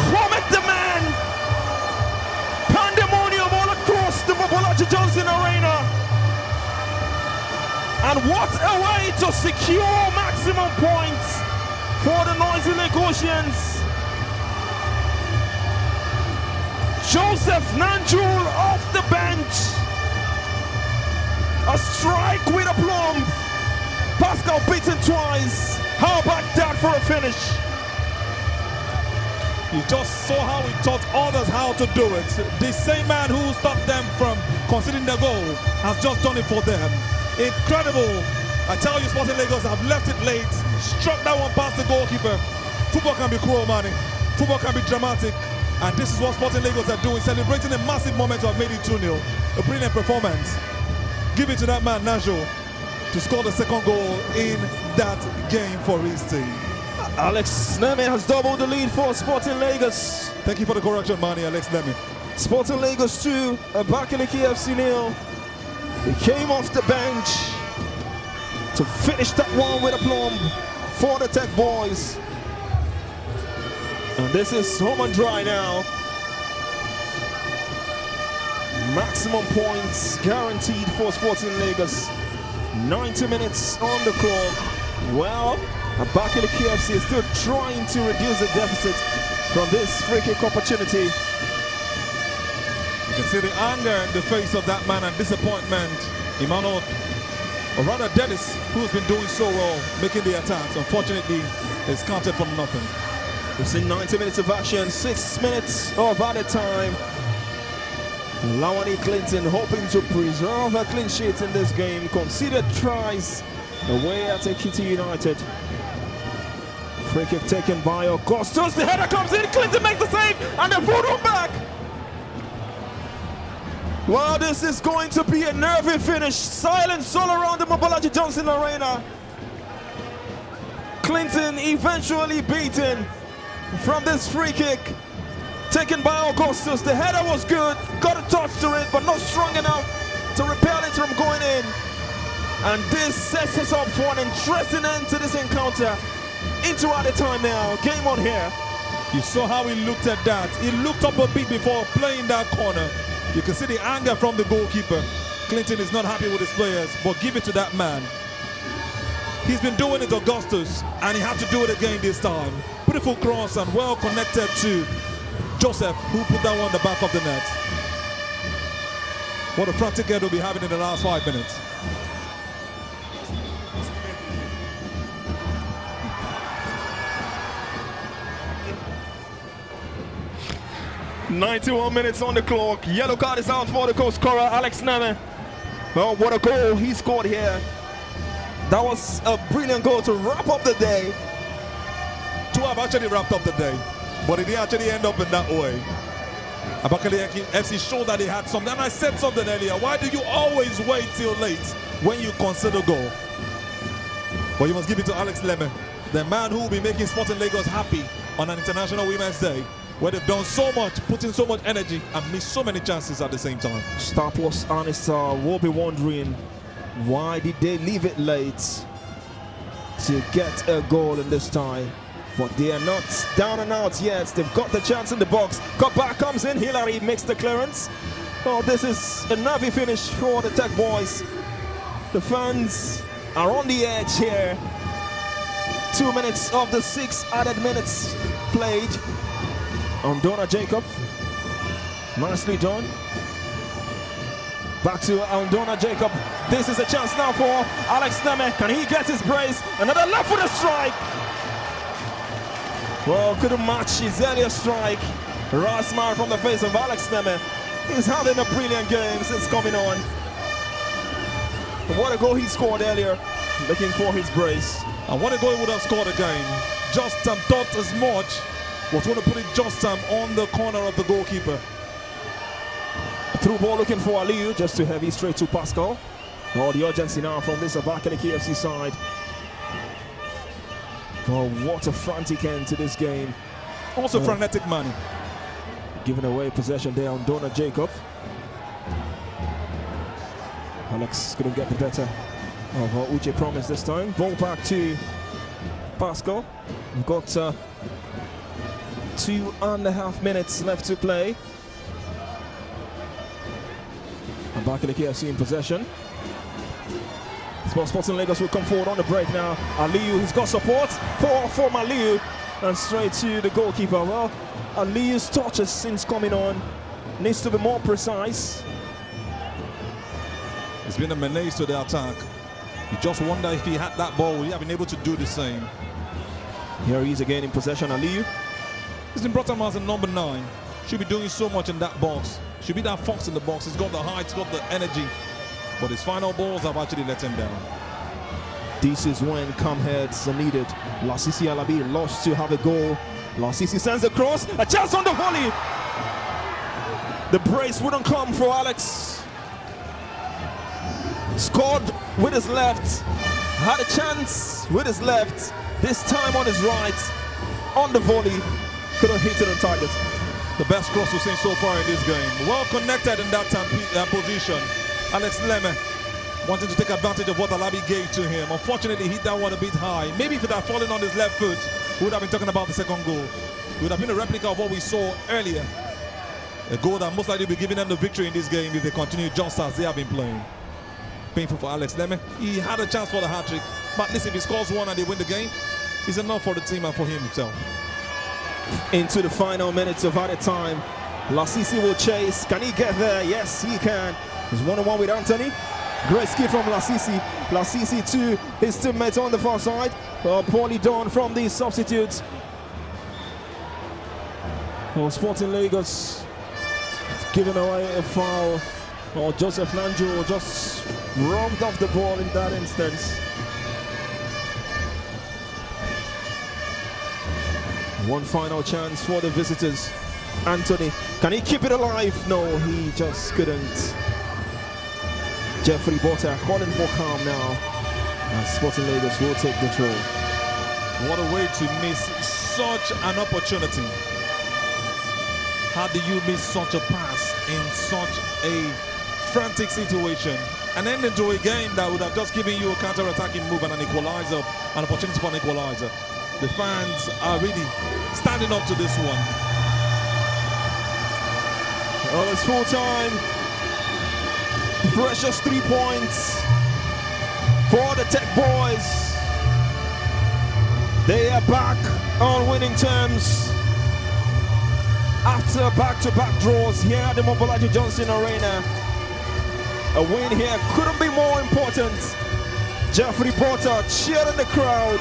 Kwame the man! Pandemonium all across the Mobolaji Johnson Arena. And what a way to secure maximum points for the noisy Lagosians. Joseph Nanjul off the bench. A strike with a plumb. Pascal beaten twice. How about that for a finish? You just saw how he taught others how to do it. The same man who stopped them from conceding the goal has just done it for them. Incredible. I tell you, Sporting Lagos have left it late. Struck that one past the goalkeeper. Football can be cruel, man. Football can be dramatic. And this is what Sporting Lagos are doing, celebrating a massive moment to have made it 2-0. A brilliant performance. Give it to that man, Najo, to score the second goal in that game for his team. Alex Neme has doubled the lead for Sporting Lagos. Thank you for the correction, Manny, Alex Neme. Sporting Lagos 2, ABAKALIKI FC 0. He came off the bench to finish that one with a plumb for the Tech boys. And this is home and dry now. Maximum points guaranteed for Sporting Lagos. 90 minutes on the clock. Well, ABAKALIKI FC is still trying to reduce the deficit from this free kick opportunity. You can see the anger in the face of that man and disappointment. Emmanuel, or rather Dennis, who's been doing so well, making the attacks, unfortunately, is counted for nothing. We've seen 90 minutes of action, 6 minutes of added time. Lawani Clinton hoping to preserve a clean sheet in this game. Conceded tries away at Ekiti United. Free kick taken by Augustus. The header comes in. Clinton makes the save and the photo back. Well, this is going to be a nervy finish. Silence all around the Mobolaji Johnson Arena. Clinton eventually beaten from this free kick taken by Augustus. The header was good, got a touch to it, but not strong enough to repel it from going in. And this sets us up for an interesting end to this encounter. Into added time now, game on here. You saw how he looked at that. He looked up a bit before playing that corner. You can see the anger from the goalkeeper. Clinton is not happy with his players, but give it to that man. He's been doing it, Augustus, and he had to do it again this time. Beautiful cross and well connected to Joseph, who put that one in the back of the net. What a frantic end we'll be having in the last 5 minutes. .91 minutes on the clock. Yellow card is out for the goal scorer, Alex Neme. Well, what a goal he scored here. That was a brilliant goal to wrap up the day. Two have actually wrapped up the day, but it didn't actually end up in that way. ABAKALIKI FC showed that they had something. And I said something earlier. Why do you always wait till late when you consider goal? But you must give it to Alex Leme, the man who will be making Sporting Lagos happy on an International Women's Day, where they've done so much, put in so much energy, and missed so many chances at the same time. Star Plus Honest will be wondering, why did they leave it late to get a goal in this tie? But they are not down and out yet. They've got the chance in the box. Cut back comes in. Hillary makes the clearance. Oh, this is a nervy finish for the Tech Boys. The fans are on the edge here. 2 minutes of the 6 added minutes played. Andona Jacob. Nicely done. Back to Andona Jacob. This is a chance now for Alex Leme. Can he get his brace? Another left foot strike. Well, couldn't match his earlier strike. Raw smile from the face of Alex Leme. He's having a brilliant game since coming on. What a goal he scored earlier. Looking for his brace. And what a goal he would have scored again. Justam thought as much. Was going to put it Justam on the corner of the goalkeeper. Through ball looking for Aliyu, just too heavy, straight to Pascal. Oh, the urgency now from this ABAKALIKI FC side. Oh, what a frantic end to this game. Also frenetic man. Giving away possession there on Donna Jacob. Alex couldn't get the better of what Uche promised this time. Ball back to Pascal. We've got 2.5 minutes left to play. ABAKALIKI FC in possession. Sporting Lagos will come forward on the break now. Aliyu, he's got support for Aliyu, and straight to the goalkeeper. Well, Aliyu's touches since coming on needs to be more precise. It's been a menace to the attack. You just wonder if he had that ball, would he have been able to do the same? Here he is again in possession, Aliyu. He's been brought up as a number 9. Should be doing so much in that box. Should be that fox in the box. He's got the height, he's got the energy. But his final balls have actually let him down. This is when calm heads are needed. Lasisi Alabi lost to have a goal. Lasisi sends a cross, a chance on the volley. The brace wouldn't come for Alex. Scored with his left. Had a chance with his left. This time on his right. On the volley. Couldn't hit it on target. The best cross we've seen so far in this game. Well connected in that position. Alex Leme wanting to take advantage of what Alabi gave to him. Unfortunately, he hit that one a bit high. Maybe if it had fallen on his left foot, we would have been talking about the second goal. It would have been a replica of what we saw earlier. A goal that most likely will be giving them the victory in this game if they continue just as they have been playing. Painful for Alex Leme. He had a chance for the hat-trick. But listen, if he scores one and they win the game, it's enough for the team and for him himself. Into the final minutes of added time. Lasisi will chase. Can he get there? Yes, he can. He's 1-on-1 with Anthony. Great skill from Lasisi. Lasisi to his teammate on the far side. Poorly done from the substitutes. Sporting Lagos giving away a foul. Joseph Nanjo just robbed off the ball in that instance. One final chance for the visitors. Anthony, can he keep it alive? No, he just couldn't. Jeffrey Botta calling for calm now. And Sporting Lagos will take the draw. What a way to miss such an opportunity. How do you miss such a pass in such a frantic situation? An ending to a game that would have just given you a counter-attacking move and an equalizer, an opportunity for an equalizer. The fans are really standing up to this one. Oh, it's full time. Precious 3 points for the Tech Boys. They are back on winning terms after back-to-back draws here at the Mobolaji Johnson Arena. A win here couldn't be more important. Jeffrey Potter cheering the crowd.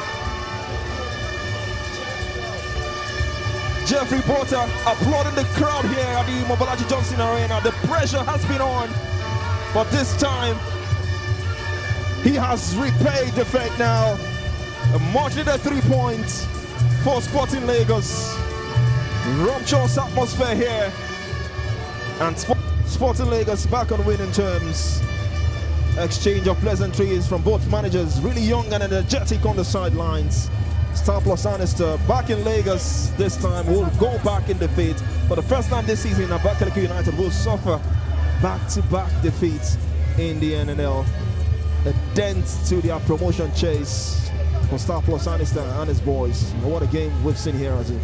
Jeffrey Potter applauding the crowd here at the Mobolaji Johnson Arena. The pressure has been on, but this time He has repaid the fate now. A much needed 3 points for Sporting Lagos. Rapturous atmosphere here. And Sporting Lagos back on winning terms. Exchange of pleasantries from both managers. Really young and energetic on the sidelines. Star Plus Anister back in Lagos this time will go back in defeat. For the first time this season, ABAKALIKI United will suffer back-to-back defeats in the NNL. A dent to their promotion chase for Star Plus Anister and his boys. And what a game we've seen here, Azu.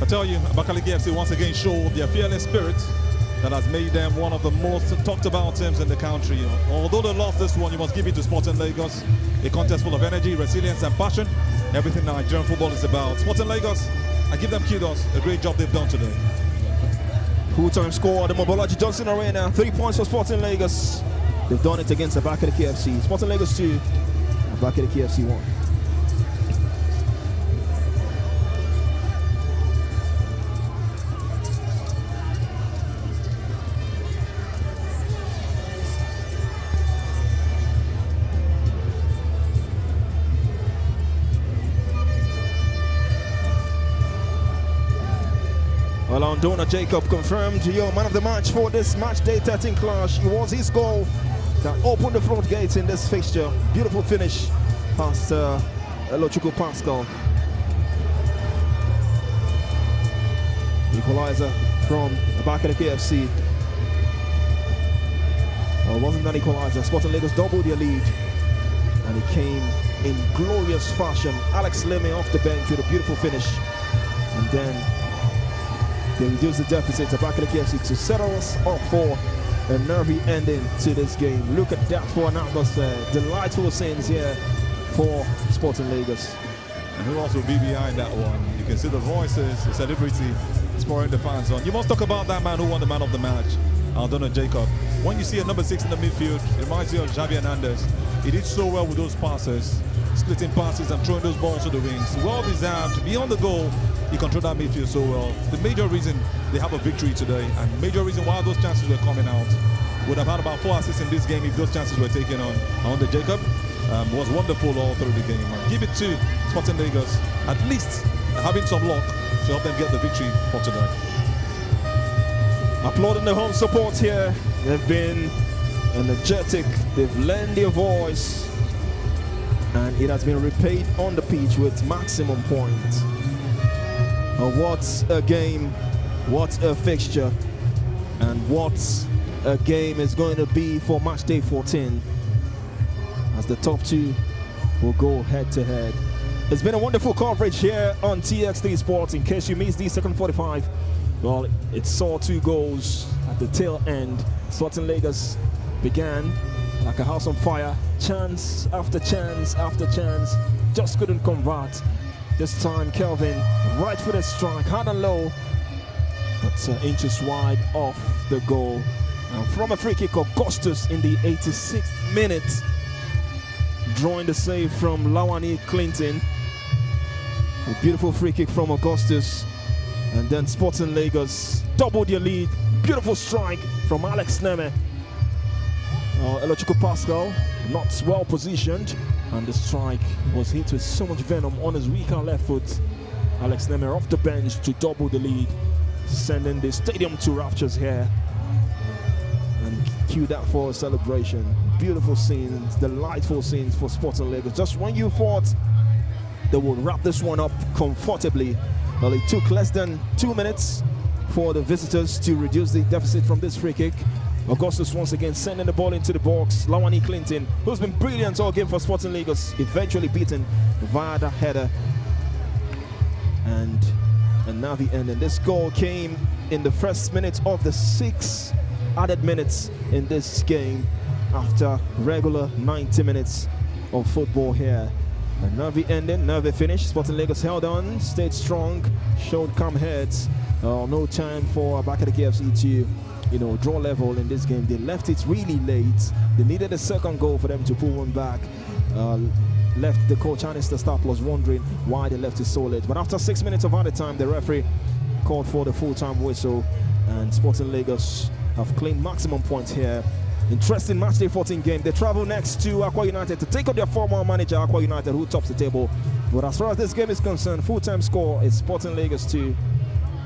I tell you, ABAKALIKI FC once again showed their fearless spirit that has made them one of the most talked about teams in the country. Although they lost this one, you must give it to Sporting Lagos. A contest full of energy, resilience and passion. Everything Nigerian football is about. Sporting Lagos, I give them kudos. A great job they've done today. Full-time score, the Mobolaji Johnson Arena. 3 points for Sporting Lagos. They've done it against ABAKALIKI FC. Sporting Lagos 2, ABAKALIKI FC 1. Well, Dona Jacob confirmed your man of the match for this match day 13 clash. It was his goal that opened the floodgates in this fixture. Beautiful finish past Elochukwu Pascal. Equalizer from ABAKALIKI FC. Well, it wasn't an equalizer. Sporting Lagos doubled their lead. And it came in glorious fashion. Alex Leme off the bench with a beautiful finish. And then they reduced the deficit to ABAKALIKI FC to settle us up for a nervy ending to this game. Look at that for an atmosphere. Delightful scenes here for Sporting Lagos. And who else will be behind that one? You can see the voices, the celebrity spurring the fans on. You must talk about that man who won the man of the match, Aldona Jacob. When you see a number 6 in the midfield, it reminds you of Xavi Hernandez. He did so well with those passes, splitting passes and throwing those balls to the wings. Well deserved. Beyond the goal, he controlled that midfield so well. The major reason they have a victory today, and major reason why those chances were coming out. Would have had about 4 assists in this game if those chances were taken on. Aldona Jacob was wonderful all through the game. Give it to Sporting Lagos, at least having some luck to help them get the victory for today. Applauding the home support here. They've been energetic, they've lent their voice, and it has been repaid on the pitch with maximum points. What a game, what a fixture, and what a game is going to be for match day 14 as the top 2 will go head to head. It's been a wonderful coverage here on TX3 Sports. In case you missed the second 45, well, it saw 2 goals at the tail end. Sporting Lagos began like a house on fire, chance after chance after chance, just couldn't convert. This time Kelvin, right footed strike, hard and low, but inches wide off the goal. And from a free kick, Augustus in the 86th minute, drawing the save from Lawani Clinton. A beautiful free kick from Augustus. And then Sporting Lagos doubled their lead. Beautiful strike from Alex Neme. Elochukwu Pascal, not well positioned. And the strike was hit with so much venom on his weaker left foot. Alex Neme off the bench to double the lead, sending the stadium to raptures here. And cue that for a celebration. Beautiful scenes, delightful scenes for Sporting Lagos. Just when you thought they would wrap this one up comfortably, well, it took less than 2 minutes for the visitors to reduce the deficit from this free kick. Augustus once again sending the ball into the box. Lawani Clinton, who's been brilliant all game for Sporting Lagos, eventually beaten via the header. And Navi ending. This goal came in the first minute of the 6 added minutes in this game after regular 90 minutes of football here. And Navi ending, Navi finished. Sporting Lagos held on, stayed strong, showed calm heads. No time for ABAKALIKI FC to draw level in this game. They left it really late. They needed a second goal for them to pull one back. Left the coach Anister Star Plus wondering why they left it so late. But after 6 minutes of added time, the referee called for the full-time whistle, and Sporting Lagos have claimed maximum points here Interesting match day 14 game. They travel next to Aqua United to take on their former manager, Aqua United, who tops the table. But as far as this game is concerned, full-time score is Sporting Lagos 2,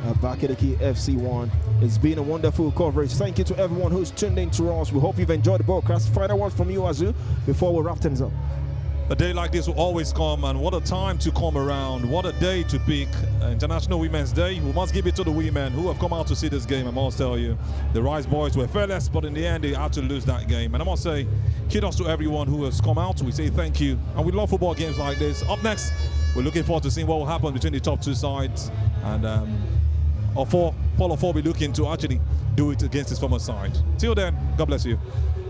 ABAKALIKI FC 1. It's been a wonderful coverage. Thank you to everyone who's tuned in to us. We hope you've enjoyed the broadcast. Final words from you, Azu, before we wrap things up. A day like this will always come, and what a time to come around. What a day to pick. International Women's Day. We must give it to the women who have come out to see this game. I must tell you, the Rice boys were fearless, but in the end, they had to lose that game. And I must say, kudos to everyone who has come out. We say thank you. And we love football games like this. Up next, we're looking forward to seeing what will happen between the top two sides. And Paul of Four will be looking to actually do it against his former side. Till then, God bless you.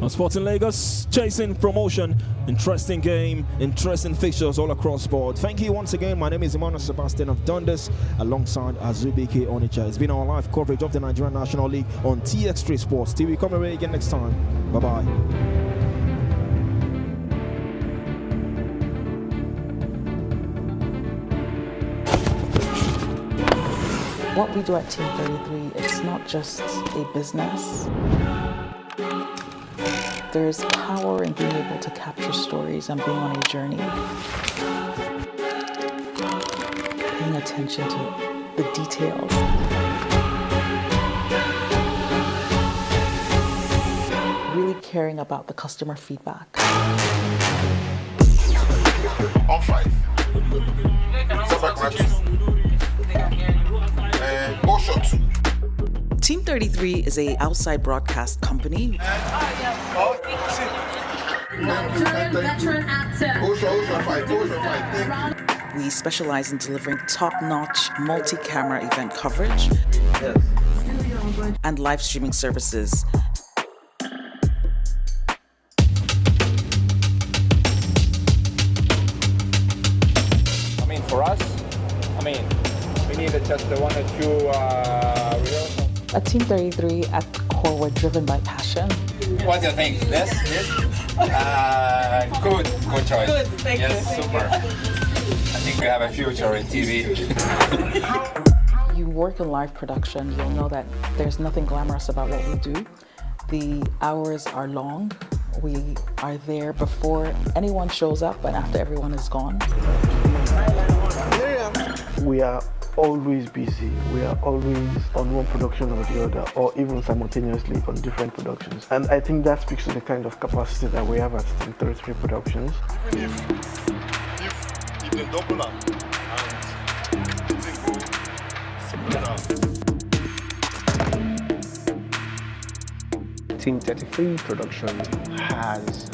On Sporting Lagos, chasing promotion, interesting game, interesting fixtures all across board. Thank you once again. My name is Emmanuel Sebastian. I've done this alongside Azubike Onicha. It's been our live coverage of the Nigerian National League on TX3 Sports TV. Come away again next time. Bye-bye. What we do at Team 33, it's not just a business. There's power in being able to capture stories and being on a journey. Paying attention to the details. Really caring about the customer feedback. On 5. Go shot. Team 33 is a outside broadcast company. We specialize in delivering top-notch multi-camera event coverage and live streaming services. I mean, for us, we needed just the 1 or 2 reels. At Team 33, at the core, we're driven by passion. What do you think? This? Good choice. Good, thank you. Super. I think we have a future in TV. You work in live production, you'll know that there's nothing glamorous about what we do. The hours are long. We are there before anyone shows up and after everyone is gone. We are always busy. We are always on one production or the other, or even simultaneously on different productions. And I think that speaks to the kind of capacity that we have at Team 33 Productions. If they double up and it didn't go, spread out. Team 33 Production has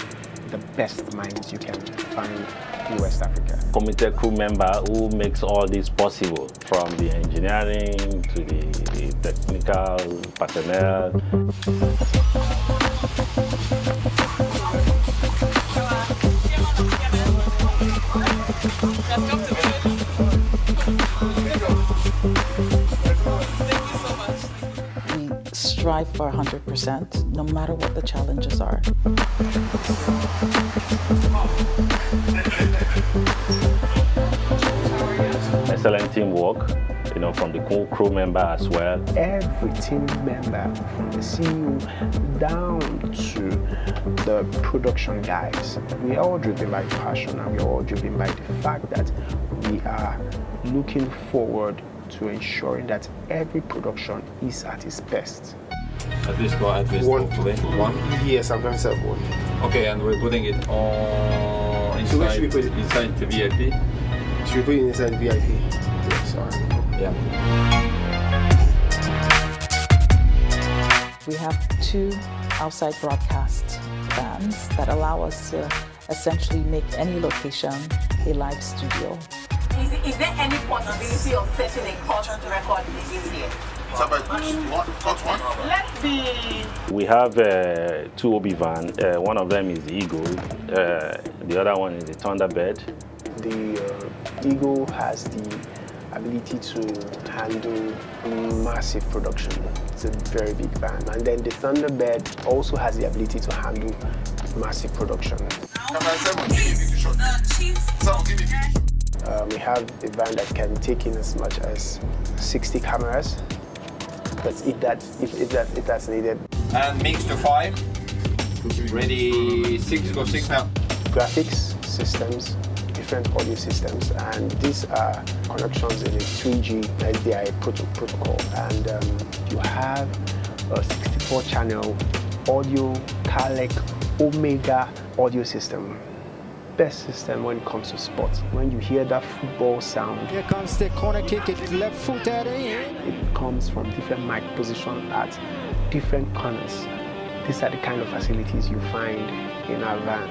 the best minds you can find in West Africa. Committed crew member who makes all this possible, from the engineering to the technical personnel. We strive for 100%, no matter what the challenges are. Excellent teamwork, from the crew member as well. Every team member, from the CEO down to the production guys, we are all driven by passion, and we are all driven by the fact that we are looking forward to ensuring that every production is at its best. At least one. Hopefully. 1? Yes, I'm going to say 1. Okay, and we're putting it all inside the VIP? Should we put it inside the VIP? Yeah, sorry. Yeah. We have 2 outside broadcast vans that allow us to essentially make any location a live studio. Is there any possibility of setting a court record this year? Let's be. We have 2 OB vans. One of them is the Eagle. The other one is the Thunderbird. The Eagle has the ability to handle massive production. It's a very big van. And then the Thunderbird also has the ability to handle massive production. We have a van that can take in as much as 60 cameras. But if that's needed. And mix to 5. Ready, 6, go 6 now. Graphics systems, different audio systems, and these are connections in a 3G SDI protocol. And you have a 64-channel audio Kalek Omega audio system. Best system when it comes to sports. When you hear that football sound, here comes the corner kick, it's left footed in. It comes from different mic positions at different corners. These are the kind of facilities you find in our van.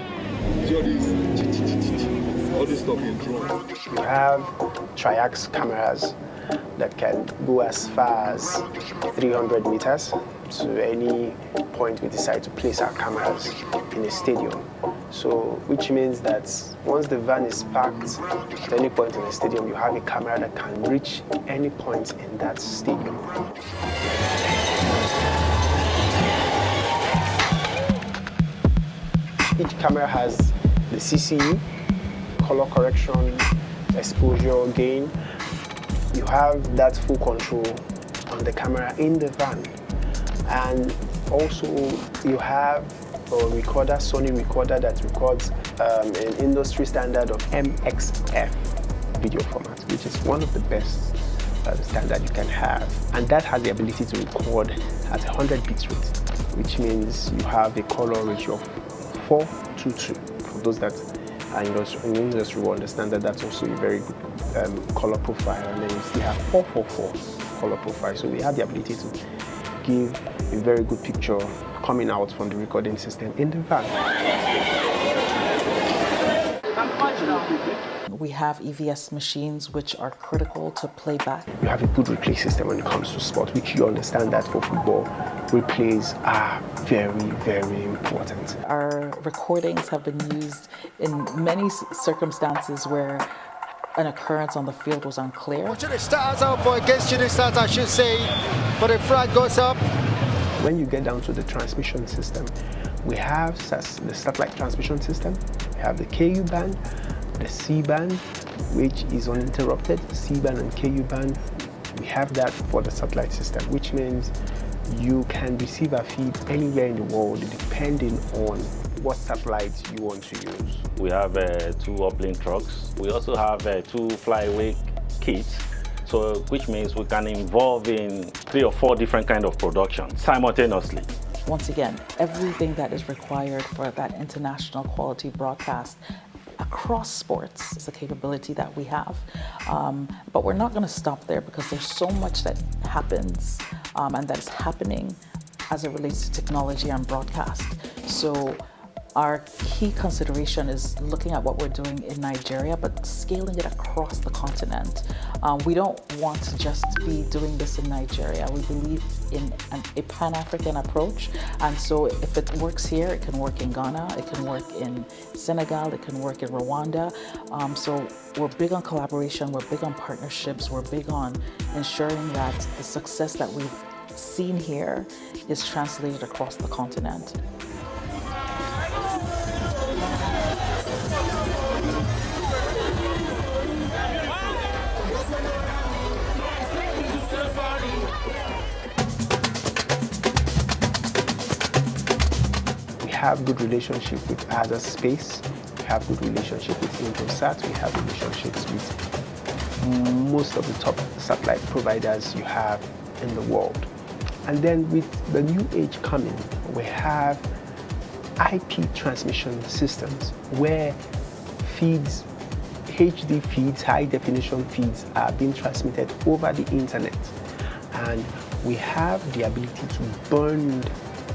All this stuff in drone. You have triax cameras that can go as far as 300 meters to any point we decide to place our cameras in a stadium. So, which means that once the van is parked at any point in the stadium, you have a camera that can reach any point in that stadium. Each camera has the CCU, color correction, exposure, gain. You have that full control on the camera in the van. And also you have a recorder, Sony recorder that records an industry standard of MXF video format, which is one of the best standard you can have. And that has the ability to record at 100 bit rate, which means you have a color ratio of 4:2. For those that are in the industry will understand that that's also a very good color profile. And then you still have 4:4 color profile. So we have the ability to give a very good picture coming out from the recording system in the van. We have EVS machines which are critical to playback. You have a good replay system when it comes to sport, which you understand that for football, replays are very, very important. Our recordings have been used in many circumstances where an occurrence on the field was unclear. Unity starts out for against Unity starts, I should say, but the flag goes up. When you get down to the transmission system, we have the satellite transmission system, we have the KU band, the C band, which is uninterrupted, C band and KU band. We have that for the satellite system, which means you can receive a feed anywhere in the world depending on what satellites you want to use. We have 2 uplink trucks. We also have 2 flyaway kits, so which means we can involve in 3 or 4 different kind of production simultaneously. Once again, everything that is required for that international quality broadcast across sports is a capability that we have. But we're not going to stop there because there's so much that happens and that is happening as it relates to technology and broadcast. So our key consideration is looking at what we're doing in Nigeria, but scaling it across the continent. We don't want to just be doing this in Nigeria. We believe in a Pan-African approach. And so if it works here, it can work in Ghana, it can work in Senegal, it can work in Rwanda. So we're big on collaboration, we're big on partnerships, we're big on ensuring that the success that we've seen here is translated across the continent. We have good relationship with other space, we have good relationship with Intelsat, we have relationships with most of the top satellite providers you have in the world. And then with the new age coming, we have IP transmission systems where feeds, HD feeds, high definition feeds are being transmitted over the internet. And we have the ability to bond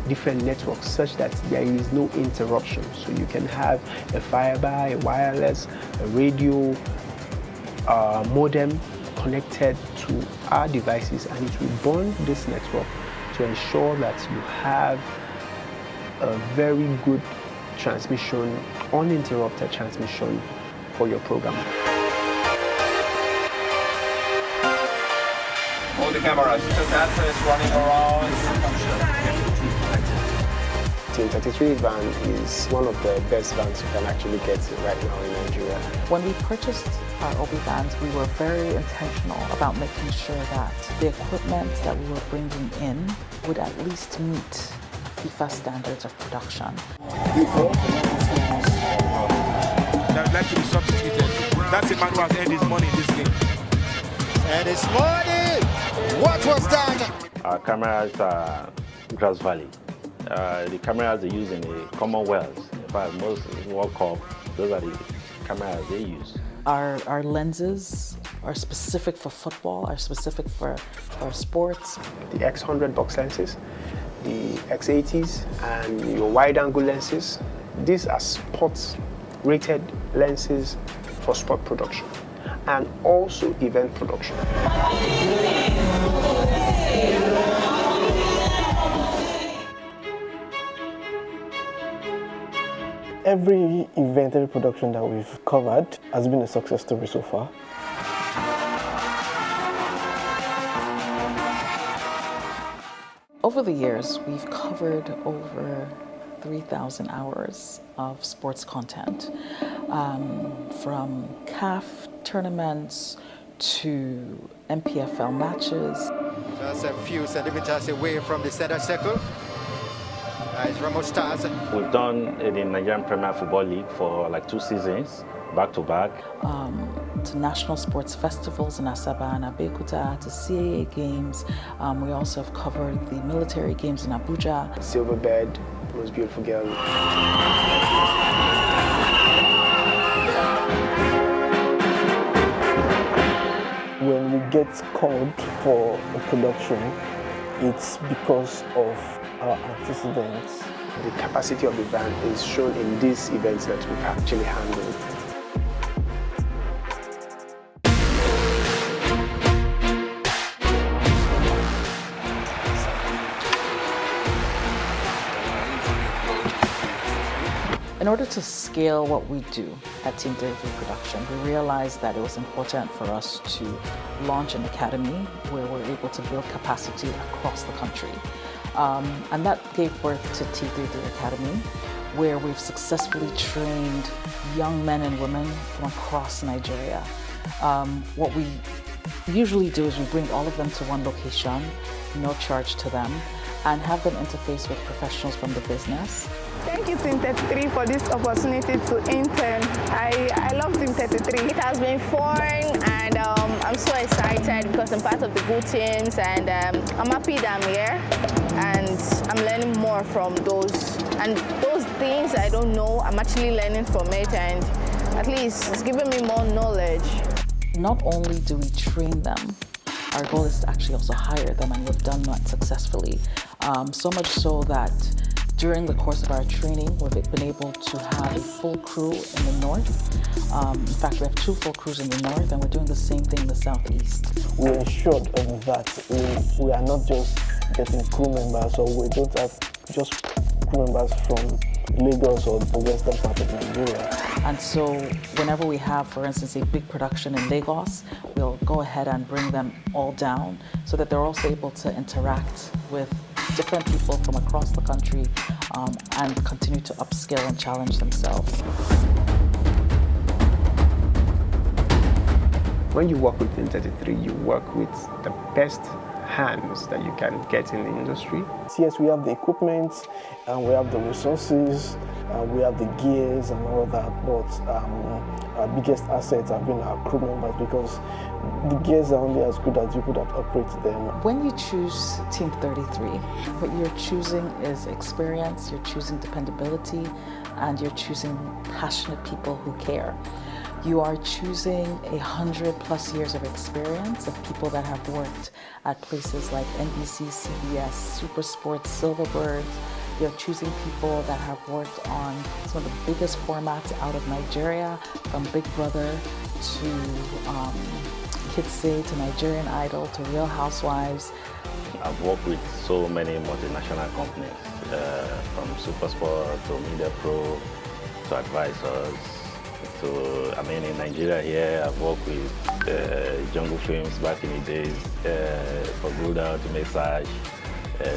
different networks such that there is no interruption. So you can have a fiber, a wireless, a radio, modem connected to our devices, and it will bond this network to ensure that you have a very good transmission, uninterrupted transmission for your program. All the cameras, that is running around. Team 33 van is one of the best vans you can actually get right now in Nigeria. When we purchased our OB vans, we were very intentional about making sure that the equipment that we were bringing in would at least meet FIFA standards of production. That would like to be substituted. That's a man who has earned his money in this game. And it's money! What was that? Our cameras are Grass Valley. The cameras they use in the Commonwealth, in fact, most World Cup, those are the cameras they use. Our lenses are specific for football, are specific for sports. The X100 box lenses, the X80s, and your wide-angle lenses. These are sports-rated lenses for sport production and also event production. Every event, every production that we've covered has been a success story so far. Over the years, we've covered over 3,000 hours of sports content, from CAF tournaments to MPFL matches. Just a few centimeters away from the center circle. It's Ramos Stars. We've done the Nigerian Premier Football League for like 2 seasons, back to back. To national sports festivals in Asaba and Abeokuta, to CAA games. We also have covered the military games in Abuja. Silverbird, most beautiful girl. When we get called for a production, it's because of our antecedents. The capacity of the band is shown in these events that we've actually handled. In order to scale what we do at Team 33 Production, we realized that it was important for us to launch an academy where we're able to build capacity across the country. And that gave birth to Team 33 Academy, where we've successfully trained young men and women from across Nigeria. What we usually do is we bring all of them to one location, no charge to them, and have them interface with professionals from the business. Thank you, Team 33, for this opportunity to intern. I love Team 33. It has been fun, and I'm so excited because I'm part of the good teams, and I'm happy that I'm here, and I'm learning more from those. And those things I don't know, I'm actually learning from it, and at least it's giving me more knowledge. Not only do we train them, our goal is to actually also hire them, and we've done that successfully. So much so that during the course of our training, we've been able to have a full crew in the north. In fact, we have 2 full crews in the north, and we're doing the same thing in the southeast. We ensured that we are not just getting crew members, or we don't have just crew members from Lagos or the western part of Nigeria. And so whenever we have, for instance, a big production in Lagos, we'll go ahead and bring them all down so that they're also able to interact with different people from across the country and continue to upskill and challenge themselves. When you work with Team 33, you work with the best hands that you can get in the industry. Yes, we have the equipment, and we have the resources, we have the gears and all that, but our biggest assets have been our crew members, because the gears are only as good as people that operate them. When you choose Team 33, what you're choosing is experience, you're choosing dependability, and you're choosing passionate people who care. You are choosing 100+ years of experience of people that have worked at places like NBC, CBS, Super Sports, Silverbird. You're choosing people that have worked on some of the biggest formats out of Nigeria, from Big Brother to Kids Say to Nigerian Idol to Real Housewives. I've worked with so many multinational companies, from Super Sport to Media Pro to advisors. So, in Nigeria here, I've worked with Jungle Films back in the days, for Buddha to Message,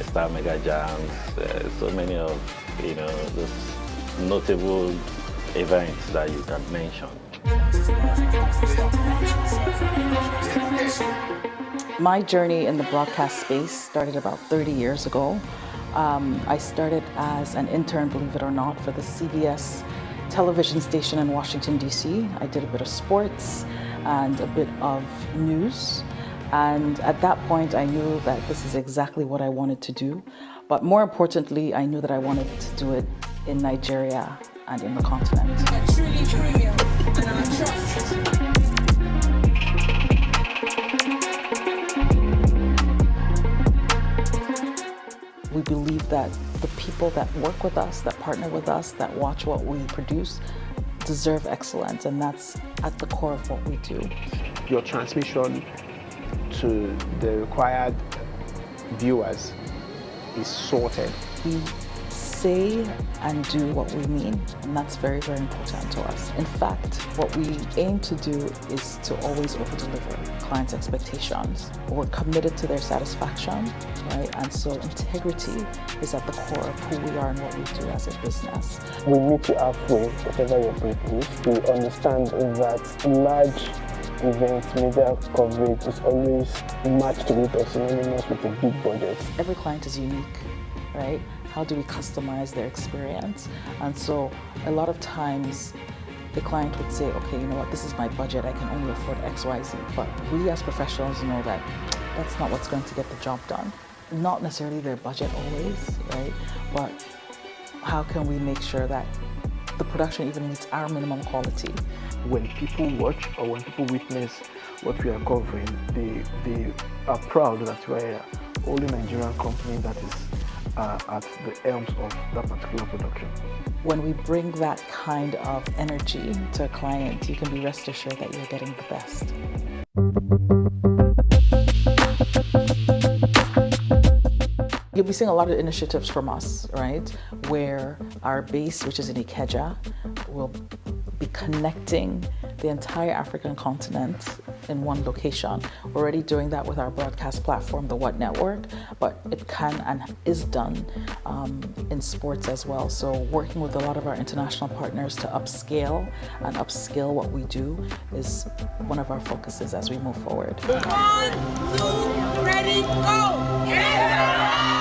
Star Mega Jams, so many of, those notable events that you can mention. My journey in the broadcast space started about 30 years ago. I started as an intern, believe it or not, for the CBS television station in Washington, D.C. I did a bit of sports and a bit of news. And at that point, I knew that this is exactly what I wanted to do. But more importantly, I knew that I wanted to do it in Nigeria and in the continent. Truly premium, and I trust. We believe that the people that work with us, that partner with us, that watch what we produce, deserve excellence, and that's at the core of what we do. Your transmission to the required viewers is sorted. We say and do what we mean, and that's very, very important to us. In fact, what we aim to do is to always over-deliver clients' expectations. We're committed to their satisfaction, right? And so integrity is at the core of who we are and what we do as a business. We meet you halfway, whatever your brief is. We understand that large events, media coverage is always matched with or synonymous with a big budget. Every client is unique, right? How do we customize their experience? And so a lot of times the client would say, okay, you know what, this is my budget, I can only afford X, Y, Z. But we as professionals know that that's not what's going to get the job done. Not necessarily their budget always, right? But how can we make sure that the production even meets our minimum quality? When people watch or when people witness what we are covering, they are proud that we're the only Nigerian company that is at the helms of that particular production. When we bring that kind of energy to a client, you can be rest assured that you're getting the best. You'll be seeing a lot of initiatives from us, right? Where our base, which is in Ikeja, will be connecting the entire African continent in one location. We're already doing that with our broadcast platform, the What Network, but it can and is done in sports as well. So working with a lot of our international partners to upscale and upskill what we do is one of our focuses as we move forward. 1, 2, ready, go! Yes!